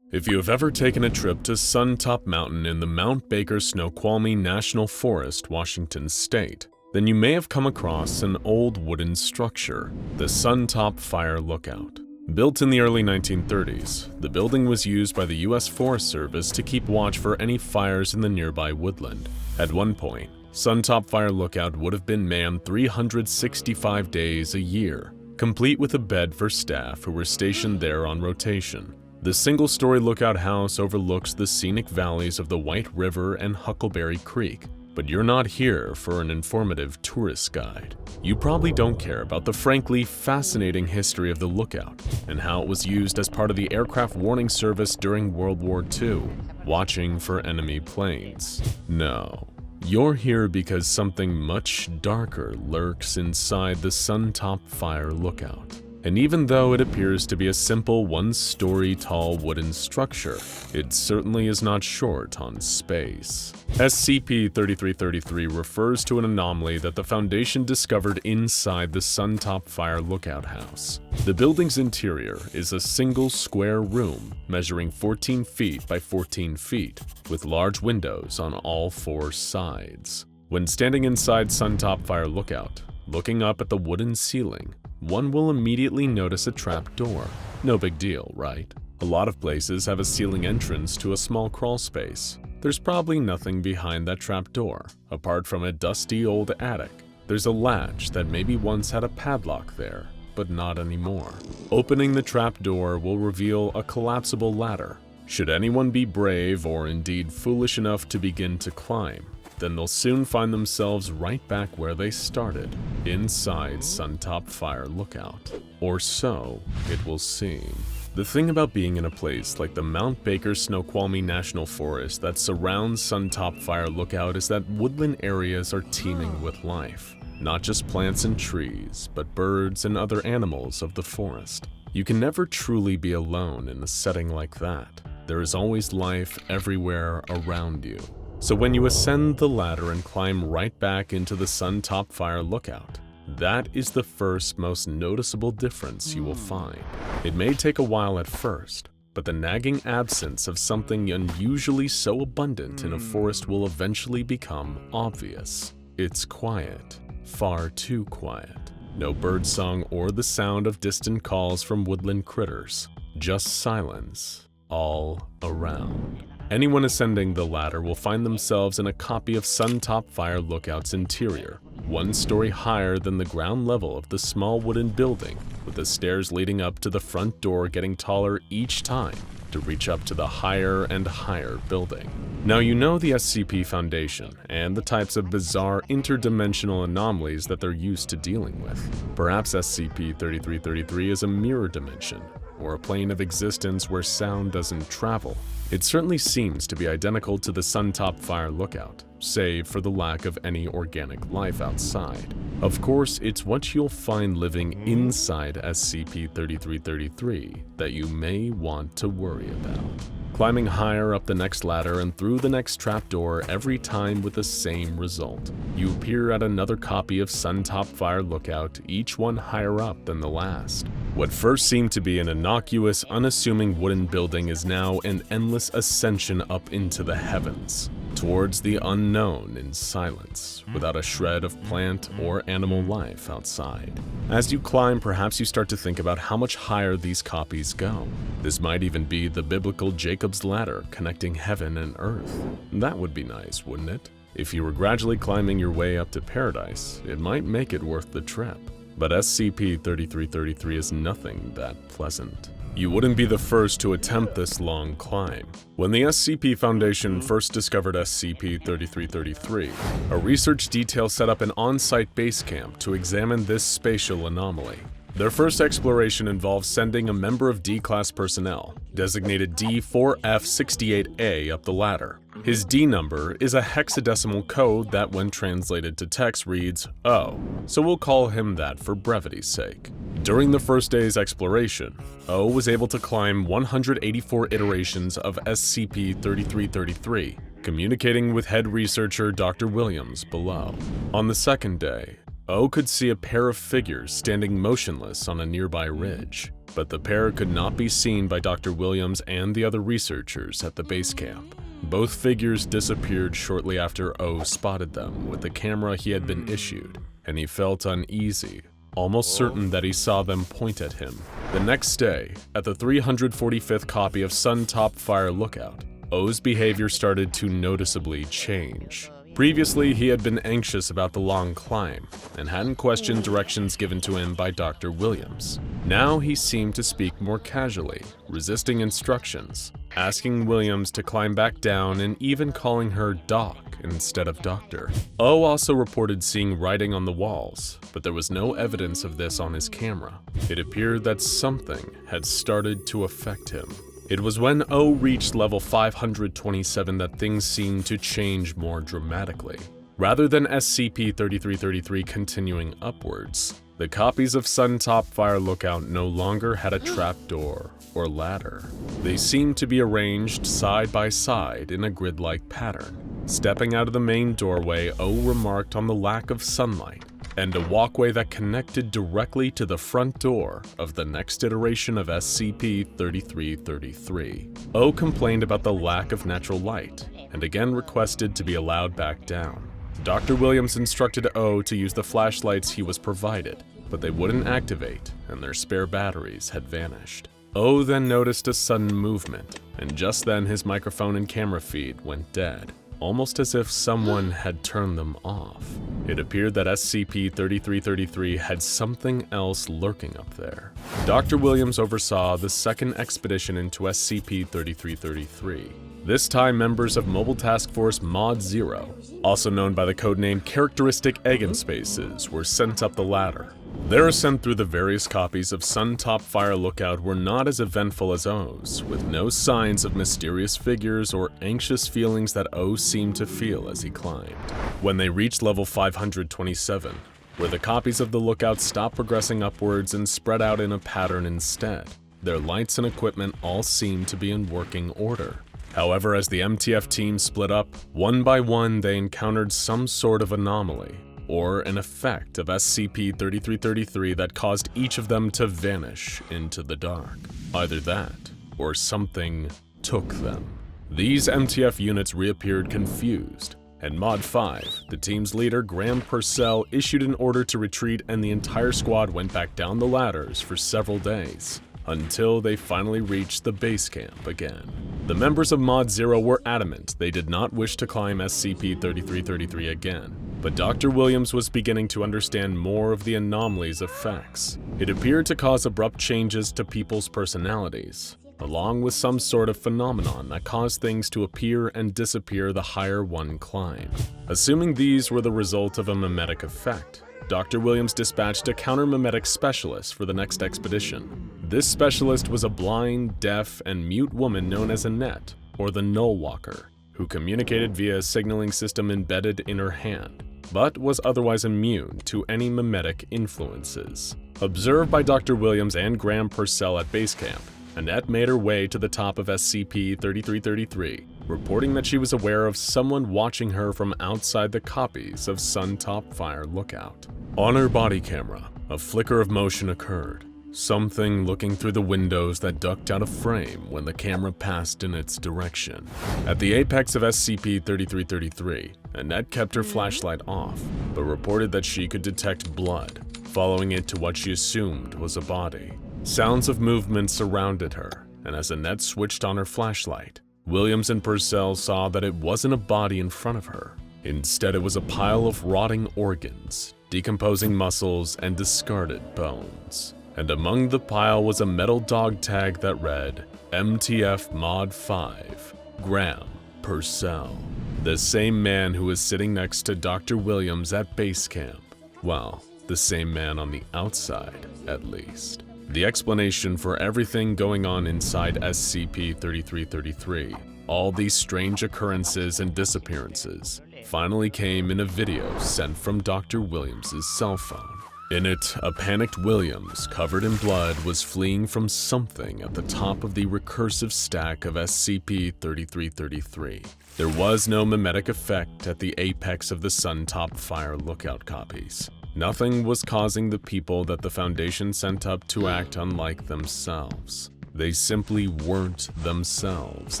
If you have ever taken a trip to Suntop Mountain in the Mount Baker Snoqualmie National Forest, Washington State, then you may have come across an old wooden structure, the Suntop Fire Lookout. Built in the early 1930s, the building was used by the U.S. Forest Service to keep watch for any fires in the nearby woodland. At one point, Suntop Fire Lookout would have been manned 365 days a year, complete with a bed for staff who were stationed there on rotation. The single-story lookout house overlooks the scenic valleys of the White River and Huckleberry Creek, but you're not here for an informative tourist guide. You probably don't care about the frankly fascinating history of the lookout and how it was used as part of the aircraft warning service during World War II, watching for enemy planes. No. You're here because something much darker lurks inside the Suntop Fire Lookout. And even though it appears to be a simple one-story tall wooden structure, it certainly is not short on space. SCP-3333 refers to an anomaly that the Foundation discovered inside the Suntop Fire Lookout House. The building's interior is a single square room measuring 14 feet by 14 feet, with large windows on all 4 sides. When standing inside Suntop Fire Lookout, looking up at the wooden ceiling, one will immediately notice a trap door. No big deal, right? A lot of places have a ceiling entrance to a small crawl space. There's probably nothing behind that trap door, apart from a dusty old attic. There's a latch that maybe once had a padlock there, but not anymore. Opening the trap door will reveal a collapsible ladder. Should anyone be brave or indeed foolish enough to begin to climb, then they'll soon find themselves right back where they started, inside Suntop Fire Lookout. Or so it will seem. The thing about being in a place like the Mount Baker Snoqualmie National Forest that surrounds Suntop Fire Lookout is that woodland areas are teeming with life. Not just plants and trees, but birds and other animals of the forest. You can never truly be alone in a setting like that. There is always life everywhere around you. So when you ascend the ladder and climb right back into the Suntop Fire Lookout, that is the first most noticeable difference you will find. It may take a while at first, but the nagging absence of something unusually so abundant in a forest will eventually become obvious. It's quiet, far too quiet. No birdsong or the sound of distant calls from woodland critters, just silence all around. Anyone ascending the ladder will find themselves in a copy of Suntop Fire Lookout's interior, 1 story higher than the ground level of the small wooden building, with the stairs leading up to the front door getting taller each time to reach up to the higher and higher building. Now you know the SCP Foundation and the types of bizarre interdimensional anomalies that they're used to dealing with. Perhaps SCP-3333 is a mirror dimension, or a plane of existence where sound doesn't travel. It certainly seems to be identical to the Suntop Fire Lookout, save for the lack of any organic life outside. Of course, it's what you'll find living inside SCP-3333 that you may want to worry about. Climbing higher up the next ladder and through the next trapdoor every time with the same result. You appear at another copy of Suntop Fire Lookout, each one higher up than the last. What first seemed to be an innocuous, unassuming wooden building is now an endless ascension up into the heavens, towards the unknown in silence, without a shred of plant or animal life outside. As you climb, perhaps you start to think about how much higher these copies go. This might even be the biblical Jacob's Ladder connecting heaven and earth. That would be nice, wouldn't it? If you were gradually climbing your way up to paradise, it might make it worth the trip. But SCP-3333 is nothing that pleasant. You wouldn't be the first to attempt this long climb. When the SCP Foundation first discovered SCP-3333, a research detail set up an on-site base camp to examine this spatial anomaly. Their first exploration involved sending a member of D-Class personnel, designated D4F68A, up the ladder. His D number is a hexadecimal code that, when translated to text, reads O, so we'll call him that for brevity's sake. During the first day's exploration, O was able to climb 184 iterations of SCP-3333, communicating with head researcher Dr. Williams below. On the second day, O could see a pair of figures standing motionless on a nearby ridge, but the pair could not be seen by Dr. Williams and the other researchers at the base camp. Both figures disappeared shortly after O spotted them with the camera he had been issued, and he felt uneasy, almost certain that he saw them point at him. The next day, at the 345th copy of Sun Top Fire Lookout, O's behavior started to noticeably change. Previously, he had been anxious about the long climb and hadn't questioned directions given to him by Dr. Williams. Now he seemed to speak more casually, resisting instructions, asking Williams to climb back down and even calling her Doc instead of Doctor. O also reported seeing writing on the walls, but there was no evidence of this on his camera. It appeared that something had started to affect him. It was when O reached level 527 that things seemed to change more dramatically. Rather than SCP-3333 continuing upwards, the copies of Sun Top Fire Lookout no longer had a trapdoor or ladder. They seemed to be arranged side by side in a grid-like pattern. Stepping out of the main doorway, O remarked on the lack of sunlight and a walkway that connected directly to the front door of the next iteration of SCP-3333. O complained about the lack of natural light and again requested to be allowed back down. Dr. Williams instructed O to use the flashlights he was provided, but they wouldn't activate and their spare batteries had vanished. O then noticed a sudden movement, and just then his microphone and camera feed went dead, almost as if someone had turned them off. It appeared that SCP-3333 had something else lurking up there. Dr. Williams oversaw the second expedition into SCP-3333. This time, members of Mobile Task Force Mod 0, also known by the codename Characteristic Eigenspaces, were sent up the ladder. Their ascent through the various copies of Sun Top Fire Lookout were not as eventful as O's, with no signs of mysterious figures or anxious feelings that O seemed to feel as he climbed. When they reached level 527, where the copies of the lookout stopped progressing upwards and spread out in a pattern instead, their lights and equipment all seemed to be in working order. However, as the MTF team split up, one by one they encountered some sort of anomaly, or an effect of SCP-3333 that caused each of them to vanish into the dark. Either that, or something took them. These MTF units reappeared confused, and Mod 5, the team's leader Graham Purcell, issued an order to retreat and the entire squad went back down the ladders for several days, until they finally reached the base camp again. The members of Mod 0 were adamant they did not wish to climb SCP-3333 again, but Dr. Williams was beginning to understand more of the anomaly's effects. It appeared to cause abrupt changes to people's personalities, along with some sort of phenomenon that caused things to appear and disappear the higher one climbed. Assuming these were the result of a mimetic effect, Dr. Williams dispatched a counter-mimetic specialist for the next expedition. This specialist was a blind, deaf, and mute woman known as Annette, or the Null Walker, who communicated via a signaling system embedded in her hand, but was otherwise immune to any mimetic influences. Observed by Dr. Williams and Graham Purcell at base camp, Annette made her way to the top of SCP-3333, reporting that she was aware of someone watching her from outside the copies of Sun Top Fire Lookout. On her body camera, a flicker of motion occurred, something looking through the windows that ducked out of frame when the camera passed in its direction. At the apex of SCP-3333, Annette kept her flashlight off, but reported that she could detect blood, following it to what she assumed was a body. Sounds of movement surrounded her, and as Annette switched on her flashlight, Williams and Purcell saw that it wasn't a body in front of her. Instead, it was a pile of rotting organs, decomposing muscles, and discarded bones. And among the pile was a metal dog tag that read, MTF Mod 5, Graham Purcell. The same man who was sitting next to Dr. Williams at base camp. Well, the same man on the outside, at least. The explanation for everything going on inside SCP-3333, all these strange occurrences and disappearances, finally came in a video sent from Dr. Williams' cell phone. In it, a panicked Williams, covered in blood, was fleeing from something at the top of the recursive stack of SCP-3333. There was no mimetic effect at the apex of the Sun Top Fire Lookout copies. Nothing was causing the people that the Foundation sent up to act unlike themselves. They simply weren't themselves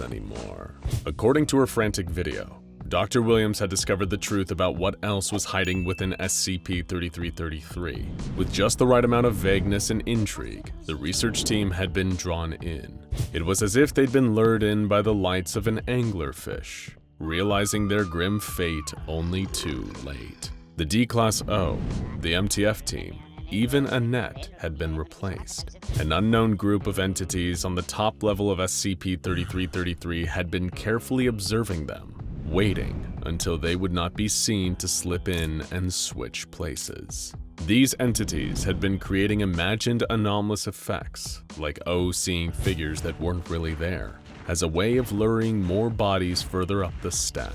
anymore. According to her frantic video, Dr. Williams had discovered the truth about what else was hiding within SCP-3333. With just the right amount of vagueness and intrigue, the research team had been drawn in. It was as if they'd been lured in by the lights of an anglerfish, realizing their grim fate only too late. The D-Class O, the MTF team, even Annette had been replaced. An unknown group of entities on the top level of SCP-3333 had been carefully observing them, waiting until they would not be seen to slip in and switch places. These entities had been creating imagined anomalous effects, like O seeing figures that weren't really there, as a way of luring more bodies further up the stack.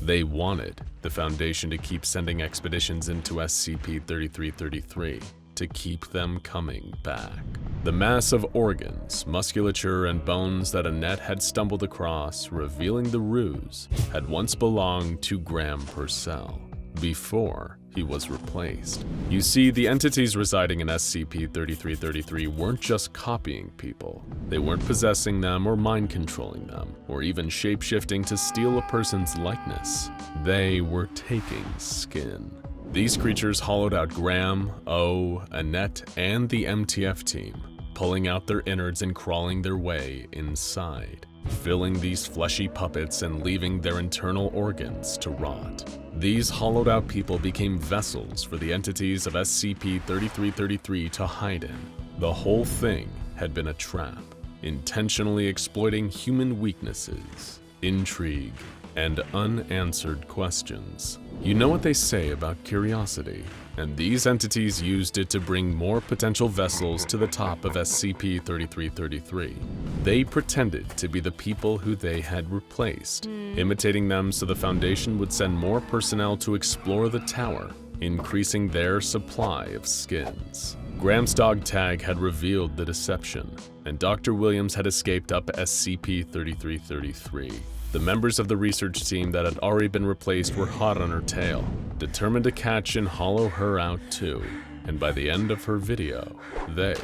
They wanted the Foundation to keep sending expeditions into SCP-3333 to keep them coming back. The mass of organs, musculature, and bones that Annette had stumbled across, revealing the ruse, had once belonged to Graham Purcell, before he was replaced. You see, the entities residing in SCP-3333 weren't just copying people. They weren't possessing them or mind-controlling them, or even shape-shifting to steal a person's likeness. They were taking skin. These creatures hollowed out Graham, O, Annette, and the MTF team, pulling out their innards and crawling their way inside, filling these fleshy puppets and leaving their internal organs to rot. These hollowed-out people became vessels for the entities of SCP-3333 to hide in. The whole thing had been a trap, intentionally exploiting human weaknesses, intrigue, and unanswered questions. You know what they say about curiosity, and these entities used it to bring more potential vessels to the top of SCP-3333. They pretended to be the people who they had replaced, imitating them so the Foundation would send more personnel to explore the tower, increasing their supply of skins. Graham's dog tag had revealed the deception, and Dr. Williams had escaped up SCP-3333. The members of the research team that had already been replaced were hot on her tail, determined to catch and hollow her out too, and by the end of her video, they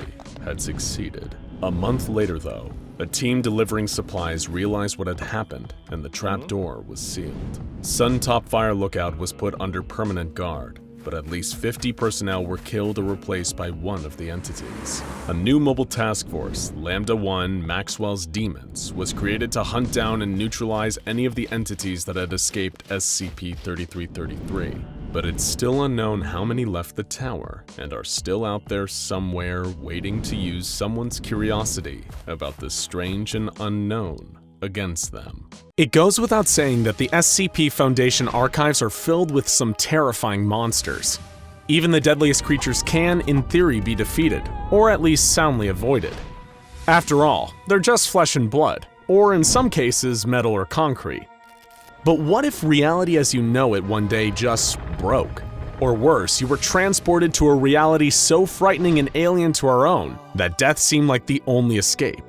had succeeded. A month later though, a team delivering supplies realized what had happened and the trapdoor was sealed. Suntop Fire Lookout was put under permanent guard, but at least 50 personnel were killed or replaced by one of the entities. A new mobile task force, Lambda-1 Maxwell's Demons, was created to hunt down and neutralize any of the entities that had escaped SCP-3333. But it's still unknown how many left the tower and are still out there somewhere waiting to use someone's curiosity about the strange and unknown against them. It goes without saying that the SCP Foundation archives are filled with some terrifying monsters. Even the deadliest creatures can, in theory, be defeated, or at least soundly avoided. After all, they're just flesh and blood, or in some cases, metal or concrete. But what if reality as you know it one day just broke? Or worse, you were transported to a reality so frightening and alien to our own that death seemed like the only escape.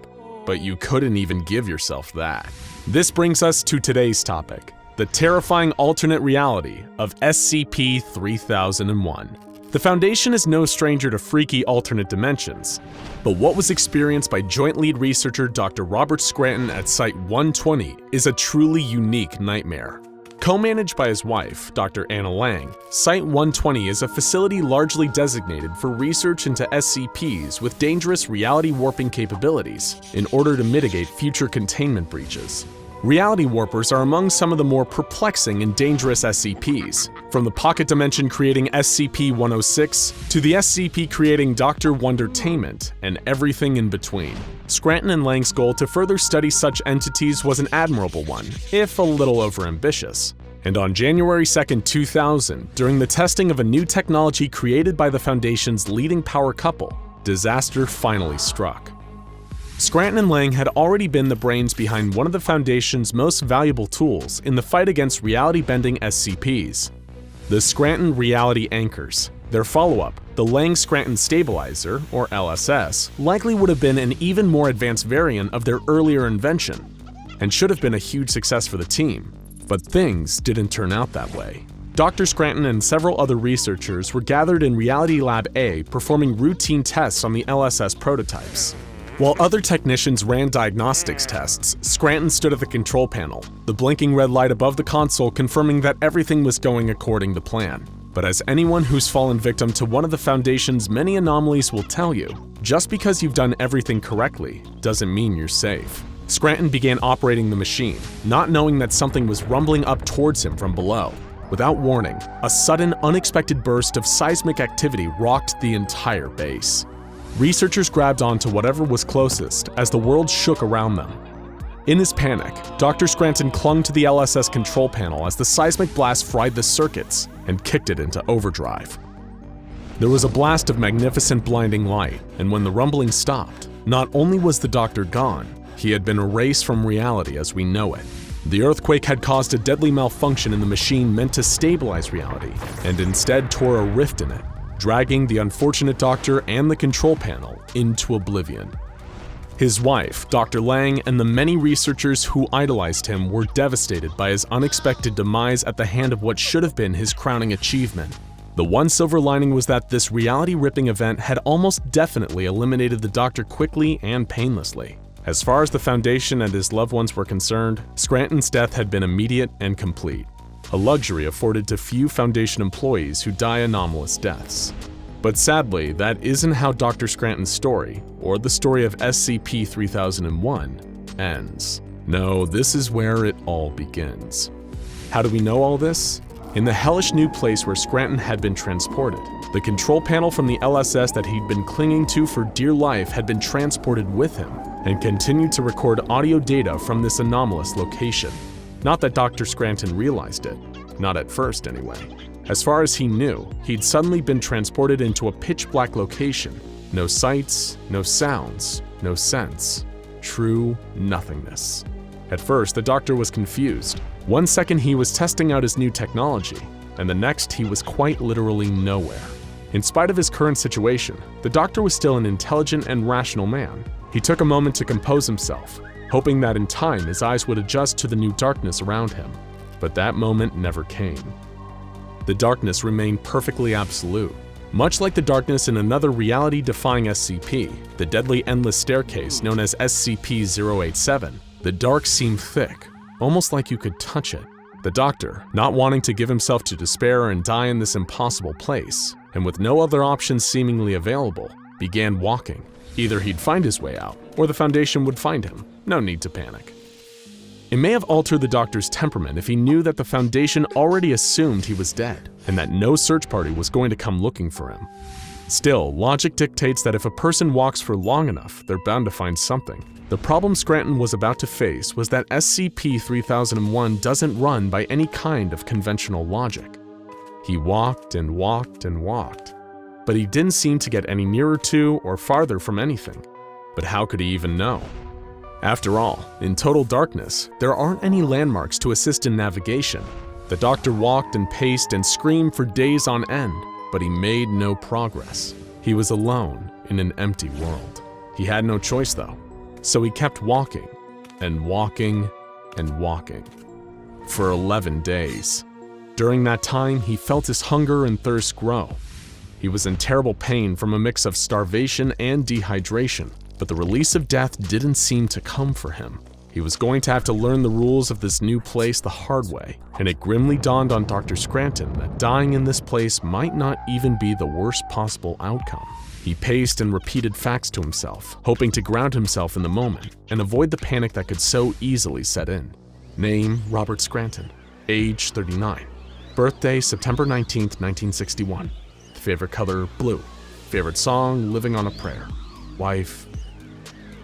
But you couldn't even give yourself that. This brings us to today's topic, the terrifying alternate reality of SCP-3001. The Foundation is no stranger to freaky alternate dimensions, but what was experienced by Joint Lead Researcher Dr. Robert Scranton at Site-120 is a truly unique nightmare. Co-managed by his wife, Dr. Anna Lang, Site-120 is a facility largely designated for research into SCPs with dangerous reality warping capabilities in order to mitigate future containment breaches. Reality warpers are among some of the more perplexing and dangerous SCPs, from the pocket dimension creating SCP-106 to the SCP creating Dr. Wondertainment and everything in between. Scranton and Lang's goal to further study such entities was an admirable one, if a little overambitious. And on January 2, 2000, during the testing of a new technology created by the Foundation's leading power couple, disaster finally struck. Scranton and Lang had already been the brains behind one of the Foundation's most valuable tools in the fight against reality-bending SCPs, the Scranton Reality Anchors. Their follow-up, the Lang-Scranton Stabilizer, or LSS, likely would have been an even more advanced variant of their earlier invention, and should have been a huge success for the team. But things didn't turn out that way. Dr. Scranton and several other researchers were gathered in Reality Lab A performing routine tests on the LSS prototypes. While other technicians ran diagnostics tests, Scranton stood at the control panel, the blinking red light above the console confirming that everything was going according to plan. But as anyone who's fallen victim to one of the Foundation's many anomalies will tell you, just because you've done everything correctly doesn't mean you're safe. Scranton began operating the machine, not knowing that something was rumbling up towards him from below. Without warning, a sudden, unexpected burst of seismic activity rocked the entire base. Researchers grabbed onto whatever was closest as the world shook around them. In his panic, Dr. Scranton clung to the LSS control panel as the seismic blast fried the circuits and kicked it into overdrive. There was a blast of magnificent blinding light, and when the rumbling stopped, not only was the doctor gone, he had been erased from reality as we know it. The earthquake had caused a deadly malfunction in the machine meant to stabilize reality, and instead tore a rift in it, dragging the unfortunate doctor and the control panel into oblivion. His wife, Dr. Lang, and the many researchers who idolized him were devastated by his unexpected demise at the hand of what should have been his crowning achievement. The one silver lining was that this reality-ripping event had almost definitely eliminated the doctor quickly and painlessly. As far as the Foundation and his loved ones were concerned, Scranton's death had been immediate and complete, a luxury afforded to few Foundation employees who die anomalous deaths. But sadly, that isn't how Dr. Scranton's story, or the story of SCP-3001, ends. No, this is where it all begins. How do we know all this? In the hellish new place where Scranton had been transported, the control panel from the LSS that he'd been clinging to for dear life had been transported with him and continued to record audio data from this anomalous location. Not that Dr. Scranton realized it, not at first anyway. As far as he knew, he'd suddenly been transported into a pitch-black location. No sights, no sounds, no sense. True nothingness. At first, the doctor was confused. One second he was testing out his new technology, and the next he was quite literally nowhere. In spite of his current situation, the doctor was still an intelligent and rational man. He took a moment to compose himself, hoping that in time his eyes would adjust to the new darkness around him. But that moment never came. The darkness remained perfectly absolute. Much like the darkness in another reality-defying SCP, the deadly endless staircase known as SCP-087, the dark seemed thick, almost like you could touch it. The doctor, not wanting to give himself to despair and die in this impossible place, and with no other options seemingly available, began walking. Either he'd find his way out, or the Foundation would find him. No need to panic. It may have altered the doctor's temperament if he knew that the Foundation already assumed he was dead, and that no search party was going to come looking for him. Still, logic dictates that if a person walks for long enough, they're bound to find something. The problem Scranton was about to face was that SCP-3001 doesn't run by any kind of conventional logic. He walked and walked and walked, but he didn't seem to get any nearer to or farther from anything. But how could he even know? After all, in total darkness, there aren't any landmarks to assist in navigation. The doctor walked and paced and screamed for days on end, but he made no progress. He was alone in an empty world. He had no choice though, so he kept walking and walking and walking for 11 days. During that time, he felt his hunger and thirst grow. He was in terrible pain from a mix of starvation and dehydration, but the release of death didn't seem to come for him. He was going to have to learn the rules of this new place the hard way, and it grimly dawned on Dr. Scranton that dying in this place might not even be the worst possible outcome. He paced and repeated facts to himself, hoping to ground himself in the moment and avoid the panic that could so easily set in. Name, Robert Scranton. Age, 39. Birthday, September 19th, 1961. Favorite color, blue. Favorite song, Living on a Prayer. Wife,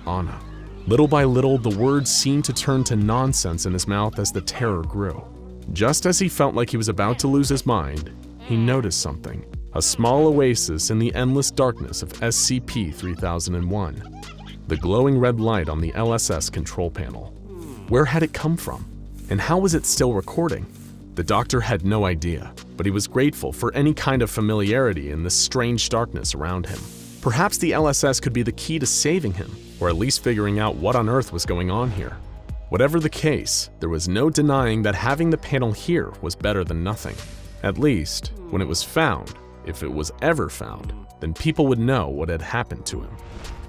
Anna. Little by little, the words seemed to turn to nonsense in his mouth as the terror grew. Just as he felt like he was about to lose his mind, he noticed something. A small oasis in the endless darkness of SCP-3001. The glowing red light on the LSS control panel. Where had it come from? And how was it still recording? The doctor had no idea, but he was grateful for any kind of familiarity in this strange darkness around him. Perhaps the LSS could be the key to saving him, or at least figuring out what on earth was going on here. Whatever the case, there was no denying that having the panel here was better than nothing. At least, when it was found, if it was ever found, then people would know what had happened to him.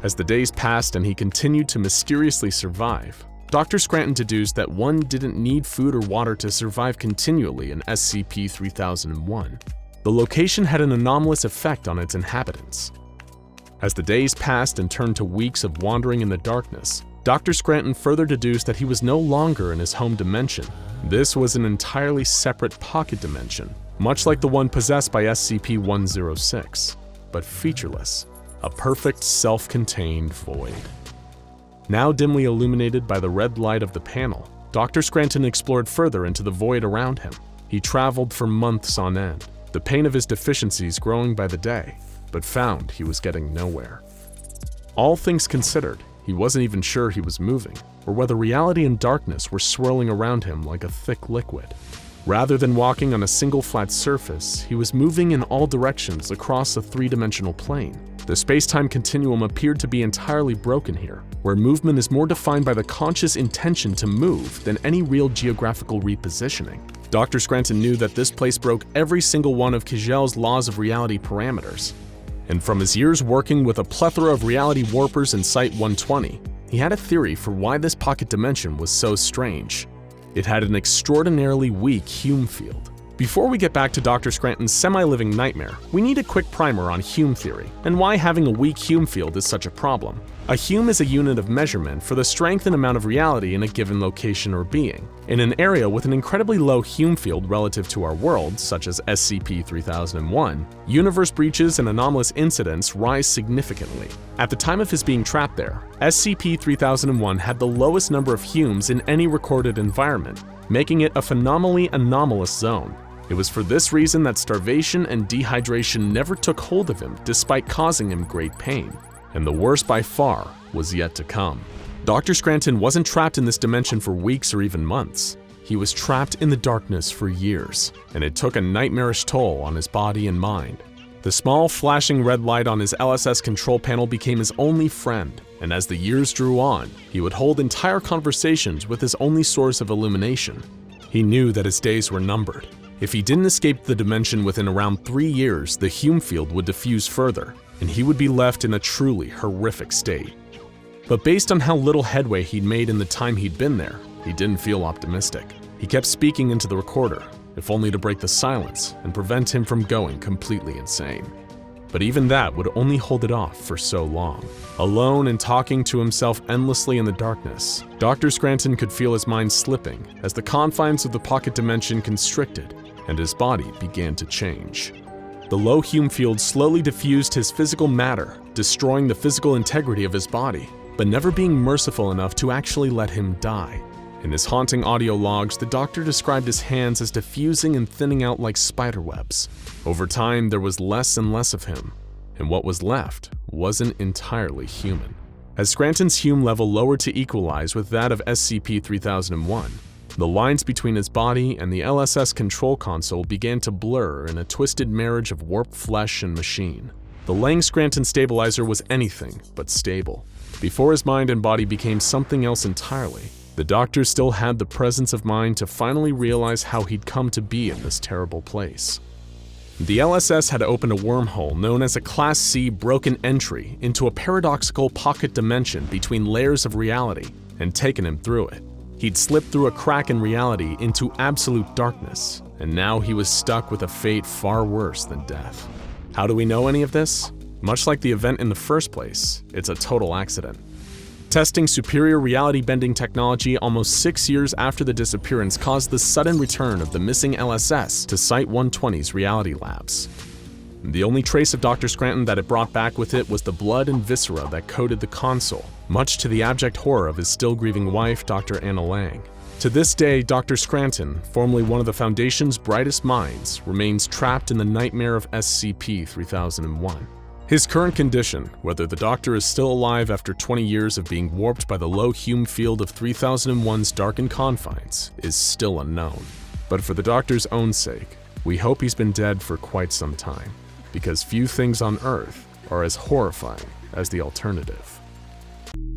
As the days passed and he continued to mysteriously survive, Dr. Scranton deduced that one didn't need food or water to survive continually in SCP-3001. The location had an anomalous effect on its inhabitants. As the days passed and turned to weeks of wandering in the darkness, Dr. Scranton further deduced that he was no longer in his home dimension. This was an entirely separate pocket dimension, much like the one possessed by SCP-106, but featureless, a perfect self-contained void. Now dimly illuminated by the red light of the panel, Dr. Scranton explored further into the void around him. He traveled for months on end, the pain of his deficiencies growing by the day, but found he was getting nowhere. All things considered, he wasn't even sure he was moving, or whether reality and darkness were swirling around him like a thick liquid. Rather than walking on a single flat surface, he was moving in all directions across a three-dimensional plane. The space-time continuum appeared to be entirely broken here, where movement is more defined by the conscious intention to move than any real geographical repositioning. Dr. Scranton knew that this place broke every single one of Kijel's laws of reality parameters. And from his years working with a plethora of reality warpers in Site-120, he had a theory for why this pocket dimension was so strange. It had an extraordinarily weak Hume field. Before we get back to Dr. Scranton's semi-living nightmare, we need a quick primer on Hume theory and why having a weak Hume field is such a problem. A Hume is a unit of measurement for the strength and amount of reality in a given location or being. In an area with an incredibly low Hume field relative to our world, such as SCP-3001, universe breaches and anomalous incidents rise significantly. At the time of his being trapped there, SCP-3001 had the lowest number of Humes in any recorded environment, making it a phenomenally anomalous zone. It was for this reason that starvation and dehydration never took hold of him despite causing him great pain. And the worst by far was yet to come. Dr. Scranton wasn't trapped in this dimension for weeks or even months. He was trapped in the darkness for years, and it took a nightmarish toll on his body and mind. The small flashing red light on his LSS control panel became his only friend, and as the years drew on, he would hold entire conversations with his only source of illumination. He knew that his days were numbered. If he didn't escape the dimension within around 3 years, the Hume field would diffuse further, and he would be left in a truly horrific state. But based on how little headway he'd made in the time he'd been there, he didn't feel optimistic. He kept speaking into the recorder, if only to break the silence and prevent him from going completely insane. But even that would only hold it off for so long. Alone and talking to himself endlessly in the darkness, Dr. Scranton could feel his mind slipping as the confines of the pocket dimension constricted and his body began to change. The low Hume field slowly diffused his physical matter, destroying the physical integrity of his body, but never being merciful enough to actually let him die. In his haunting audio logs, the doctor described his hands as diffusing and thinning out like spiderwebs. Over time, there was less and less of him, and what was left wasn't entirely human. As Scranton's Hume level lowered to equalize with that of SCP-3001, the lines between his body and the LSS control console began to blur in a twisted marriage of warped flesh and machine. The Lang Scranton stabilizer was anything but stable. Before his mind and body became something else entirely, the doctor still had the presence of mind to finally realize how he'd come to be in this terrible place. The LSS had opened a wormhole known as a Class C broken entry into a paradoxical pocket dimension between layers of reality and taken him through it. He'd slipped through a crack in reality into absolute darkness, and now he was stuck with a fate far worse than death. How do we know any of this? Much like the event in the first place, it's a total accident. Testing superior reality-bending technology almost 6 years after the disappearance caused the sudden return of the missing LSS to Site-120's reality labs. The only trace of Dr. Scranton that it brought back with it was the blood and viscera that coated the console, much to the abject horror of his still-grieving wife, Dr. Anna Lang. To this day, Dr. Scranton, formerly one of the Foundation's brightest minds, remains trapped in the nightmare of SCP-3001. His current condition, whether the Doctor is still alive after 20 years of being warped by the low Hume field of 3001's darkened confines, is still unknown. But for the Doctor's own sake, we hope he's been dead for quite some time, because few things on Earth are as horrifying as the alternative.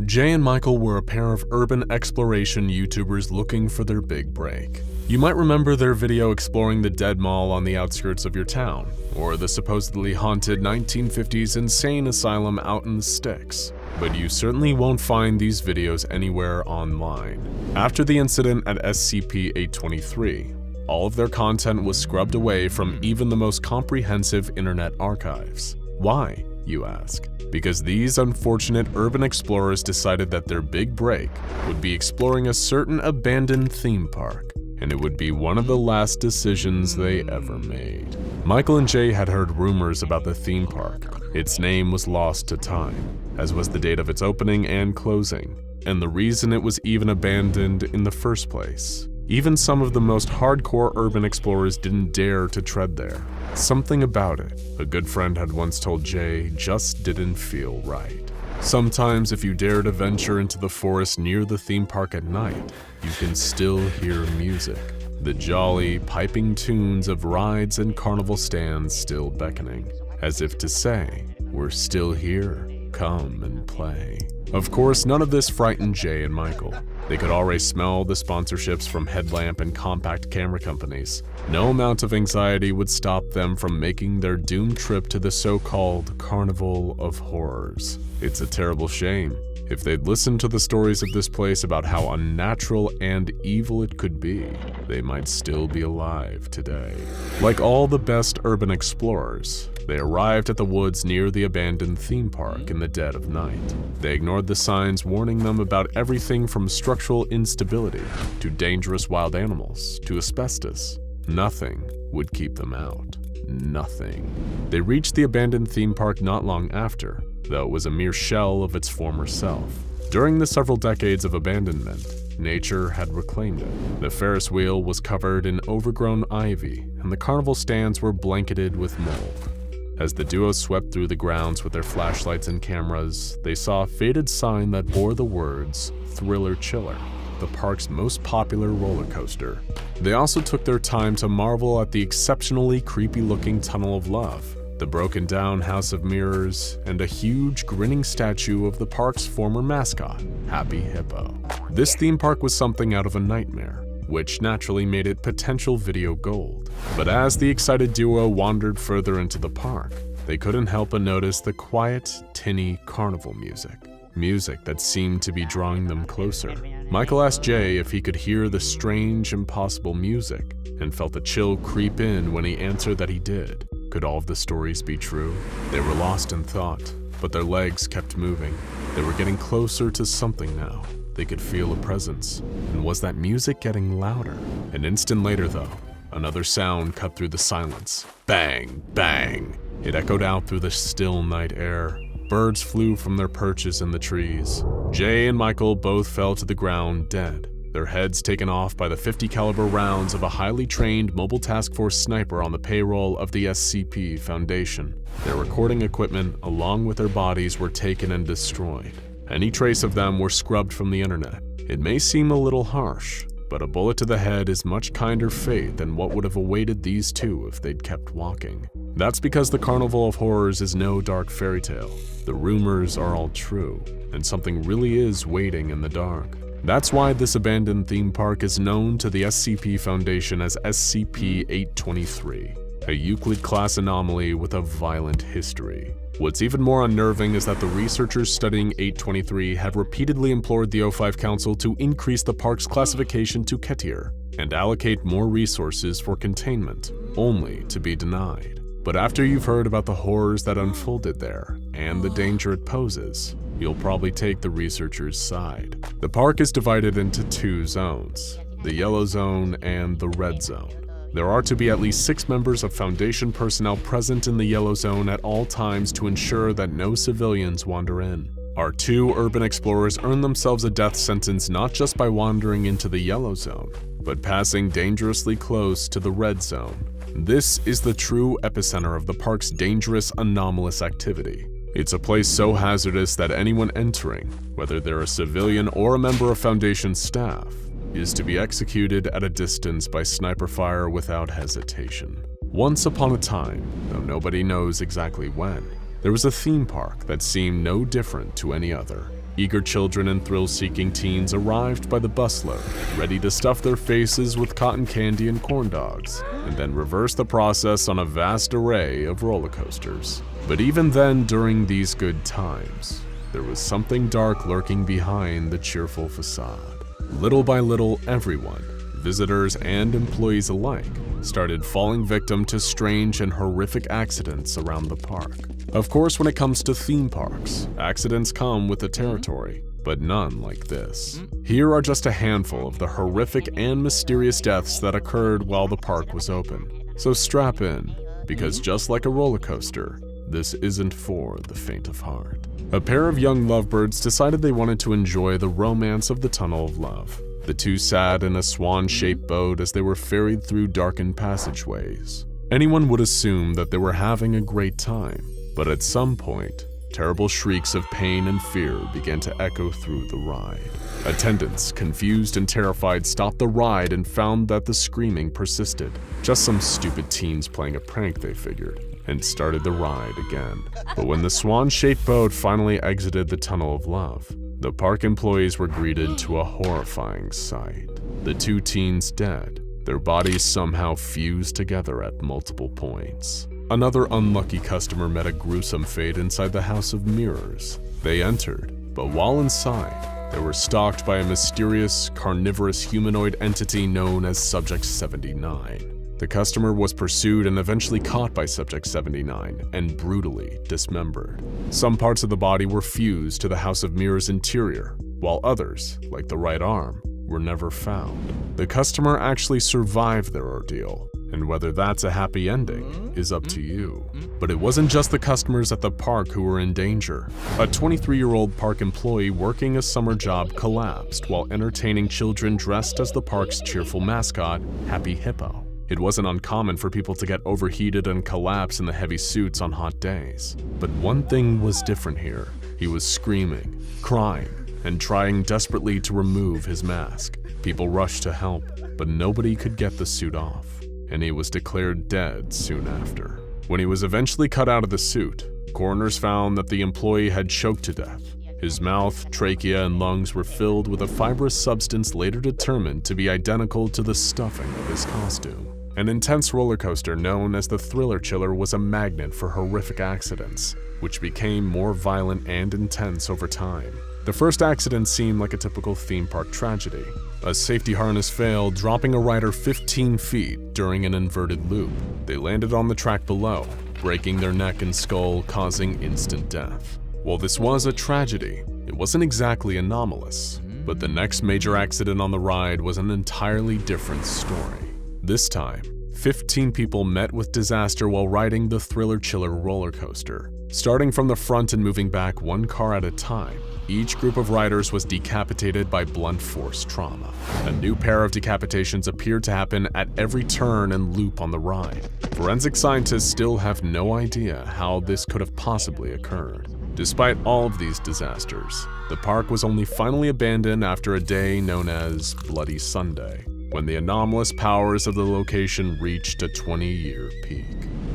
Jay and Michael were a pair of urban exploration YouTubers looking for their big break. You might remember their video exploring the dead mall on the outskirts of your town, or the supposedly haunted 1950s insane asylum out in the sticks. But you certainly won't find these videos anywhere online. After the incident at SCP-823, all of their content was scrubbed away from even the most comprehensive internet archives. Why, you ask? Because these unfortunate urban explorers decided that their big break would be exploring a certain abandoned theme park, and it would be one of the last decisions they ever made. Michael and Jay had heard rumors about the theme park. Its name was lost to time, as was the date of its opening and closing, and the reason it was even abandoned in the first place. Even some of the most hardcore urban explorers didn't dare to tread there. Something about it, a good friend had once told Jay, just didn't feel right. Sometimes if you dare to venture into the forest near the theme park at night, you can still hear music. The jolly, piping tunes of rides and carnival stands still beckoning, as if to say, we're still here, come and play. Of course, none of this frightened Jay and Michael. They could already smell the sponsorships from headlamp and compact camera companies. No amount of anxiety would stop them from making their doomed trip to the so-called Carnival of Horrors. It's a terrible shame. If they'd listened to the stories of this place about how unnatural and evil it could be, they might still be alive today. Like all the best urban explorers, they arrived at the woods near the abandoned theme park in the dead of night. They ignored the signs warning them about everything from structural instability to dangerous wild animals to asbestos. Nothing would keep them out. Nothing. They reached the abandoned theme park not long after, though it was a mere shell of its former self. During the several decades of abandonment, nature had reclaimed it. The Ferris wheel was covered in overgrown ivy, and the carnival stands were blanketed with mold. As the duo swept through the grounds with their flashlights and cameras, they saw a faded sign that bore the words, Thriller Chiller, the park's most popular roller coaster. They also took their time to marvel at the exceptionally creepy-looking Tunnel of Love, the broken-down House of Mirrors, and a huge grinning statue of the park's former mascot, Happy Hippo. This theme park was something out of a nightmare, which naturally made it potential video gold. But as the excited duo wandered further into the park, they couldn't help but notice the quiet, tinny carnival music. Music that seemed to be drawing them closer. Michael asked Jay if he could hear the strange, impossible music, and felt a chill creep in when he answered that he did. Could all of the stories be true? They were lost in thought, but their legs kept moving. They were getting closer to something now. They could feel a presence. And was that music getting louder? An instant later, though, another sound cut through the silence. Bang, bang. It echoed out through the still night air. Birds flew from their perches in the trees. Jay and Michael both fell to the ground dead, their heads taken off by the 50 caliber rounds of a highly trained mobile task force sniper on the payroll of the SCP Foundation. Their recording equipment, along with their bodies, were taken and destroyed. Any trace of them were scrubbed from the internet. It may seem a little harsh, but a bullet to the head is much kinder fate than what would have awaited these two if they'd kept walking. That's because the Carnival of Horrors is no dark fairy tale. The rumors are all true, and something really is waiting in the dark. That's why this abandoned theme park is known to the SCP Foundation as SCP-823, a Euclid-class anomaly with a violent history. What's even more unnerving is that the researchers studying 823 have repeatedly implored the O5 Council to increase the park's classification to Ketier and allocate more resources for containment, only to be denied. But after you've heard about the horrors that unfolded there and the danger it poses, you'll probably take the researchers' side. The park is divided into two zones, the Yellow Zone and the Red Zone. There are to be at least 6 members of Foundation personnel present in the Yellow Zone at all times to ensure that no civilians wander in. Our 2 urban explorers earn themselves a death sentence not just by wandering into the Yellow Zone, but passing dangerously close to the Red Zone. This is the true epicenter of the park's dangerous, anomalous activity. It's a place so hazardous that anyone entering, whether they're a civilian or a member of Foundation staff, is to be executed at a distance by sniper fire without hesitation. Once upon a time, though nobody knows exactly when, there was a theme park that seemed no different to any other. Eager children and thrill-seeking teens arrived by the busload, ready to stuff their faces with cotton candy and corn dogs, and then reverse the process on a vast array of roller coasters. But even then, during these good times, there was something dark lurking behind the cheerful facade. Little by little, everyone, visitors and employees alike, started falling victim to strange and horrific accidents around the park. Of course, when it comes to theme parks, accidents come with the territory, but none like this. Here are just a handful of the horrific and mysterious deaths that occurred while the park was open. So strap in, because just like a roller coaster, this isn't for the faint of heart. A pair of young lovebirds decided they wanted to enjoy the romance of the Tunnel of Love. The two sat in a swan-shaped boat as they were ferried through darkened passageways. Anyone would assume that they were having a great time, but at some point, terrible shrieks of pain and fear began to echo through the ride. Attendants, confused and terrified, stopped the ride and found that the screaming persisted. Just some stupid teens playing a prank, they figured, and started the ride again. But when the swan-shaped boat finally exited the Tunnel of Love, the park employees were greeted to a horrifying sight. The two teens dead, their bodies somehow fused together at multiple points. Another unlucky customer met a gruesome fate inside the House of Mirrors. They entered, but while inside, they were stalked by a mysterious, carnivorous humanoid entity known as Subject 79. The customer was pursued and eventually caught by Subject 79 and brutally dismembered. Some parts of the body were fused to the House of Mirrors interior, while others, like the right arm, were never found. The customer actually survived their ordeal, and whether that's a happy ending is up to you. But it wasn't just the customers at the park who were in danger. A 23-year-old park employee working a summer job collapsed while entertaining children dressed as the park's cheerful mascot, Happy Hippo. It wasn't uncommon for people to get overheated and collapse in the heavy suits on hot days. But one thing was different here. He was screaming, crying, and trying desperately to remove his mask. People rushed to help, but nobody could get the suit off, and he was declared dead soon after. When he was eventually cut out of the suit, coroners found that the employee had choked to death. His mouth, trachea, and lungs were filled with a fibrous substance later determined to be identical to the stuffing of his costume. An intense roller coaster known as the Thriller Chiller was a magnet for horrific accidents, which became more violent and intense over time. The first accident seemed like a typical theme park tragedy. A safety harness failed, dropping a rider 15 feet during an inverted loop. They landed on the track below, breaking their neck and skull, causing instant death. While this was a tragedy, it wasn't exactly anomalous, but the next major accident on the ride was an entirely different story. This time, 15 people met with disaster while riding the Thriller Chiller roller coaster. Starting from the front and moving back one car at a time, each group of riders was decapitated by blunt force trauma. A new pair of decapitations appeared to happen at every turn and loop on the ride. Forensic scientists still have no idea how this could have possibly occurred. Despite all of these disasters, the park was only finally abandoned after a day known as Bloody Sunday, when the anomalous powers of the location reached a 20-year peak.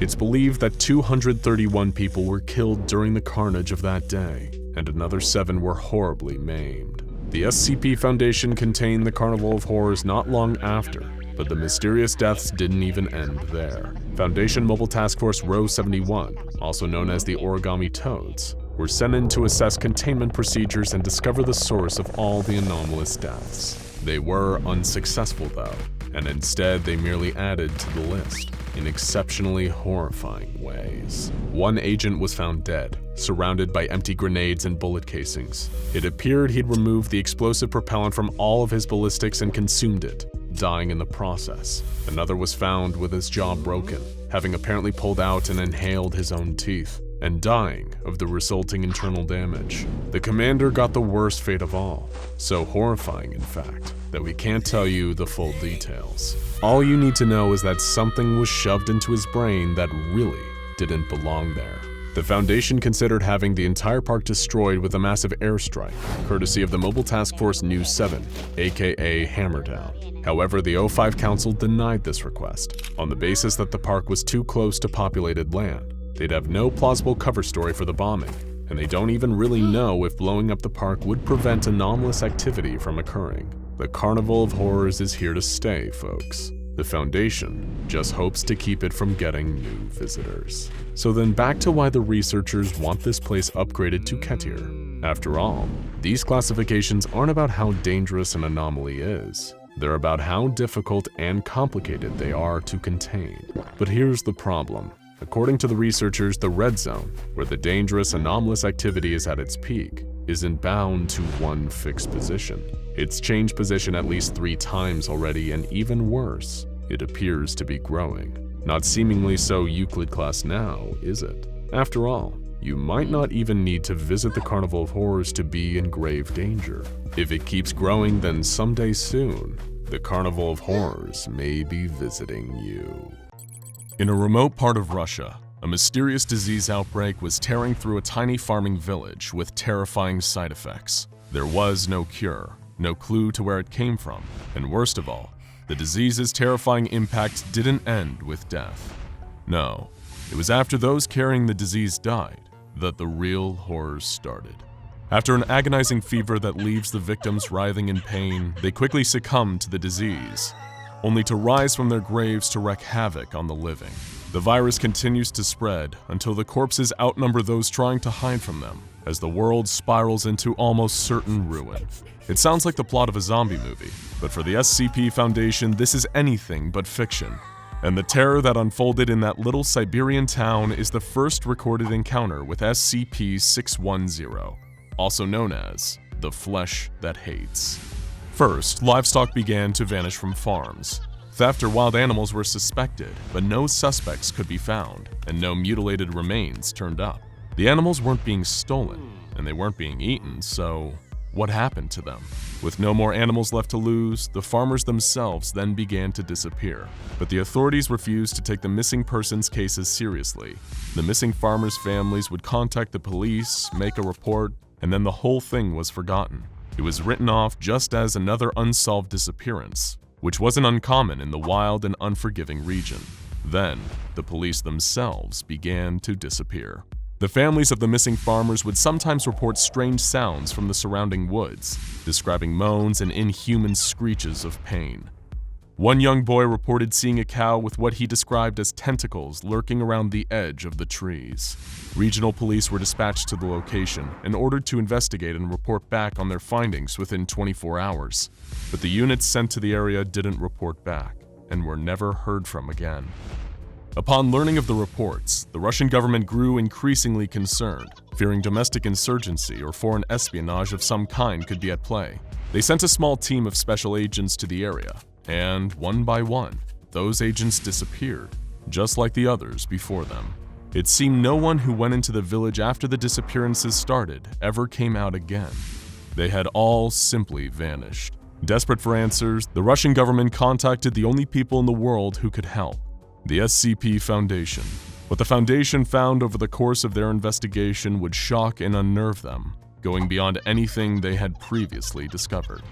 It's believed that 231 people were killed during the carnage of that day, and another 7 were horribly maimed. The SCP Foundation contained the Carnival of Horrors not long after, but the mysterious deaths didn't even end there. Foundation Mobile Task Force Row 71, also known as the Origami Toads, were sent in to assess containment procedures and discover the source of all the anomalous deaths. They were unsuccessful though, and instead they merely added to the list in exceptionally horrifying ways. One agent was found dead, surrounded by empty grenades and bullet casings. It appeared he'd removed the explosive propellant from all of his ballistics and consumed it, dying in the process. Another was found with his jaw broken, having apparently pulled out and inhaled his own teeth, and dying of the resulting internal damage. The commander got the worst fate of all, so horrifying in fact, that we can't tell you the full details. All you need to know is that something was shoved into his brain that really didn't belong there. The Foundation considered having the entire park destroyed with a massive airstrike, courtesy of the Mobile Task Force New 7, aka Hammerdown. However, the O5 Council denied this request, on the basis that the park was too close to populated land. They'd have no plausible cover story for the bombing, and they don't even really know if blowing up the park would prevent anomalous activity from occurring. The Carnival of Horrors is here to stay, folks. The Foundation just hopes to keep it from getting new visitors. So then back to why the researchers want this place upgraded to Ketir. After all, these classifications aren't about how dangerous an anomaly is. They're about how difficult and complicated they are to contain. But here's the problem. According to the researchers, the red zone, where the dangerous anomalous activity is at its peak, isn't bound to one fixed position. It's changed position at least 3 times already, and even worse, it appears to be growing. Not seemingly so Euclid class now, is it? After all, you might not even need to visit the Carnival of Horrors to be in grave danger. If it keeps growing, then someday soon, the Carnival of Horrors may be visiting you. In a remote part of Russia, a mysterious disease outbreak was tearing through a tiny farming village with terrifying side effects. There was no cure, no clue to where it came from, and worst of all, the disease's terrifying impact didn't end with death. No, it was after those carrying the disease died that the real horrors started. After an agonizing fever that leaves the victims writhing in pain, they quickly succumb to the disease, only to rise from their graves to wreak havoc on the living. The virus continues to spread until the corpses outnumber those trying to hide from them, as the world spirals into almost certain ruin. It sounds like the plot of a zombie movie, but for the SCP Foundation, this is anything but fiction. And the terror that unfolded in that little Siberian town is the first recorded encounter with SCP-610, also known as the Flesh That Hates. First, livestock began to vanish from farms. Theft or wild animals were suspected, but no suspects could be found, and no mutilated remains turned up. The animals weren't being stolen, and they weren't being eaten, so what happened to them? With no more animals left to lose, the farmers themselves then began to disappear. But the authorities refused to take the missing persons cases seriously. The missing farmers' families would contact the police, make a report, and then the whole thing was forgotten. It was written off just as another unsolved disappearance, which wasn't uncommon in the wild and unforgiving region. Then, the police themselves began to disappear. The families of the missing farmers would sometimes report strange sounds from the surrounding woods, describing moans and inhuman screeches of pain. One young boy reported seeing a cow with what he described as tentacles lurking around the edge of the trees. Regional police were dispatched to the location and ordered to investigate and report back on their findings within 24 hours. But the units sent to the area didn't report back and were never heard from again. Upon learning of the reports, the Russian government grew increasingly concerned, fearing domestic insurgency or foreign espionage of some kind could be at play. They sent a small team of special agents to the area, and one by one, those agents disappeared, just like the others before them. It seemed no one who went into the village after the disappearances started ever came out again. They had all simply vanished. Desperate for answers, the Russian government contacted the only people in the world who could help: the SCP Foundation. What the Foundation found over the course of their investigation would shock and unnerve them, going beyond anything they had previously discovered.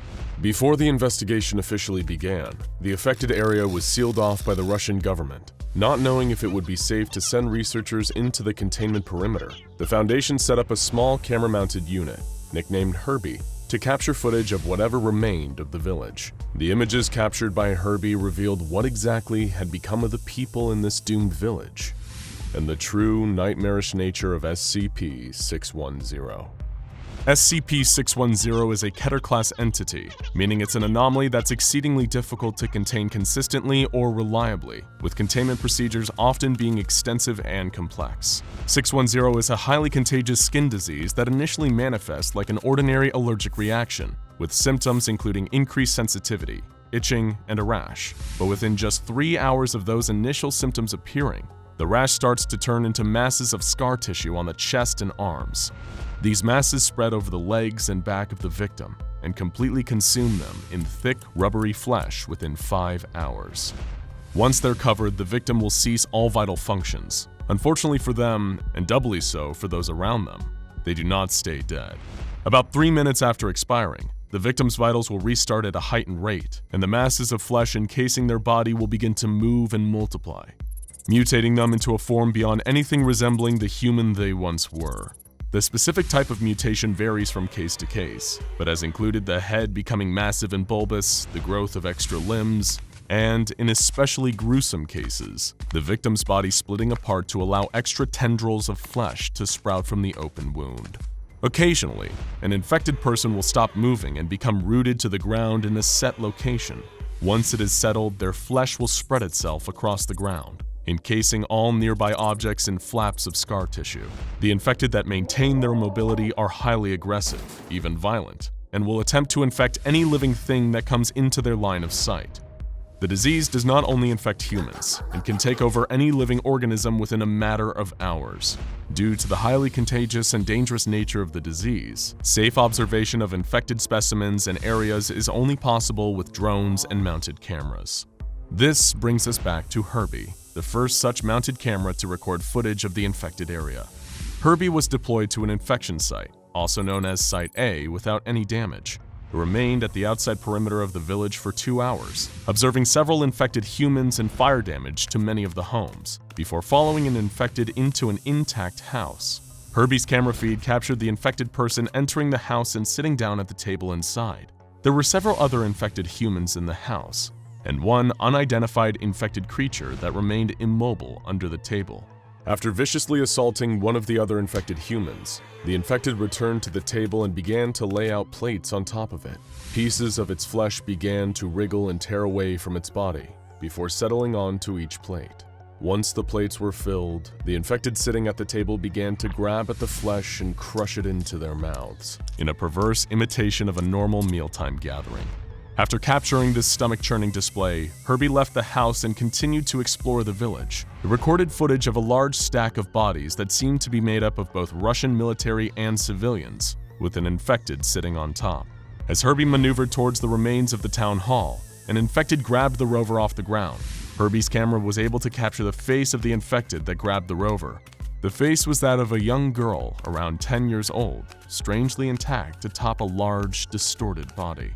Before the investigation officially began, the affected area was sealed off by the Russian government. Not knowing if it would be safe to send researchers into the containment perimeter, the Foundation set up a small camera-mounted unit, nicknamed Herbie, to capture footage of whatever remained of the village. The images captured by Herbie revealed what exactly had become of the people in this doomed village, and the true nightmarish nature of SCP-610. SCP-610 is a Keter-class entity, meaning it's an anomaly that's exceedingly difficult to contain consistently or reliably, with containment procedures often being extensive and complex. 610 is a highly contagious skin disease that initially manifests like an ordinary allergic reaction, with symptoms including increased sensitivity, itching, and a rash. But within just 3 hours of those initial symptoms appearing, the rash starts to turn into masses of scar tissue on the chest and arms. These masses spread over the legs and back of the victim and completely consume them in thick, rubbery flesh within 5 hours. Once they're covered, the victim will cease all vital functions. Unfortunately for them, and doubly so for those around them, they do not stay dead. About 3 minutes after expiring, the victim's vitals will restart at a heightened rate, and the masses of flesh encasing their body will begin to move and multiply, mutating them into a form beyond anything resembling the human they once were. The specific type of mutation varies from case to case, but has included the head becoming massive and bulbous, the growth of extra limbs, and, in especially gruesome cases, the victim's body splitting apart to allow extra tendrils of flesh to sprout from the open wound. Occasionally, an infected person will stop moving and become rooted to the ground in a set location. Once it is settled, their flesh will spread itself across the ground, encasing all nearby objects in flaps of scar tissue. The infected that maintain their mobility are highly aggressive, even violent, and will attempt to infect any living thing that comes into their line of sight. The disease does not only infect humans, and can take over any living organism within a matter of hours. Due to the highly contagious and dangerous nature of the disease, safe observation of infected specimens and areas is only possible with drones and mounted cameras. This brings us back to Herbie, the first such mounted camera to record footage of the infected area. Herbie was deployed to an infection site, also known as Site A, without any damage. It remained at the outside perimeter of the village for 2 hours, observing several infected humans and fire damage to many of the homes, before following an infected into an intact house. Herbie's camera feed captured the infected person entering the house and sitting down at the table inside. There were several other infected humans in the house, and one unidentified infected creature that remained immobile under the table. After viciously assaulting one of the other infected humans, the infected returned to the table and began to lay out plates on top of it. Pieces of its flesh began to wriggle and tear away from its body, before settling onto each plate. Once the plates were filled, the infected sitting at the table began to grab at the flesh and crush it into their mouths, in a perverse imitation of a normal mealtime gathering. After capturing this stomach-churning display, Herbie left the house and continued to explore the village. It recorded footage of a large stack of bodies that seemed to be made up of both Russian military and civilians, with an infected sitting on top. As Herbie maneuvered towards the remains of the town hall, an infected grabbed the rover off the ground. Herbie's camera was able to capture the face of the infected that grabbed the rover. The face was that of a young girl around 10 years old, strangely intact atop a large, distorted body.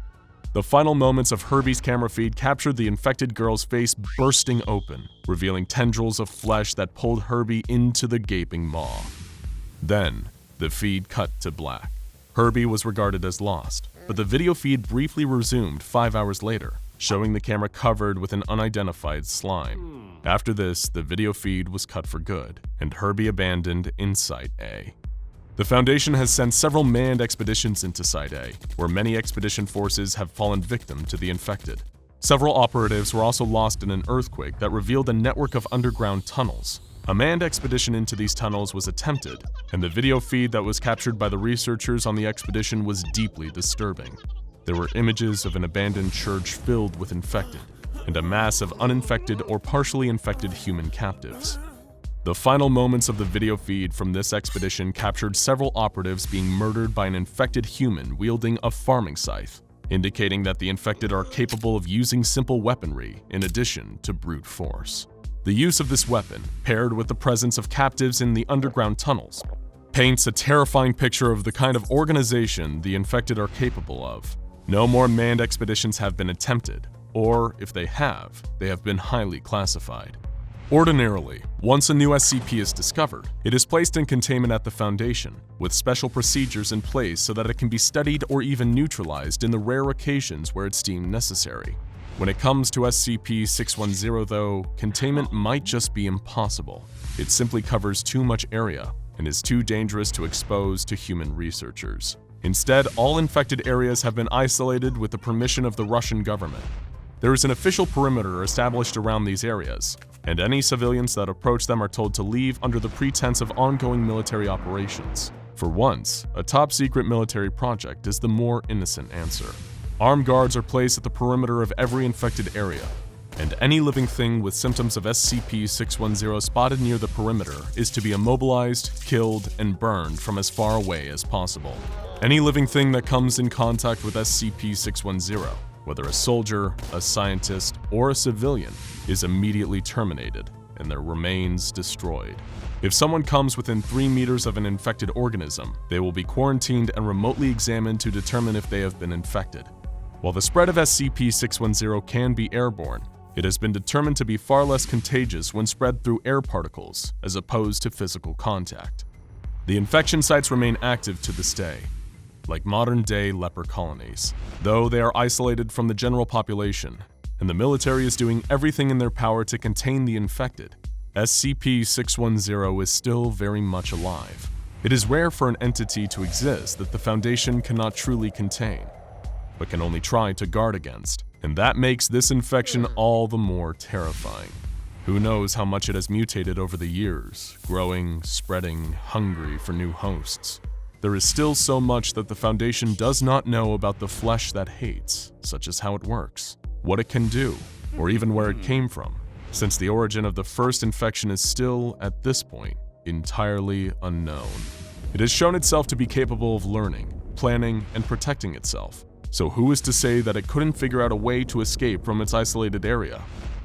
The final moments of Herbie's camera feed captured the infected girl's face bursting open, revealing tendrils of flesh that pulled Herbie into the gaping maw. Then, the feed cut to black. Herbie was regarded as lost, but the video feed briefly resumed 5 hours later, showing the camera covered with an unidentified slime. After this, the video feed was cut for good, and Herbie abandoned in Site A. The Foundation has sent several manned expeditions into Site A, where many expedition forces have fallen victim to the infected. Several operatives were also lost in an earthquake that revealed a network of underground tunnels. A manned expedition into these tunnels was attempted, and the video feed that was captured by the researchers on the expedition was deeply disturbing. There were images of an abandoned church filled with infected, and a mass of uninfected or partially infected human captives. The final moments of the video feed from this expedition captured several operatives being murdered by an infected human wielding a farming scythe, indicating that the infected are capable of using simple weaponry in addition to brute force. The use of this weapon, paired with the presence of captives in the underground tunnels, paints a terrifying picture of the kind of organization the infected are capable of. No more manned expeditions have been attempted, or if they have been highly classified. Ordinarily, once a new SCP is discovered, it is placed in containment at the Foundation, with special procedures in place so that it can be studied or even neutralized in the rare occasions where it's deemed necessary. When it comes to SCP-610 though, containment might just be impossible. It simply covers too much area and is too dangerous to expose to human researchers. Instead, all infected areas have been isolated with the permission of the Russian government. There is an official perimeter established around these areas, and any civilians that approach them are told to leave under the pretense of ongoing military operations. For once, a top-secret military project is the more innocent answer. Armed guards are placed at the perimeter of every infected area, and any living thing with symptoms of SCP-610 spotted near the perimeter is to be immobilized, killed, and burned from as far away as possible. Any living thing that comes in contact with SCP-610, whether a soldier, a scientist, or a civilian, is immediately terminated and their remains destroyed. If someone comes within 3 meters of an infected organism, they will be quarantined and remotely examined to determine if they have been infected. While the spread of SCP-610 can be airborne, it has been determined to be far less contagious when spread through air particles as opposed to physical contact. The infection sites remain active to this day, like modern-day leper colonies, though they are isolated from the general population, and the military is doing everything in their power to contain the infected. SCP-610 is still very much alive. It is rare for an entity to exist that the Foundation cannot truly contain, but can only try to guard against, and that makes this infection all the more terrifying. Who knows how much it has mutated over the years, growing, spreading, hungry for new hosts. There is still so much that the Foundation does not know about the flesh that hates, such as how it works, what it can do, or even where it came from, since the origin of the first infection is still, at this point, entirely unknown. It has shown itself to be capable of learning, planning, and protecting itself, so who is to say that it couldn't figure out a way to escape from its isolated area?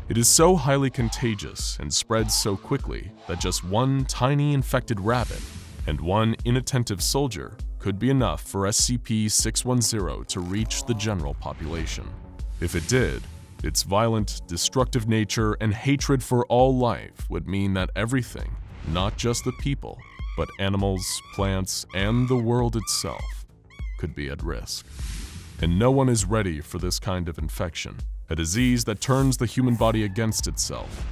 It is so highly contagious and spreads so quickly that just one tiny infected rabbit and one inattentive soldier could be enough for SCP-610 to reach the general population. If it did, its violent, destructive nature and hatred for all life would mean that everything, not just the people, but animals, plants, and the world itself, could be at risk. And no one is ready for this kind of infection. A disease that turns the human body against itself,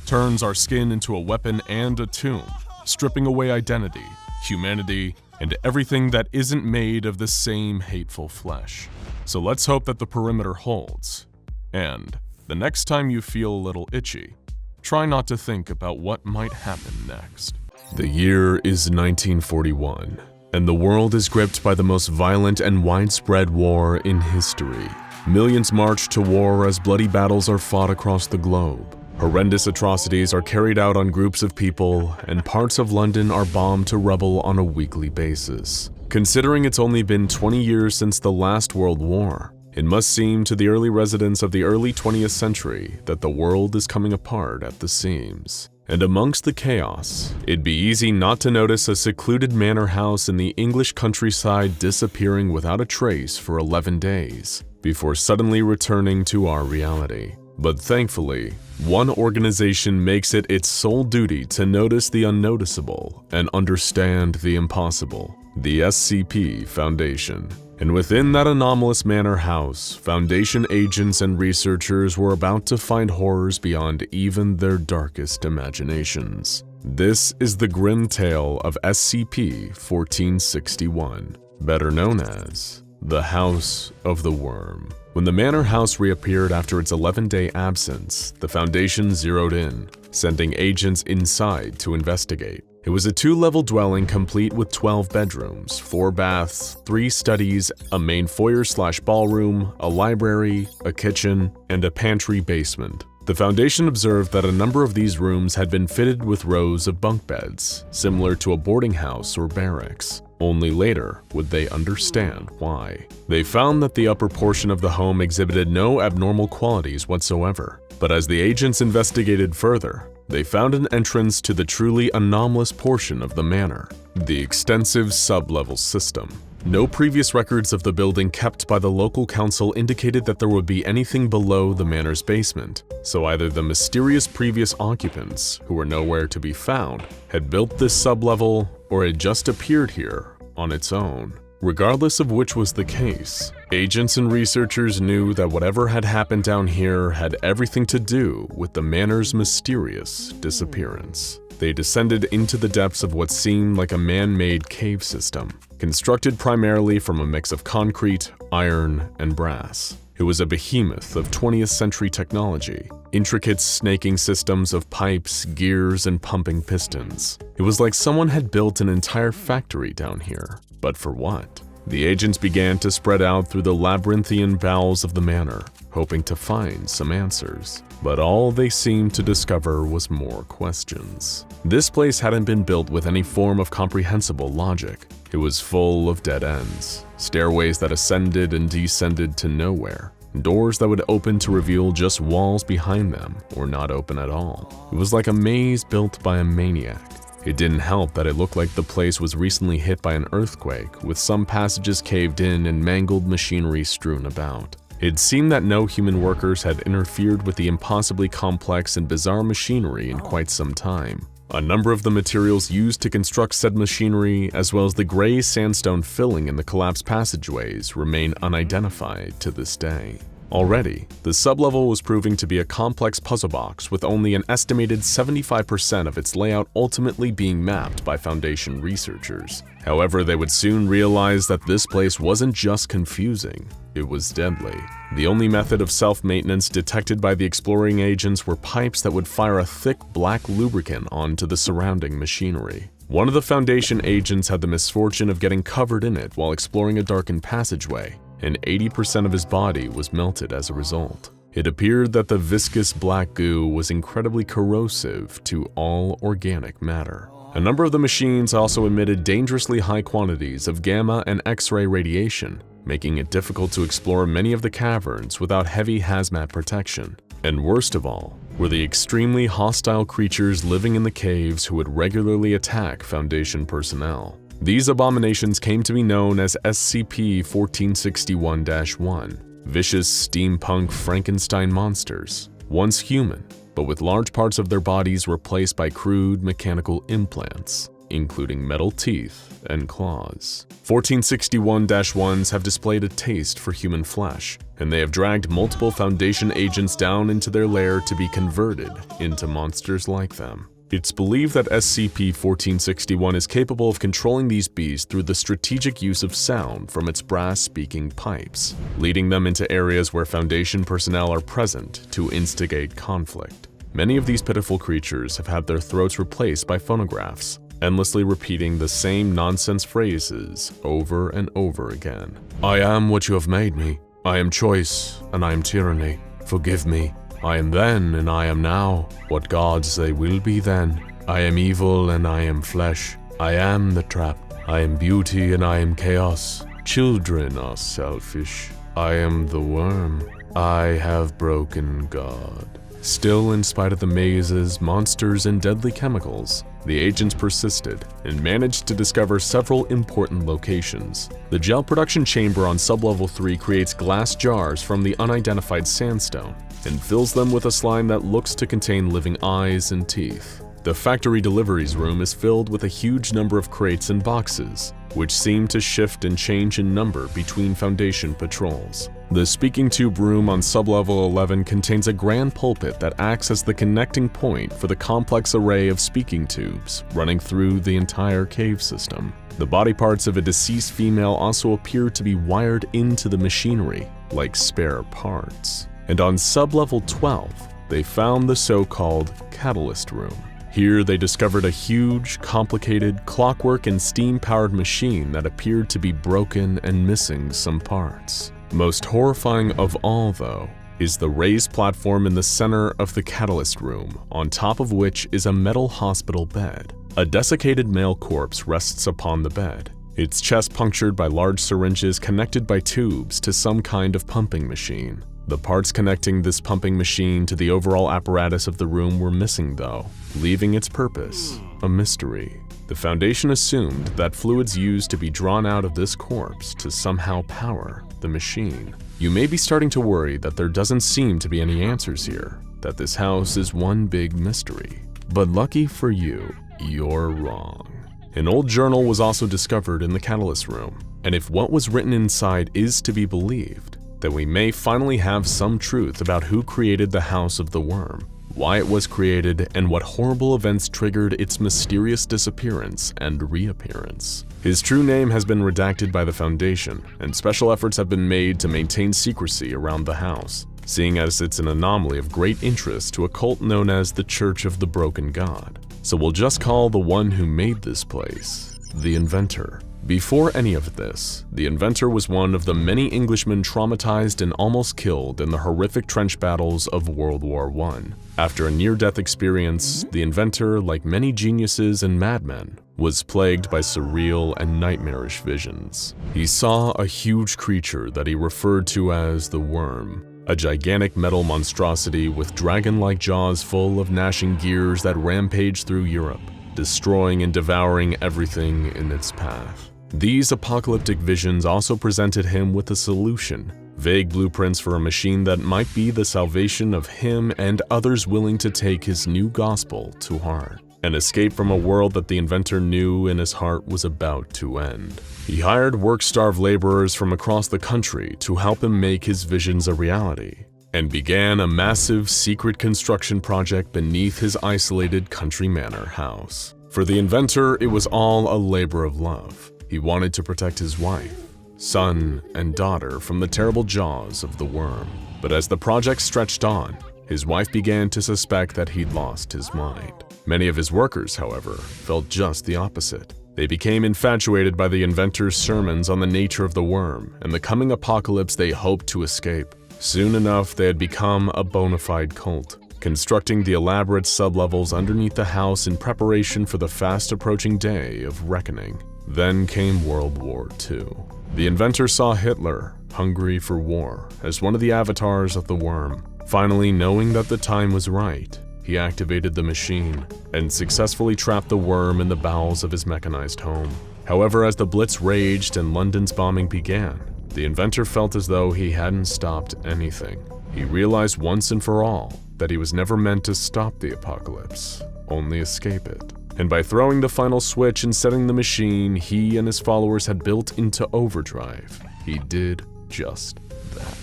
turns our skin into a weapon and a tomb, stripping away identity, humanity, and everything that isn't made of the same hateful flesh. So let's hope that the perimeter holds. And the next time you feel a little itchy, try not to think about what might happen next. The year is 1941, and the world is gripped by the most violent and widespread war in history. Millions march to war as bloody battles are fought across the globe. Horrendous atrocities are carried out on groups of people, and parts of London are bombed to rubble on a weekly basis. Considering it's only been 20 years since the last World War, it must seem to the early residents of the early 20th century that the world is coming apart at the seams. And amongst the chaos, it'd be easy not to notice a secluded manor house in the English countryside disappearing without a trace for 11 days, before suddenly returning to our reality. But thankfully, one organization makes it its sole duty to notice the unnoticeable and understand the impossible, the SCP Foundation. And within that anomalous manor house, Foundation agents and researchers were about to find horrors beyond even their darkest imaginations. This is the grim tale of SCP-1461, better known as the House of the Worm. When the manor house reappeared after its 11-day absence, the Foundation zeroed in, sending agents inside to investigate. It was a 2-level dwelling complete with 12 bedrooms, 4 baths, 3 studies, a main foyer/ballroom, a library, a kitchen, and a pantry basement. The Foundation observed that a number of these rooms had been fitted with rows of bunk beds, similar to a boarding house or barracks. Only later would they understand why. They found that the upper portion of the home exhibited no abnormal qualities whatsoever, but as the agents investigated further, they found an entrance to the truly anomalous portion of the manor, the extensive sub-level system. No previous records of the building kept by the local council indicated that there would be anything below the manor's basement, so either the mysterious previous occupants, who were nowhere to be found, had built this sub-level, or had just appeared here on its own. Regardless of which was the case, agents and researchers knew that whatever had happened down here had everything to do with the manor's mysterious disappearance. They descended into the depths of what seemed like a man-made cave system, constructed primarily from a mix of concrete, iron, and brass. It was a behemoth of 20th century technology, intricate snaking systems of pipes, gears, and pumping pistons. It was like someone had built an entire factory down here. But for what? The agents began to spread out through the labyrinthian bowels of the manor, hoping to find some answers. But all they seemed to discover was more questions. This place hadn't been built with any form of comprehensible logic. It was full of dead ends, stairways that ascended and descended to nowhere, doors that would open to reveal just walls behind them or not open at all. It was like a maze built by a maniac. It didn't help that it looked like the place was recently hit by an earthquake, with some passages caved in and mangled machinery strewn about. It seemed that no human workers had interfered with the impossibly complex and bizarre machinery in quite some time. A number of the materials used to construct said machinery, as well as the gray sandstone filling in the collapsed passageways, remain unidentified to this day. Already, the sublevel was proving to be a complex puzzle box with only an estimated 75% of its layout ultimately being mapped by Foundation researchers. However, they would soon realize that this place wasn't just confusing, it was deadly. The only method of self-maintenance detected by the exploring agents were pipes that would fire a thick black lubricant onto the surrounding machinery. One of the Foundation agents had the misfortune of getting covered in it while exploring a darkened passageway, and 80% of his body was melted as a result. It appeared that the viscous black goo was incredibly corrosive to all organic matter. A number of the machines also emitted dangerously high quantities of gamma and X-ray radiation, making it difficult to explore many of the caverns without heavy hazmat protection. And worst of all, were the extremely hostile creatures living in the caves who would regularly attack Foundation personnel. These abominations came to be known as SCP-1461-1, vicious steampunk Frankenstein monsters, once human, but with large parts of their bodies replaced by crude mechanical implants, including metal teeth and claws. 1461-1s have displayed a taste for human flesh, and they have dragged multiple Foundation agents down into their lair to be converted into monsters like them. It's believed that SCP-1461 is capable of controlling these beasts through the strategic use of sound from its brass-speaking pipes, leading them into areas where Foundation personnel are present to instigate conflict. Many of these pitiful creatures have had their throats replaced by phonographs, endlessly repeating the same nonsense phrases over and over again. I am what you have made me. I am choice, and I am tyranny. Forgive me. I am then, and I am now. What gods they will be then. I am evil, and I am flesh. I am the trap. I am beauty, and I am chaos. Children are selfish. I am the worm. I have broken God. Still, in spite of the mazes, monsters, and deadly chemicals, the agents persisted and managed to discover several important locations. The gel production chamber on sublevel 3 creates glass jars from the unidentified sandstone and fills them with a slime that looks to contain living eyes and teeth. The factory deliveries room is filled with a huge number of crates and boxes, which seem to shift and change in number between Foundation patrols. The speaking tube room on sublevel 11 contains a grand pulpit that acts as the connecting point for the complex array of speaking tubes running through the entire cave system. The body parts of a deceased female also appear to be wired into the machinery, like spare parts. And on sublevel 12, they found the so-called catalyst room. Here they discovered a huge, complicated, clockwork and steam-powered machine that appeared to be broken and missing some parts. Most horrifying of all, though, is the raised platform in the center of the catalyst room, on top of which is a metal hospital bed. A desiccated male corpse rests upon the bed, its chest punctured by large syringes connected by tubes to some kind of pumping machine. The parts connecting this pumping machine to the overall apparatus of the room were missing though, leaving its purpose a mystery. The Foundation assumed that fluids used to be drawn out of this corpse to somehow power the machine. You may be starting to worry that there doesn't seem to be any answers here, that this house is one big mystery. But lucky for you, you're wrong. An old journal was also discovered in the catalyst room, and if what was written inside is to be believed, then we may finally have some truth about who created the House of the Worm, why it was created, and what horrible events triggered its mysterious disappearance and reappearance. His true name has been redacted by the Foundation, and special efforts have been made to maintain secrecy around the house, seeing as it's an anomaly of great interest to a cult known as the Church of the Broken God. So we'll just call the one who made this place the Inventor. Before any of this, the Inventor was one of the many Englishmen traumatized and almost killed in the horrific trench battles of World War I. After a near-death experience, the Inventor, like many geniuses and madmen, was plagued by surreal and nightmarish visions. He saw a huge creature that he referred to as the Worm, a gigantic metal monstrosity with dragon-like jaws full of gnashing gears that rampaged through Europe, destroying and devouring everything in its path. These apocalyptic visions also presented him with a solution, vague blueprints for a machine that might be the salvation of him and others willing to take his new gospel to heart. an escape from a world that the inventor knew in his heart was about to end. He hired work-starved laborers from across the country to help him make his visions a reality, and began a massive secret construction project beneath his isolated country manor house. For the inventor, it was all a labor of love. He wanted to protect his wife, son, and daughter from the terrible jaws of the worm. But as the project stretched on, his wife began to suspect that he'd lost his mind. Many of his workers, however, felt just the opposite. They became infatuated by the inventor's sermons on the nature of the worm and the coming apocalypse they hoped to escape. Soon enough, they had become a bona fide cult, constructing the elaborate sublevels underneath the house in preparation for the fast-approaching day of reckoning. Then came World War II. The inventor saw Hitler, hungry for war, as one of the avatars of the worm. Finally, knowing that the time was right, he activated the machine and successfully trapped the worm in the bowels of his mechanized home. However, as the Blitz raged and London's bombing began, the inventor felt as though he hadn't stopped anything. He realized once and for all that he was never meant to stop the apocalypse, only escape it. And by throwing the final switch and setting the machine he and his followers had built into overdrive, he did just that.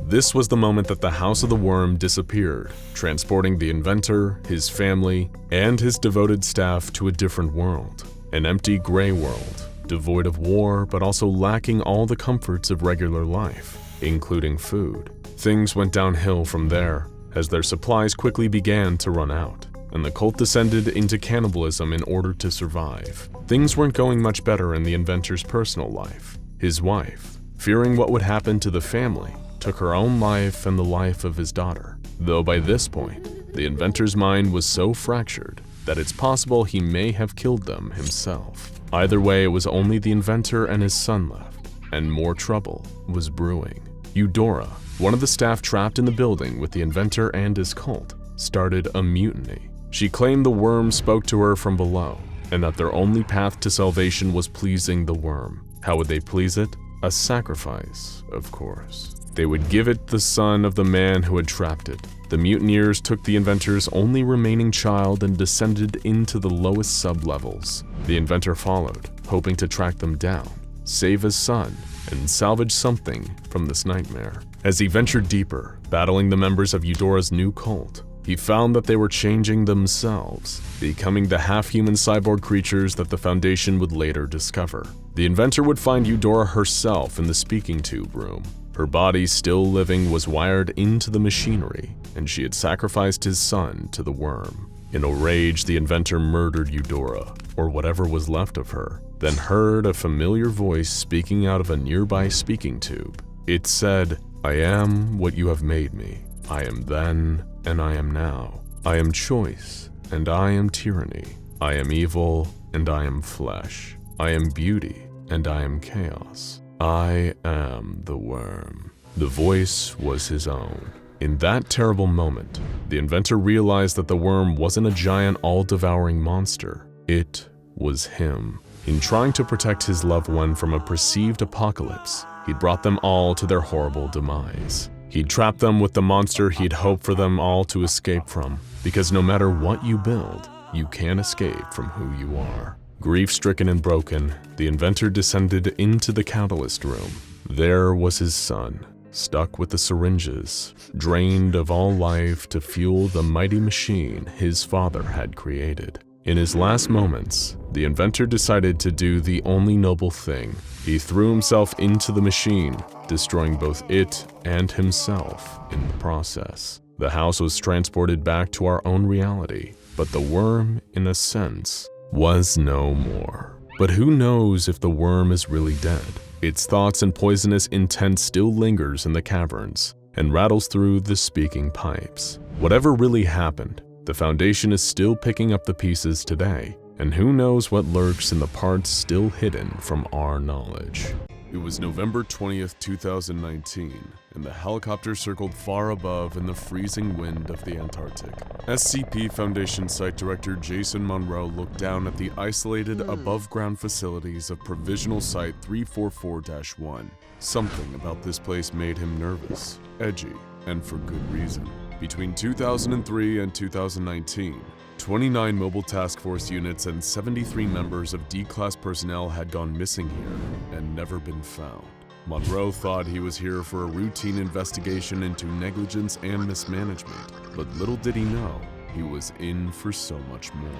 This was the moment that the House of the Worm disappeared, transporting the inventor, his family, and his devoted staff to a different world. An empty gray world, devoid of war but also lacking all the comforts of regular life, including food. Things went downhill from there, as their supplies quickly began to run out, and the cult descended into cannibalism in order to survive. Things weren't going much better in the inventor's personal life. His wife, fearing what would happen to the family, took her own life and the life of his daughter. Though by this point, the inventor's mind was so fractured that it's possible he may have killed them himself. Either way, it was only the inventor and his son left, and more trouble was brewing. Eudora, one of the staff trapped in the building with the inventor and his cult, started a mutiny. She claimed the worm spoke to her from below, and that their only path to salvation was pleasing the worm. How would they please it? A sacrifice, of course. They would give it the son of the man who had trapped it. The mutineers took the inventor's only remaining child and descended into the lowest sublevels. The inventor followed, hoping to track them down, save his son, and salvage something from this nightmare. As he ventured deeper, battling the members of Eudora's new cult, he found that they were changing themselves, becoming the half-human cyborg creatures that the Foundation would later discover. The inventor would find Eudora herself in the speaking tube room. Her body, still living, was wired into the machinery, and she had sacrificed his son to the worm. In a rage, the inventor murdered Eudora, or whatever was left of her, then heard a familiar voice speaking out of a nearby speaking tube. It said, "I am what you have made me. I am then, and I am now. I am choice, and I am tyranny. I am evil, and I am flesh. I am beauty, and I am chaos. I am the worm." The voice was his own. In that terrible moment, the inventor realized that the worm wasn't a giant all-devouring monster. It was him. In trying to protect his loved one from a perceived apocalypse, he'd brought them all to their horrible demise. He'd trapped them with the monster he'd hoped for them all to escape from, because no matter what you build, you can't escape from who you are. Grief-stricken and broken, the inventor descended into the catalyst room. There was his son, stuck with the syringes, drained of all life to fuel the mighty machine his father had created. In his last moments, the inventor decided to do the only noble thing. He threw himself into the machine, destroying both it and himself in the process. The house was transported back to our own reality, but the worm, in a sense, was no more. But who knows if the worm is really dead? Its thoughts and poisonous intent still lingers in the caverns and rattles through the speaking pipes. Whatever really happened, the Foundation is still picking up the pieces today, and who knows what lurks in the parts still hidden from our knowledge. It was November 20th, 2019, and the helicopter circled far above in the freezing wind of the Antarctic. SCP Foundation Site Director Jason Monroe looked down at the isolated above-ground facilities of Provisional Site 344-1. Something about this place made him nervous, edgy, and for good reason. Between 2003 and 2019, 29 mobile task force units and 73 members of D-Class personnel had gone missing here and never been found. Monroe thought he was here for a routine investigation into negligence and mismanagement, but little did he know, he was in for so much more.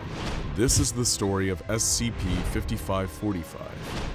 This is the story of SCP-5545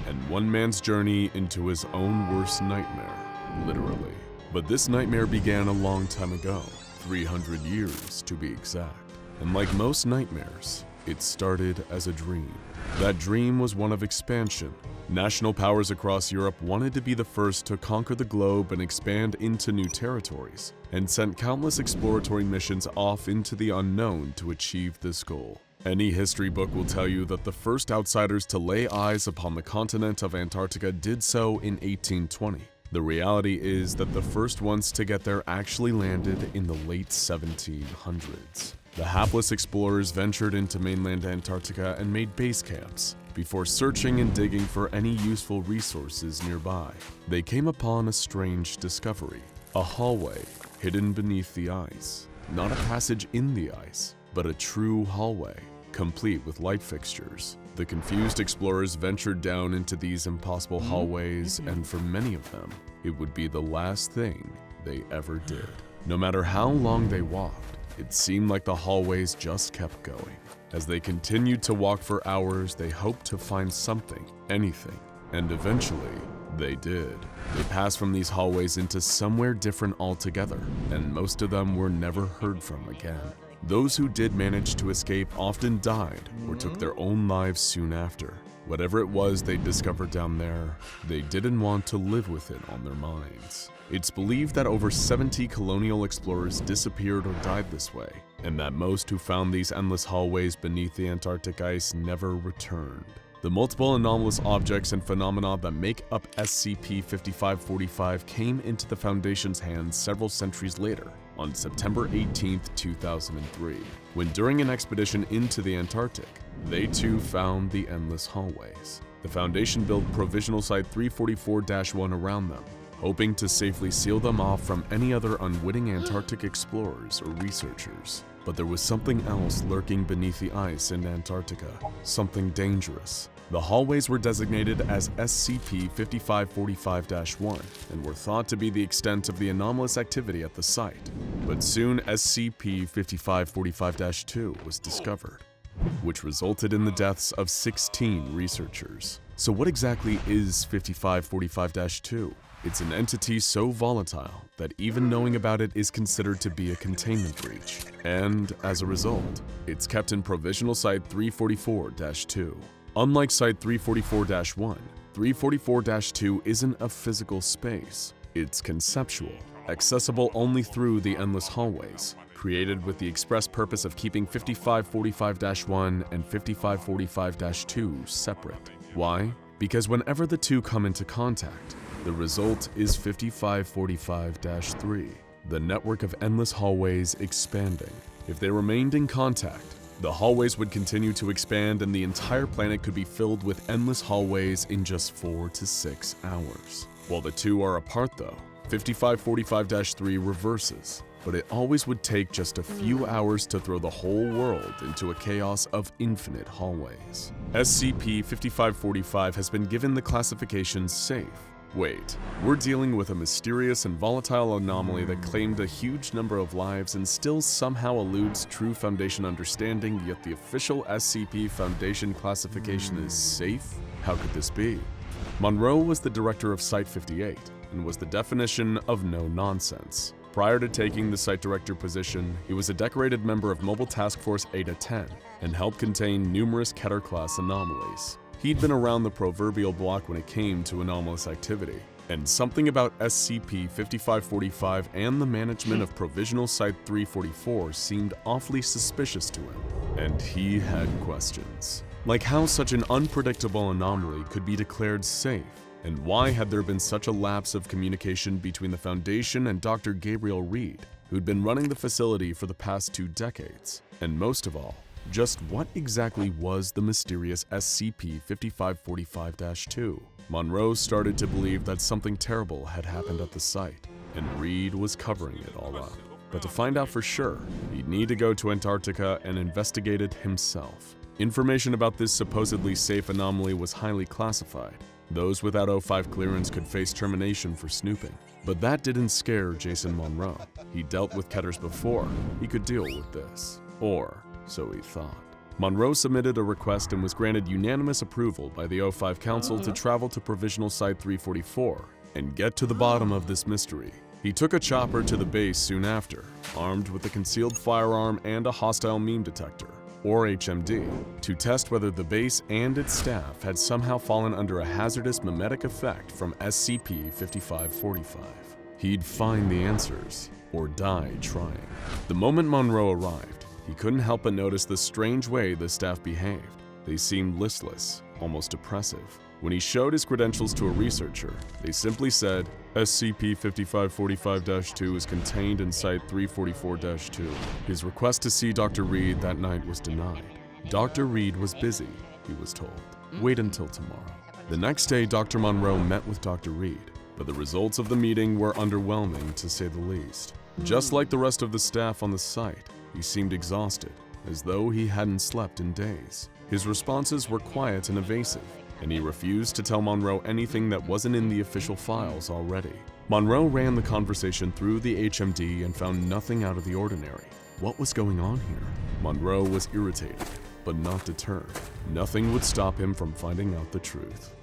and one man's journey into his own worst nightmare, literally. But this nightmare began a long time ago, 300 years to be exact. And like most nightmares, it started as a dream. That dream was one of expansion. National powers across Europe wanted to be the first to conquer the globe and expand into new territories, and sent countless exploratory missions off into the unknown to achieve this goal. Any history book will tell you that the first outsiders to lay eyes upon the continent of Antarctica did so in 1820. The reality is that the first ones to get there actually landed in the late 1700s. The hapless explorers ventured into mainland Antarctica and made base camps. Before searching and digging for any useful resources nearby, they came upon a strange discovery. A hallway hidden beneath the ice. Not a passage in the ice, but a true hallway, complete with light fixtures. The confused explorers ventured down into these impossible hallways, and for many of them, it would be the last thing they ever did. No matter how long they walked, it seemed like the hallways just kept going. As they continued to walk for hours, they hoped to find something, anything, and eventually, they did. They passed from these hallways into somewhere different altogether, and most of them were never heard from again. Those who did manage to escape often died or took their own lives soon after. Whatever it was they discovered down there, they didn't want to live with it on their minds. It's believed that over 70 colonial explorers disappeared or died this way, and that most who found these endless hallways beneath the Antarctic ice never returned. The multiple anomalous objects and phenomena that make up SCP-5545 came into the Foundation's hands several centuries later, on September 18, 2003, when during an expedition into the Antarctic, they too found the endless hallways. The Foundation built Provisional Site 344-1 around them, hoping to safely seal them off from any other unwitting Antarctic explorers or researchers. But there was something else lurking beneath the ice in Antarctica, something dangerous. The hallways were designated as SCP-5545-1 and were thought to be the extent of the anomalous activity at the site. But soon SCP-5545-2 was discovered, which resulted in the deaths of 16 researchers. So what exactly is 5545-2? It's an entity so volatile that even knowing about it is considered to be a containment breach. And as a result, it's kept in Provisional Site 344-2. Unlike Site 344-1, 344-2 isn't a physical space. It's conceptual, accessible only through the endless hallways, created with the express purpose of keeping 5545-1 and 5545-2 separate. Why? Because whenever the two come into contact, the result is 5545-3, the network of endless hallways expanding. If they remained in contact, the hallways would continue to expand and the entire planet could be filled with endless hallways in just 4 to 6 hours. While the two are apart though, 5545-3 reverses, but it always would take just a few hours to throw the whole world into a chaos of infinite hallways. SCP-5545 has been given the classification safe. Wait, we're dealing with a mysterious and volatile anomaly that claimed a huge number of lives and still somehow eludes true Foundation understanding, yet the official SCP Foundation classification is safe? How could this be? Monroe was the director of Site-58 and was the definition of no nonsense. Prior to taking the Site Director position, he was a decorated member of Mobile Task Force Eta-10 and helped contain numerous Keter-class anomalies. He'd been around the proverbial block when it came to anomalous activity, and something about SCP-5545 and the management of Provisional Site 344 seemed awfully suspicious to him, and he had questions. Like how such an unpredictable anomaly could be declared safe, and why had there been such a lapse of communication between the Foundation and Dr. Gabriel Reed, who'd been running the facility for the past 2 decades, and most of all, just what exactly was the mysterious SCP-5545-2? Monroe started to believe that something terrible had happened at the site, and Reed was covering it all up. But to find out for sure, he'd need to go to Antarctica and investigate it himself. Information about this supposedly safe anomaly was highly classified. Those without O5 clearance could face termination for snooping. But that didn't scare Jason Monroe. He dealt with Ketters before. He could deal with this. Or so he thought. Monroe submitted a request and was granted unanimous approval by the O5 Council to travel to Provisional Site 344 and get to the bottom of this mystery. He took a chopper to the base soon after, armed with a concealed firearm and a hostile meme detector, or HMD, to test whether the base and its staff had somehow fallen under a hazardous mimetic effect from SCP-5545. He'd find the answers, or die trying. The moment Monroe arrived, he couldn't help but notice the strange way the staff behaved. They seemed listless, almost oppressive. When he showed his credentials to a researcher, they simply said, SCP-5545-2 is contained in Site 344-2. His request to see Dr. Reed that night was denied. Dr. Reed was busy, he was told. Wait until tomorrow. The next day, Dr. Monroe met with Dr. Reed, but the results of the meeting were underwhelming to say the least. Just like the rest of the staff on the site, he seemed exhausted, as though he hadn't slept in days. His responses were quiet and evasive, and he refused to tell Monroe anything that wasn't in the official files already. Monroe ran the conversation through the HMD and found nothing out of the ordinary. What was going on here? Monroe was irritated, but not deterred. Nothing would stop him from finding out the truth.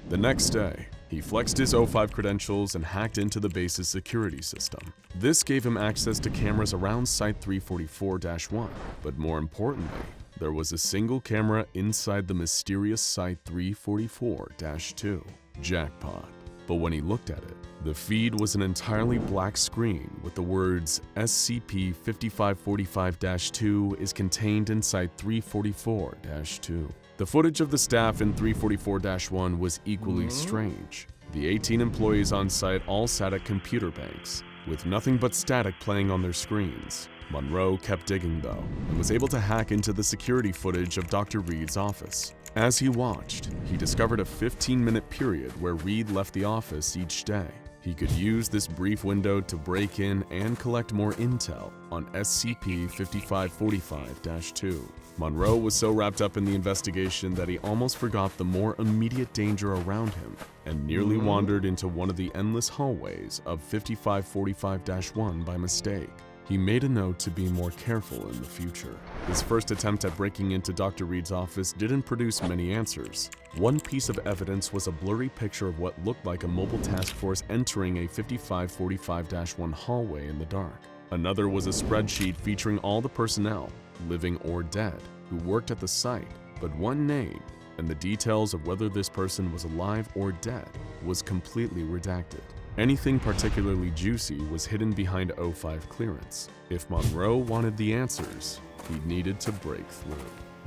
The next day, he flexed his O5 credentials and hacked into the base's security system. This gave him access to cameras around Site 344-1, but more importantly, there was a single camera inside the mysterious Site 344-2. Jackpot. But when he looked at it, the feed was an entirely black screen with the words SCP-5545-2 is contained in Site 344-2. The footage of the staff in 344-1 was equally strange. The 18 employees on site all sat at computer banks, with nothing but static playing on their screens. Monroe kept digging though, and was able to hack into the security footage of Dr. Reed's office. As he watched, he discovered a 15-minute period where Reed left the office each day. He could use this brief window to break in and collect more intel on SCP-5545-2. Monroe was so wrapped up in the investigation that he almost forgot the more immediate danger around him and nearly wandered into one of the endless hallways of 5545-1 by mistake. He made a note to be more careful in the future. His first attempt at breaking into Dr. Reed's office didn't produce many answers. One piece of evidence was a blurry picture of what looked like a mobile task force entering a 5545-1 hallway in the dark. Another was a spreadsheet featuring all the personnel, living or dead, who worked at the site, but one name, and the details of whether this person was alive or dead, was completely redacted. Anything particularly juicy was hidden behind O5 clearance. If Monroe wanted the answers, he needed to break through.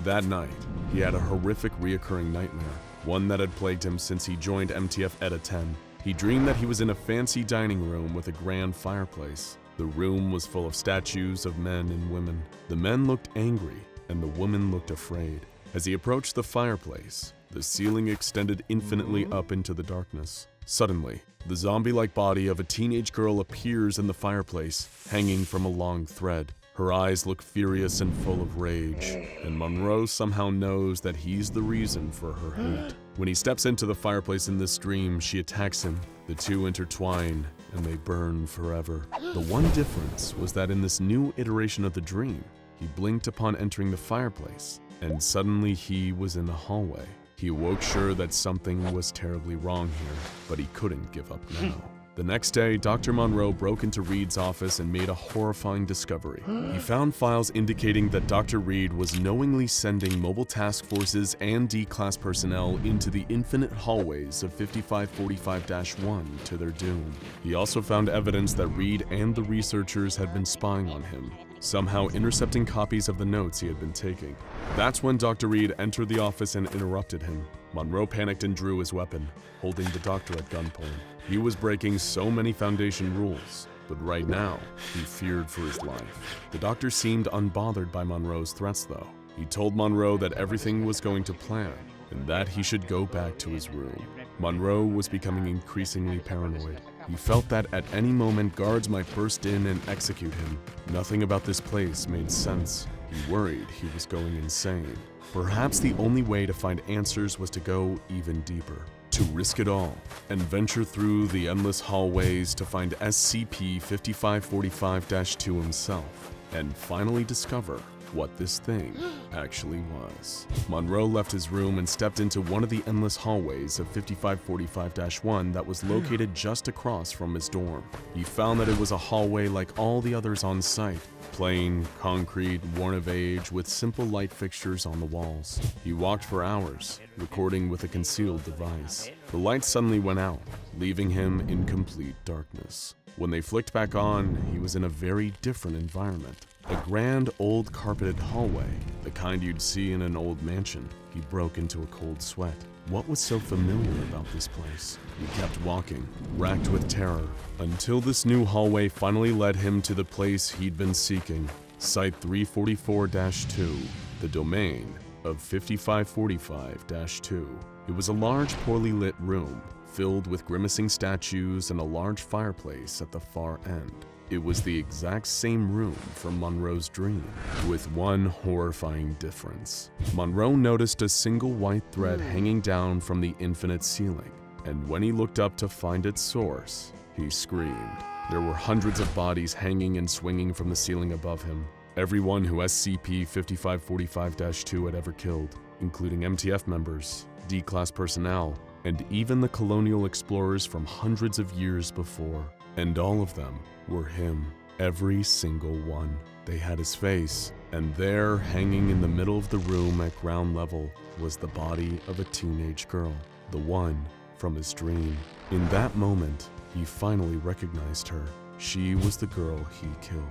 That night, he had a horrific reoccurring nightmare, one that had plagued him since he joined MTF ETA 10. He dreamed that he was in a fancy dining room with a grand fireplace. The room was full of statues of men and women. The men looked angry, and the women looked afraid. As he approached the fireplace, the ceiling extended infinitely up into the darkness. Suddenly, the zombie-like body of a teenage girl appears in the fireplace, hanging from a long thread. Her eyes look furious and full of rage, and Monroe somehow knows that he's the reason for her hate. When he steps into the fireplace in this dream, she attacks him. The two intertwine, and they burn forever. The one difference was that in this new iteration of the dream, he blinked upon entering the fireplace, and suddenly he was in the hallway. He awoke sure that something was terribly wrong here, but he couldn't give up now. The next day, Dr. Monroe broke into Reed's office and made a horrifying discovery. He found files indicating that Dr. Reed was knowingly sending mobile task forces and D-class personnel into the infinite hallways of 5545-1 to their doom. He also found evidence that Reed and the researchers had been spying on him, somehow intercepting copies of the notes he had been taking. That's when Dr. Reed entered the office and interrupted him. Monroe panicked and drew his weapon, holding the doctor at gunpoint. He was breaking so many Foundation rules, but right now, he feared for his life. The doctor seemed unbothered by Monroe's threats though. He told Monroe that everything was going to plan, and that he should go back to his room. Monroe was becoming increasingly paranoid. He felt that at any moment guards might burst in and execute him. Nothing about this place made sense. He worried he was going insane. Perhaps the only way to find answers was to go even deeper, to risk it all, and venture through the endless hallways to find SCP-5545-2 himself, and finally discover what this thing actually was. Monroe left his room and stepped into one of the endless hallways of 5545-1 that was located just across from his dorm. He found that it was a hallway like all the others on site, plain, concrete, worn of age, with simple light fixtures on the walls. He walked for hours, recording with a concealed device. The lights suddenly went out, leaving him in complete darkness. When they flicked back on, he was in a very different environment. A grand old carpeted hallway, the kind you'd see in an old mansion. He broke into a cold sweat. What was so familiar about this place? He kept walking, racked with terror, until this new hallway finally led him to the place he'd been seeking, Site 344-2, the domain of 5545-2. It was a large, poorly lit room, filled with grimacing statues and a large fireplace at the far end. It was the exact same room from Monroe's dream, with one horrifying difference. Monroe noticed a single white thread hanging down from the infinite ceiling, and when he looked up to find its source, he screamed. There were hundreds of bodies hanging and swinging from the ceiling above him. Everyone who SCP-5545-2 had ever killed, including MTF members, D-Class personnel, and even the colonial explorers from hundreds of years before. And all of them were him, every single one. They had his face, and there, hanging in the middle of the room at ground level, was the body of a teenage girl, the one from his dream. In that moment, he finally recognized her. She was the girl he killed,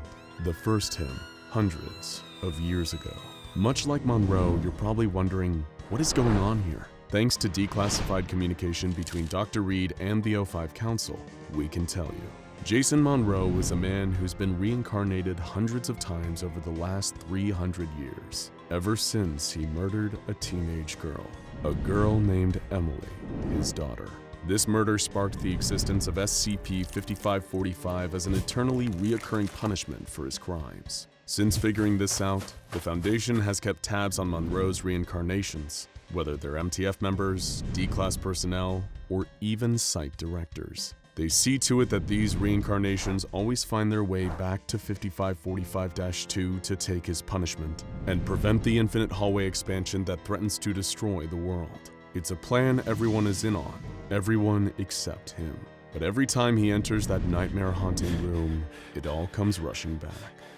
the first him, hundreds of years ago. Much like Monroe, you're probably wondering, what is going on here? Thanks to declassified communication between Dr. Reed and the O5 Council, we can tell you. Jason Monroe is a man who's been reincarnated hundreds of times over the last 300 years, ever since he murdered a teenage girl, a girl named Emily, his daughter. This murder sparked the existence of SCP-5545 as an eternally reoccurring punishment for his crimes. Since figuring this out, the Foundation has kept tabs on Monroe's reincarnations, whether they're MTF members, D-Class personnel, or even site directors. They see to it that these reincarnations always find their way back to 5545-2 to take his punishment and prevent the infinite hallway expansion that threatens to destroy the world. It's a plan everyone is in on, everyone except him. But every time he enters that nightmare-haunting room, it all comes rushing back.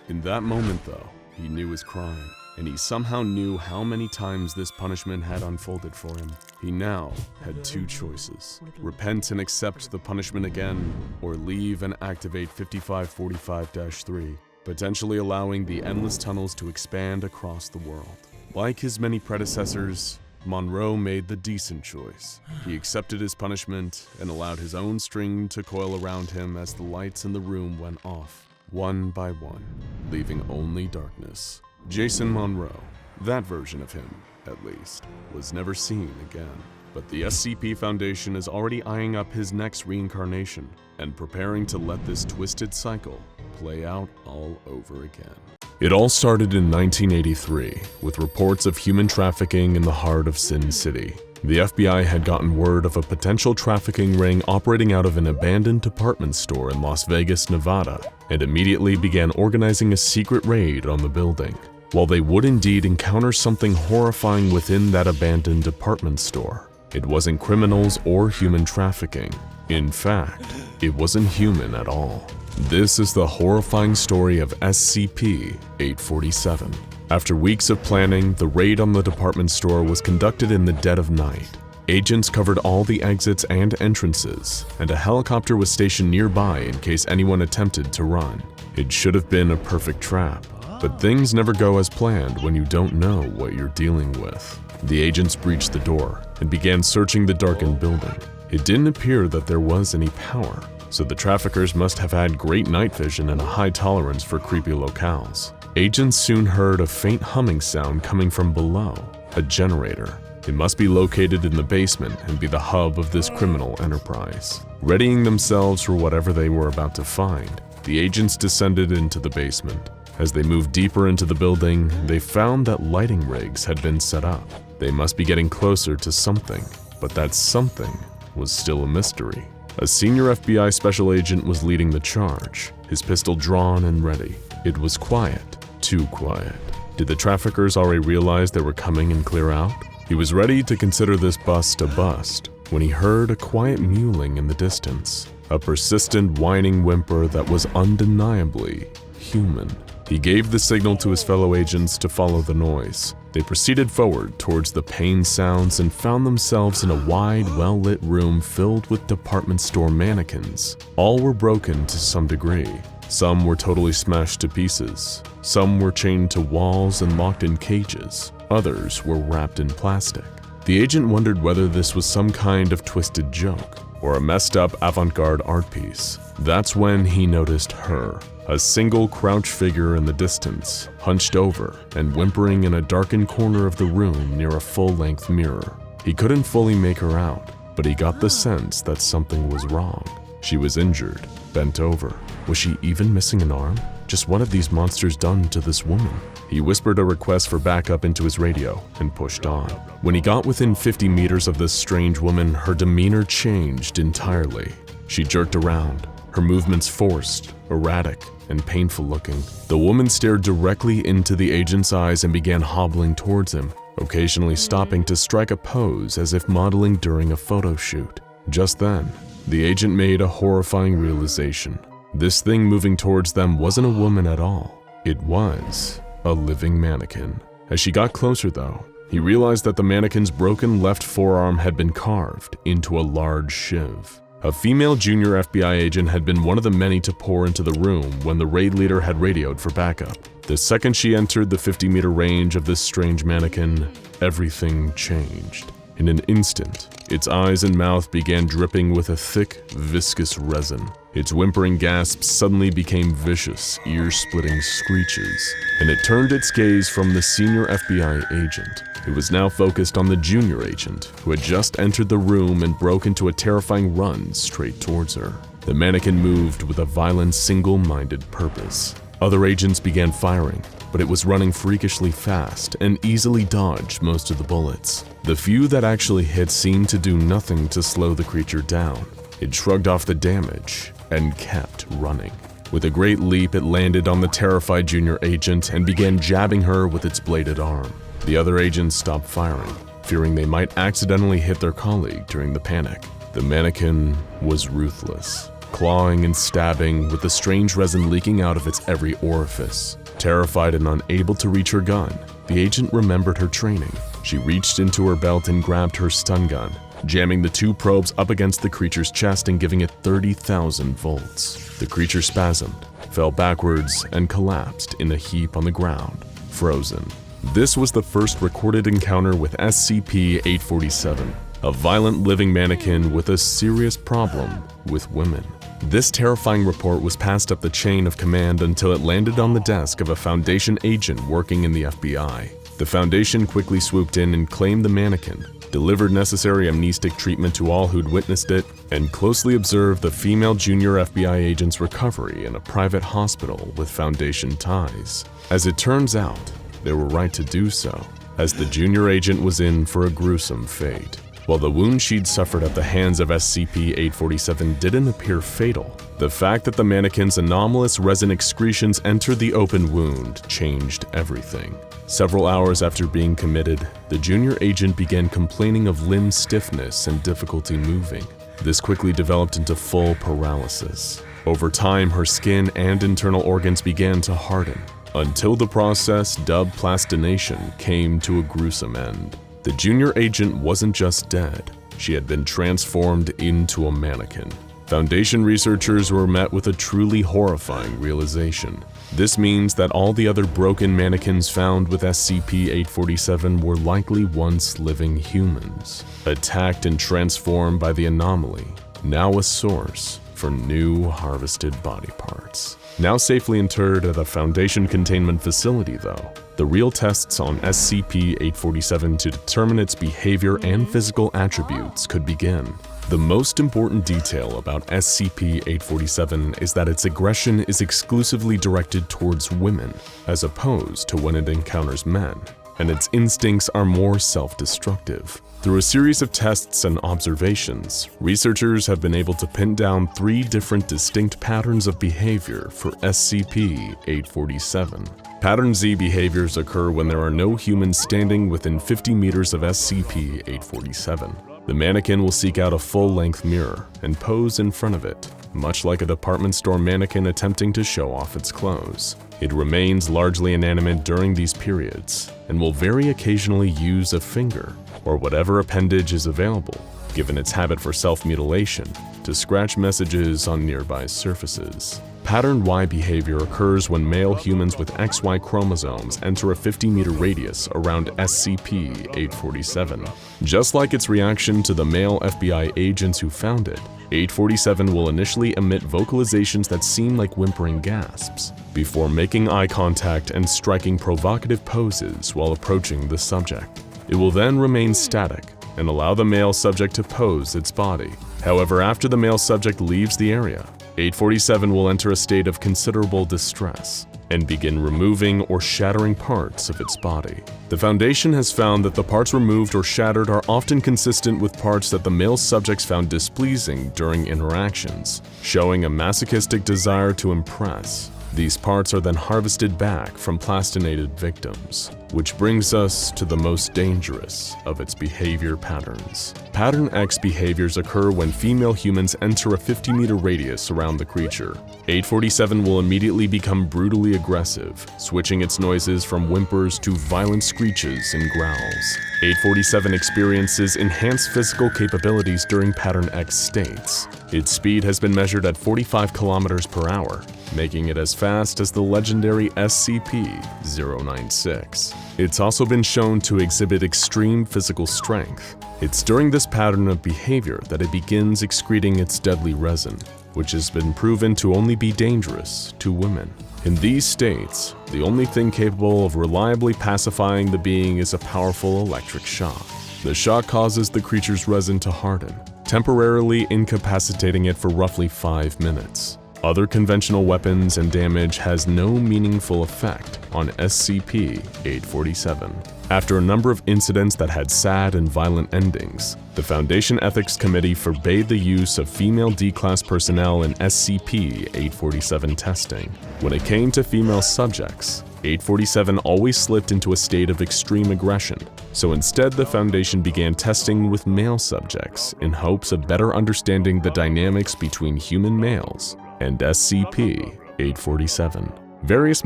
In that moment, though, he knew his crime, and he somehow knew how many times this punishment had unfolded for him. He now had two choices: repent and accept the punishment again, or leave and activate 5545-3, potentially allowing the endless tunnels to expand across the world. Like his many predecessors, Monroe made the decent choice. He accepted his punishment and allowed his own string to coil around him as the lights in the room went off, one by one, leaving only darkness. Jason Monroe, that version of him, at least, was never seen again. But the SCP Foundation is already eyeing up his next reincarnation and preparing to let this twisted cycle play out all over again. It all started in 1983 with reports of human trafficking in the heart of Sin City. The FBI had gotten word of a potential trafficking ring operating out of an abandoned department store in Las Vegas, Nevada, and immediately began organizing a secret raid on the building. While they would indeed encounter something horrifying within that abandoned department store, it wasn't criminals or human trafficking. In fact, it wasn't human at all. This is the horrifying story of SCP-847. After weeks of planning, the raid on the department store was conducted in the dead of night. Agents covered all the exits and entrances, and a helicopter was stationed nearby in case anyone attempted to run. It should have been a perfect trap, but things never go as planned when you don't know what you're dealing with. The agents breached the door and began searching the darkened building. It didn't appear that there was any power, so the traffickers must have had great night vision and a high tolerance for creepy locales. Agents soon heard a faint humming sound coming from below, a generator. It must be located in the basement and be the hub of this criminal enterprise. Readying themselves for whatever they were about to find, the agents descended into the basement. As they moved deeper into the building, they found that lighting rigs had been set up. They must be getting closer to something, but that something was still a mystery. A senior FBI special agent was leading the charge, his pistol drawn and ready. It was quiet, too quiet. Did the traffickers already realize they were coming and clear out? He was ready to consider this bust a bust when he heard a quiet mewling in the distance, a persistent whining whimper that was undeniably human. He gave the signal to his fellow agents to follow the noise. They proceeded forward towards the pain sounds and found themselves in a wide, well-lit room filled with department store mannequins. All were broken to some degree. Some were totally smashed to pieces. Some were chained to walls and locked in cages. Others were wrapped in plastic. The agent wondered whether this was some kind of twisted joke or a messed up avant-garde art piece. That's when he noticed her, a single crouched figure in the distance, hunched over and whimpering in a darkened corner of the room near a full-length mirror. He couldn't fully make her out, but he got the sense that something was wrong. She was injured, bent over. Was she even missing an arm? Just what had these monsters done to this woman? He whispered a request for backup into his radio and pushed on. When he got within 50 meters of this strange woman, her demeanor changed entirely. She jerked around, her movements forced, erratic, and painful looking. The woman stared directly into the agent's eyes and began hobbling towards him, occasionally stopping to strike a pose as if modeling during a photo shoot. Just then, the agent made a horrifying realization. This thing moving towards them wasn't a woman at all. It was a living mannequin. As she got closer though, he realized that the mannequin's broken left forearm had been carved into a large shiv. A female junior FBI agent had been one of the many to pour into the room when the raid leader had radioed for backup. The second she entered the 50-meter range of this strange mannequin, everything changed. In an instant, its eyes and mouth began dripping with a thick, viscous resin. Its whimpering gasps suddenly became vicious, ear-splitting screeches, and it turned its gaze from the senior FBI agent. It was now focused on the junior agent, who had just entered the room and broke into a terrifying run straight towards her. The mannequin moved with a violent, single-minded purpose. Other agents began firing, but it was running freakishly fast and easily dodged most of the bullets. The few that actually hit seemed to do nothing to slow the creature down. It shrugged off the damage and kept running. With a great leap, it landed on the terrified junior agent and began jabbing her with its bladed arm. The other agents stopped firing, fearing they might accidentally hit their colleague during the panic. The mannequin was ruthless, clawing and stabbing with the strange resin leaking out of its every orifice. Terrified and unable to reach her gun, the agent remembered her training. She reached into her belt and grabbed her stun gun, jamming the two probes up against the creature's chest and giving it 30,000 volts. The creature spasmed, fell backwards, and collapsed in a heap on the ground, frozen. This was the first recorded encounter with SCP-847, a violent living mannequin with a serious problem with women. This terrifying report was passed up the chain of command until it landed on the desk of a Foundation agent working in the FBI. The Foundation quickly swooped in and claimed the mannequin, delivered necessary amnestic treatment to all who'd witnessed it, and closely observed the female junior FBI agent's recovery in a private hospital with Foundation ties. As it turns out, they were right to do so, as the junior agent was in for a gruesome fate. While the wound she'd suffered at the hands of SCP-847 didn't appear fatal, the fact that the mannequin's anomalous resin excretions entered the open wound changed everything. Several hours after being committed, the junior agent began complaining of limb stiffness and difficulty moving. This quickly developed into full paralysis. Over time, her skin and internal organs began to harden, until the process, dubbed plastination, came to a gruesome end. The junior agent wasn't just dead, she had been transformed into a mannequin. Foundation researchers were met with a truly horrifying realization. This means that all the other broken mannequins found with SCP-847 were likely once living humans, attacked and transformed by the anomaly, now a source for new harvested body parts. Now safely interred at a Foundation containment facility though, the real tests on SCP-847 to determine its behavior and physical attributes could begin. The most important detail about SCP-847 is that its aggression is exclusively directed towards women, as opposed to when it encounters men, and its instincts are more self-destructive. Through a series of tests and observations, researchers have been able to pin down 3 different distinct patterns of behavior for SCP-847. Pattern Z behaviors occur when there are no humans standing within 50 meters of SCP-847. The mannequin will seek out a full-length mirror and pose in front of it, much like a department store mannequin attempting to show off its clothes. It remains largely inanimate during these periods, and will very occasionally use a finger, or whatever appendage is available, given its habit for self-mutilation, to scratch messages on nearby surfaces. Pattern Y behavior occurs when male humans with XY chromosomes enter a 50-meter radius around SCP-847. Just like its reaction to the male FBI agents who found it, 847 will initially emit vocalizations that seem like whimpering gasps, before making eye contact and striking provocative poses while approaching the subject. It will then remain static and allow the male subject to pose its body. However, after the male subject leaves the area, 847 will enter a state of considerable distress and begin removing or shattering parts of its body. The Foundation has found that the parts removed or shattered are often consistent with parts that the male subjects found displeasing during interactions, showing a masochistic desire to impress. These parts are then harvested back from plastinated victims, which brings us to the most dangerous of its behavior patterns. Pattern X behaviors occur when female humans enter a 50-meter radius around the creature. 847 will immediately become brutally aggressive, switching its noises from whimpers to violent screeches and growls. 847 experiences enhanced physical capabilities during Pattern X states. Its speed has been measured at 45 kilometers per hour, making it as fast as the legendary SCP-096. It's also been shown to exhibit extreme physical strength. It's during this pattern of behavior that it begins excreting its deadly resin, which has been proven to only be dangerous to women. In these states, the only thing capable of reliably pacifying the being is a powerful electric shock. The shock causes the creature's resin to harden, temporarily incapacitating it for roughly 5 minutes. Other conventional weapons and damage has no meaningful effect on SCP-847. After a number of incidents that had sad and violent endings, the Foundation Ethics Committee forbade the use of female D-Class personnel in SCP-847 testing. When it came to female subjects, 847 always slipped into a state of extreme aggression, so instead the Foundation began testing with male subjects in hopes of better understanding the dynamics between human males and SCP-847. Various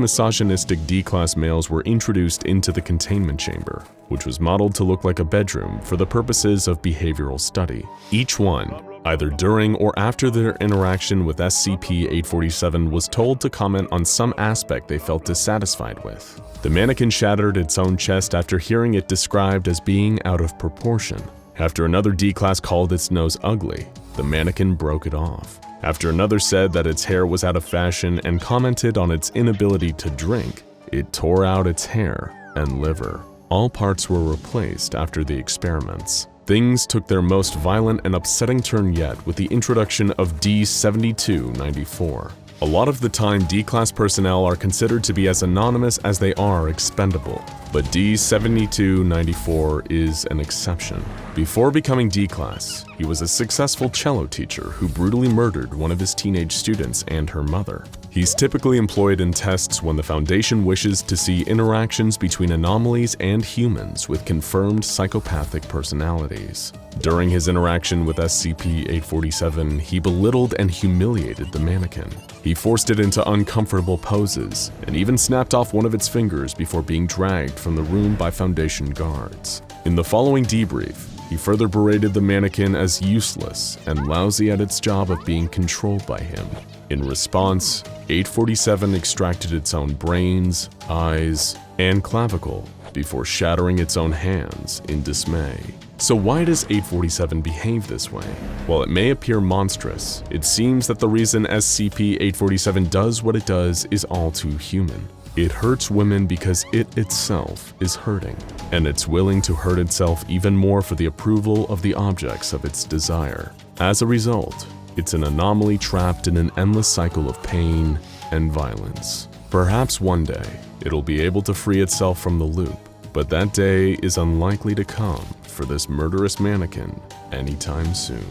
misogynistic D-Class males were introduced into the containment chamber, which was modeled to look like a bedroom for the purposes of behavioral study. Each one, either during or after their interaction with SCP-847, was told to comment on some aspect they felt dissatisfied with. The mannequin shattered its own chest after hearing it described as being out of proportion. After another D-Class called its nose ugly, the mannequin broke it off. After another said that its hair was out of fashion and commented on its inability to drink, it tore out its hair and liver. All parts were replaced after the experiments. Things took their most violent and upsetting turn yet with the introduction of D-7294. A lot of the time, D-Class personnel are considered to be as anonymous as they are expendable, but D-7294 is an exception. Before becoming D-Class, he was a successful cello teacher who brutally murdered one of his teenage students and her mother. He's typically employed in tests when the Foundation wishes to see interactions between anomalies and humans with confirmed psychopathic personalities. During his interaction with SCP-847, he belittled and humiliated the mannequin. He forced it into uncomfortable poses and even snapped off one of its fingers before being dragged from the room by Foundation guards. In the following debrief, he further berated the mannequin as useless and lousy at its job of being controlled by him. In response, 847 extracted its own brains, eyes, and clavicle before shattering its own hands in dismay. So why does 847 behave this way? While it may appear monstrous, it seems that the reason SCP-847 does what it does is all too human. It hurts women because it itself is hurting, and it's willing to hurt itself even more for the approval of the objects of its desire. As a result, it's an anomaly trapped in an endless cycle of pain and violence. Perhaps one day, it'll be able to free itself from the loop, but that day is unlikely to come for this murderous mannequin anytime soon.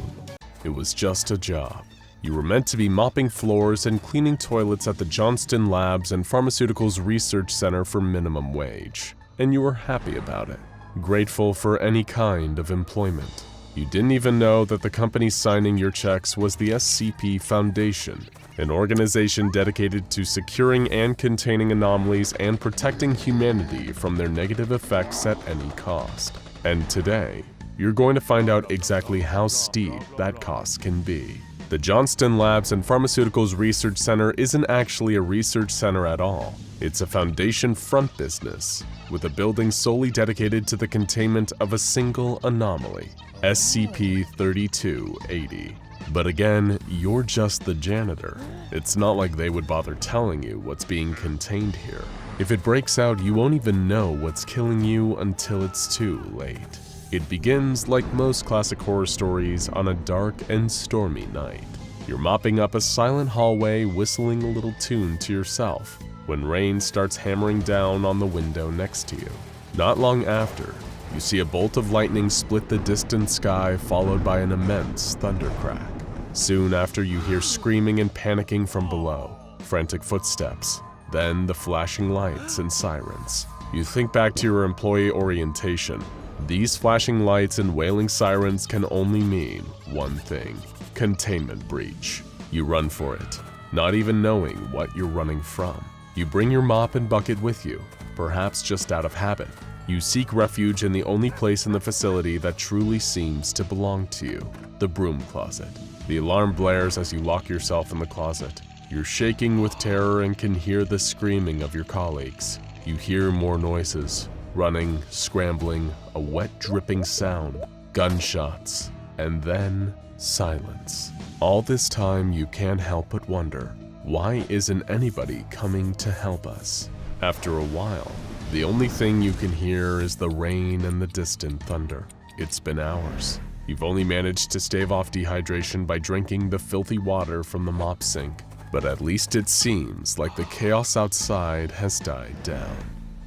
It was just a job. You were meant to be mopping floors and cleaning toilets at the Johnston Labs and Pharmaceuticals Research Center for minimum wage, and you were happy about it, grateful for any kind of employment. You didn't even know that the company signing your checks was the SCP Foundation, an organization dedicated to securing and containing anomalies and protecting humanity from their negative effects at any cost. And today, you're going to find out exactly how steep that cost can be. The Johnston Labs and Pharmaceuticals Research Center isn't actually a research center at all. It's a Foundation front business, with a building solely dedicated to the containment of a single anomaly, SCP-3280. But again, you're just the janitor. It's not like they would bother telling you what's being contained here. If it breaks out, you won't even know what's killing you until it's too late. It begins like most classic horror stories on a dark and stormy night. You're mopping up a silent hallway, whistling a little tune to yourself, when rain starts hammering down on the window next to you. Not long after, you see a bolt of lightning split the distant sky, followed by an immense thundercrack. Soon after, you hear screaming and panicking from below, frantic footsteps, then the flashing lights and sirens. You think back to your employee orientation. These flashing lights and wailing sirens can only mean one thing: containment breach. You run for it, not even knowing what you're running from. You bring your mop and bucket with you, perhaps just out of habit. You seek refuge in the only place in the facility that truly seems to belong to you, the broom closet. The alarm blares as you lock yourself in the closet. You're shaking with terror and can hear the screaming of your colleagues. You hear more noises. Running, scrambling, a wet dripping sound, gunshots, and then silence. All this time you can't help but wonder, why isn't anybody coming to help us? After a while, the only thing you can hear is the rain and the distant thunder. It's been hours. You've only managed to stave off dehydration by drinking the filthy water from the mop sink, but at least it seems like the chaos outside has died down.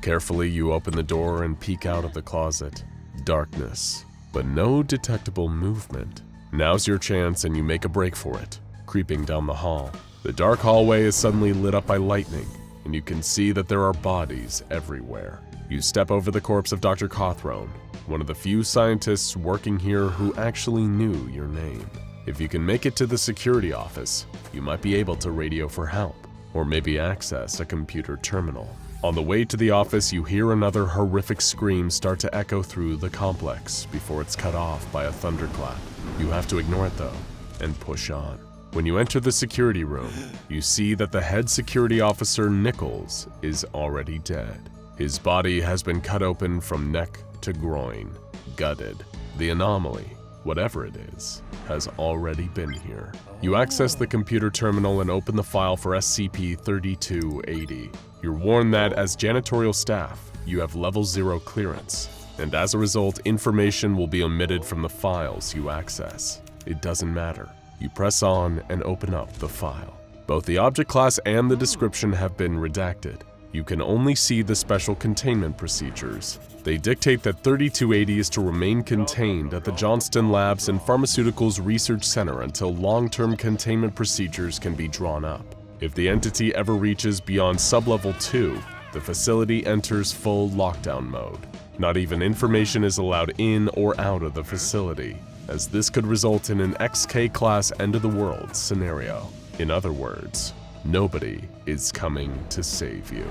Carefully, you open the door and peek out of the closet. Darkness, but no detectable movement. Now's your chance and you make a break for it, creeping down the hall. The dark hallway is suddenly lit up by lightning, and you can see that there are bodies everywhere. You step over the corpse of Dr. Cawthron, one of the few scientists working here who actually knew your name. If you can make it to the security office, you might be able to radio for help, or maybe access a computer terminal. On the way to the office, you hear another horrific scream start to echo through the complex before it's cut off by a thunderclap. You have to ignore it though, and push on. When you enter the security room, you see that the head security officer, Nichols, is already dead. His body has been cut open from neck to groin, gutted. The anomaly, whatever it is, has already been here. You access the computer terminal and open the file for SCP-3280. You're warned that as janitorial staff, you have level 0 clearance, and as a result, information will be omitted from the files you access. It doesn't matter. You press on and open up the file. Both the object class and the description have been redacted. You can only see the special containment procedures. They dictate that 3280 is to remain contained at the Johnston Labs and Pharmaceuticals Research Center until long-term containment procedures can be drawn up. If the entity ever reaches beyond sublevel 2, the facility enters full lockdown mode. Not even information is allowed in or out of the facility, as this could result in an XK-class end-of-the-world scenario. In other words, nobody is coming to save you.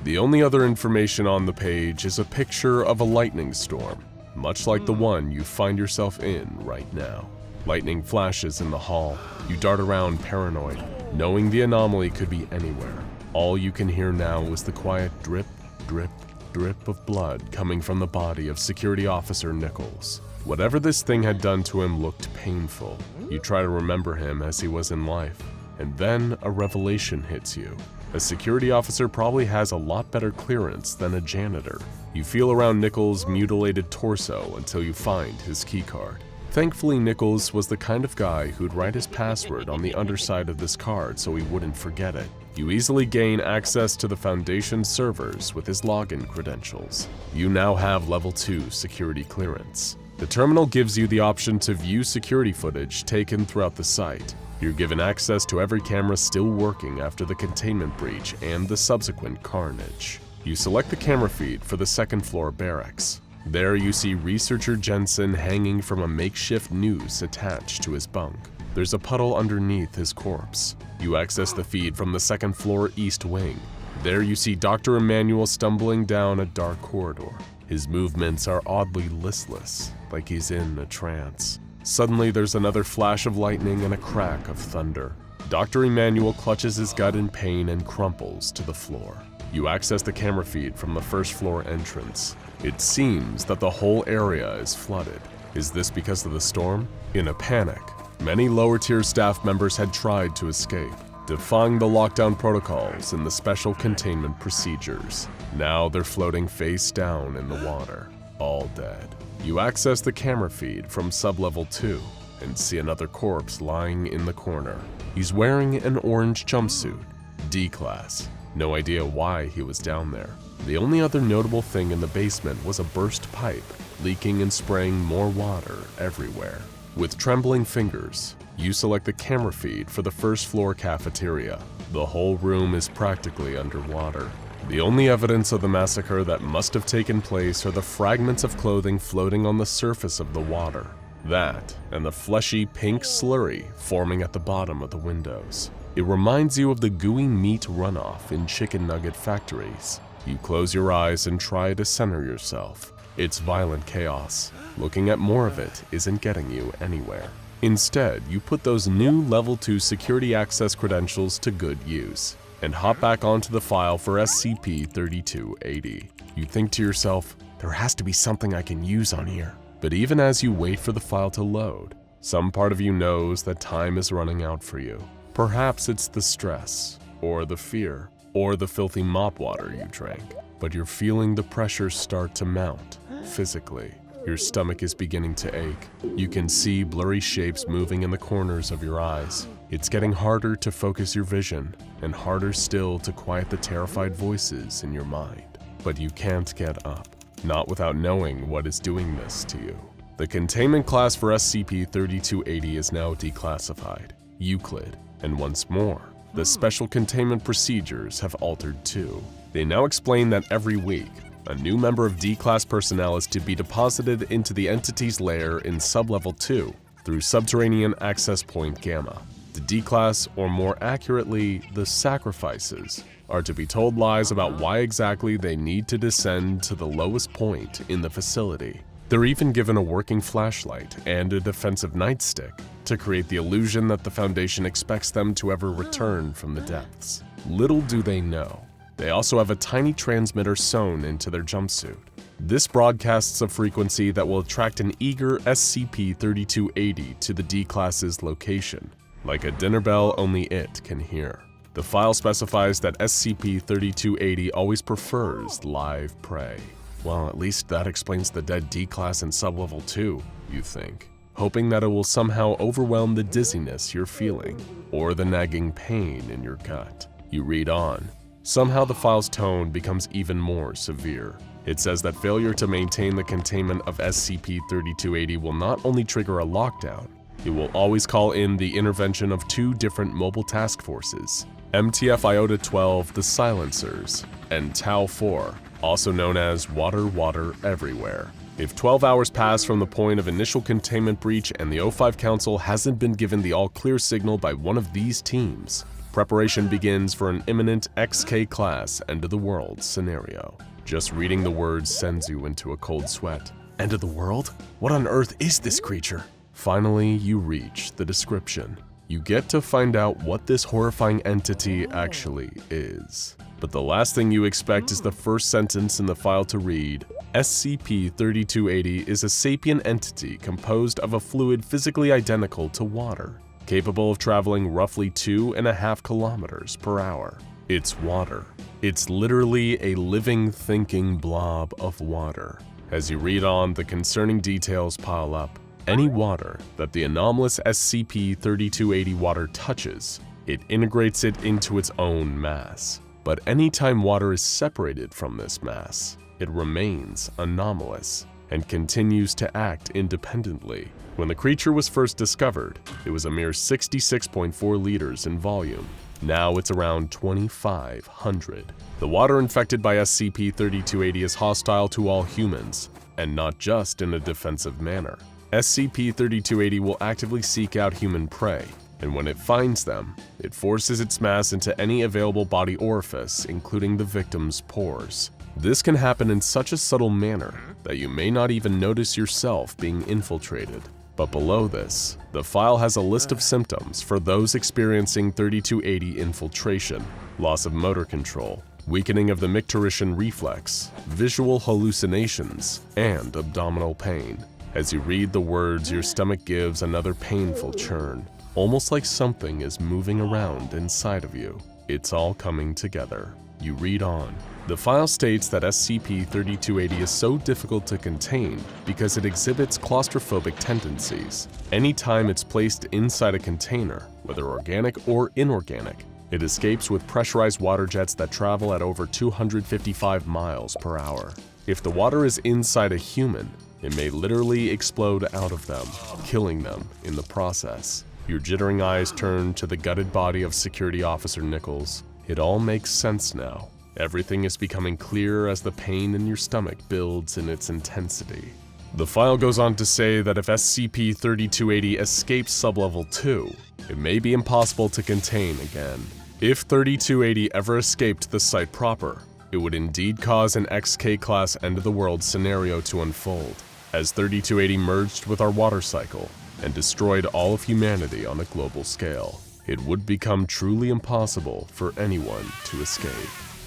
The only other information on the page is a picture of a lightning storm, much like the one you find yourself in right now. Lightning flashes in the hall. You dart around paranoid, knowing the anomaly could be anywhere. All you can hear now is the quiet drip, drip, drip of blood coming from the body of Security Officer Nichols. Whatever this thing had done to him looked painful. You try to remember him as he was in life, and then a revelation hits you. A security officer probably has a lot better clearance than a janitor. You feel around Nichols' mutilated torso until you find his keycard. Thankfully, Nichols was the kind of guy who'd write his password on the underside of this card so he wouldn't forget it. You easily gain access to the Foundation servers with his login credentials. You now have Level 2 security clearance. The terminal gives you the option to view security footage taken throughout the site. You're given access to every camera still working after the containment breach and the subsequent carnage. You select the camera feed for the second floor barracks. There you see researcher Jensen hanging from a makeshift noose attached to his bunk. There's a puddle underneath his corpse. You access the feed from the second floor east wing. There you see Dr. Emmanuel stumbling down a dark corridor. His movements are oddly listless, like he's in a trance. Suddenly there's another flash of lightning and a crack of thunder. Dr. Emmanuel clutches his gut in pain and crumples to the floor. You access the camera feed from the first floor entrance. It seems that the whole area is flooded. Is this because of the storm? In a panic, many lower-tier staff members had tried to escape, defying the lockdown protocols and the special containment procedures. Now they're floating face down in the water, all dead. You access the camera feed from sublevel 2 and see another corpse lying in the corner. He's wearing an orange jumpsuit, D-Class. No idea why he was down there. The only other notable thing in the basement was a burst pipe, leaking and spraying more water everywhere. With trembling fingers, you select the camera feed for the first floor cafeteria. The whole room is practically underwater. The only evidence of the massacre that must have taken place are the fragments of clothing floating on the surface of the water. That, and the fleshy pink slurry forming at the bottom of the windows. It reminds you of the gooey meat runoff in chicken nugget factories. You close your eyes and try to center yourself. It's violent chaos. Looking at more of it isn't getting you anywhere. Instead, you put those new Level 2 security access credentials to good use and hop back onto the file for SCP-3280. You think to yourself, there has to be something I can use on here. But even as you wait for the file to load, some part of you knows that time is running out for you. Perhaps it's the stress, or the fear, or the filthy mop water you drank, but you're feeling the pressure start to mount, physically. Your stomach is beginning to ache. You can see blurry shapes moving in the corners of your eyes. It's getting harder to focus your vision, and harder still to quiet the terrified voices in your mind. But you can't get up, not without knowing what is doing this to you. The containment class for SCP-3280 is now declassified, Euclid, and once more, the special containment procedures have altered too. They now explain that every week, a new member of D-Class personnel is to be deposited into the entity's lair in Sublevel 2 through Subterranean Access Point Gamma. The D-Class, or more accurately, the Sacrifices, are to be told lies about why exactly they need to descend to the lowest point in the facility. They're even given a working flashlight and a defensive nightstick to create the illusion that the Foundation expects them to ever return from the depths. Little do they know, they also have a tiny transmitter sewn into their jumpsuit. This broadcasts a frequency that will attract an eager SCP-3280 to the D-Class's location, like a dinner bell only it can hear. The file specifies that SCP-3280 always prefers live prey. Well, at least that explains the dead D-Class in Sublevel 2, you think, hoping that it will somehow overwhelm the dizziness you're feeling, or the nagging pain in your gut. You read on. Somehow the file's tone becomes even more severe. It says that failure to maintain the containment of SCP-3280 will not only trigger a lockdown, it will always call in the intervention of 2 different mobile task forces, MTF Iota-12 The Silencers, and Tau-4, also known as Water Everywhere. If 12 hours pass from the point of initial containment breach and the O5 Council hasn't been given the all-clear signal by one of these teams, preparation begins for an imminent XK-class end-of-the-world scenario. Just reading the words sends you into a cold sweat. End of the world? What on earth is this creature? Finally, you reach the description. You get to find out what this horrifying entity actually is. But the last thing you expect is the first sentence in the file to read, SCP-3280 is a sapient entity composed of a fluid physically identical to water, capable of traveling roughly 2.5 kilometers per hour. It's water. It's literally a living, thinking blob of water. As you read on, the concerning details pile up. Any water that the anomalous SCP-3280 water touches, it integrates it into its own mass. But anytime water is separated from this mass, it remains anomalous and continues to act independently. When the creature was first discovered, it was a mere 66.4 liters in volume. Now it's around 2,500. The water infected by SCP-3280 is hostile to all humans, and not just in a defensive manner. SCP-3280 will actively seek out human prey, and when it finds them, it forces its mass into any available body orifice, including the victim's pores. This can happen in such a subtle manner that you may not even notice yourself being infiltrated. But below this, the file has a list of symptoms for those experiencing 3280 infiltration: loss of motor control, weakening of the micturition reflex, visual hallucinations, and abdominal pain. As you read the words, your stomach gives another painful churn, almost like something is moving around inside of you. It's all coming together. You read on. The file states that SCP-3280 is so difficult to contain because it exhibits claustrophobic tendencies. Anytime it's placed inside a container, whether organic or inorganic, it escapes with pressurized water jets that travel at over 255 miles per hour. If the water is inside a human, it may literally explode out of them, killing them in the process. Your jittering eyes turn to the gutted body of Security Officer Nichols. It all makes sense now. Everything is becoming clearer as the pain in your stomach builds in its intensity. The file goes on to say that if SCP-3280 escapes Sublevel 2, it may be impossible to contain again. If 3280 ever escaped the site proper, it would indeed cause an XK-class end-of-the-world scenario to unfold, as 3280 merged with our water cycle and destroyed all of humanity on a global scale. It would become truly impossible for anyone to escape.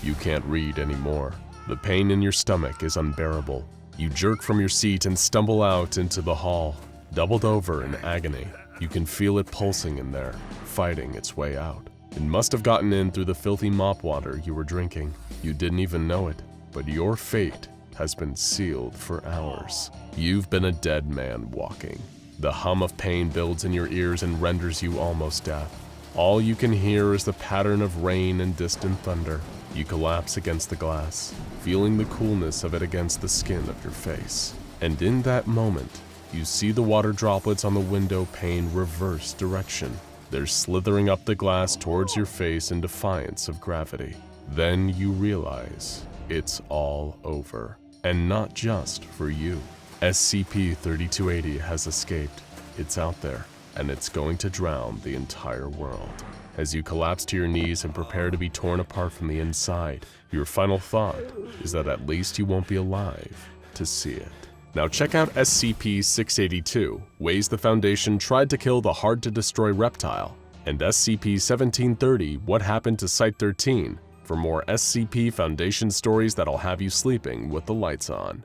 You can't read anymore. The pain in your stomach is unbearable. You jerk from your seat and stumble out into the hall, doubled over in agony. You can feel it pulsing in there, fighting its way out. It must have gotten in through the filthy mop water you were drinking. You didn't even know it, but your fate has been sealed for hours. You've been a dead man walking. The hum of pain builds in your ears and renders you almost deaf. All you can hear is the pattern of rain and distant thunder. You collapse against the glass, feeling the coolness of it against the skin of your face. And in that moment, you see the water droplets on the window pane reverse direction. They're slithering up the glass towards your face in defiance of gravity. Then you realize it's all over. And not just for you. SCP-3280 has escaped. It's out there, and it's going to drown the entire world. As you collapse to your knees and prepare to be torn apart from the inside, your final thought is that at least you won't be alive to see it. Now check out SCP-682, Ways the Foundation Tried to Kill the Hard-to-Destroy Reptile, and SCP-1730, What Happened to Site-13, for more SCP Foundation stories that'll have you sleeping with the lights on.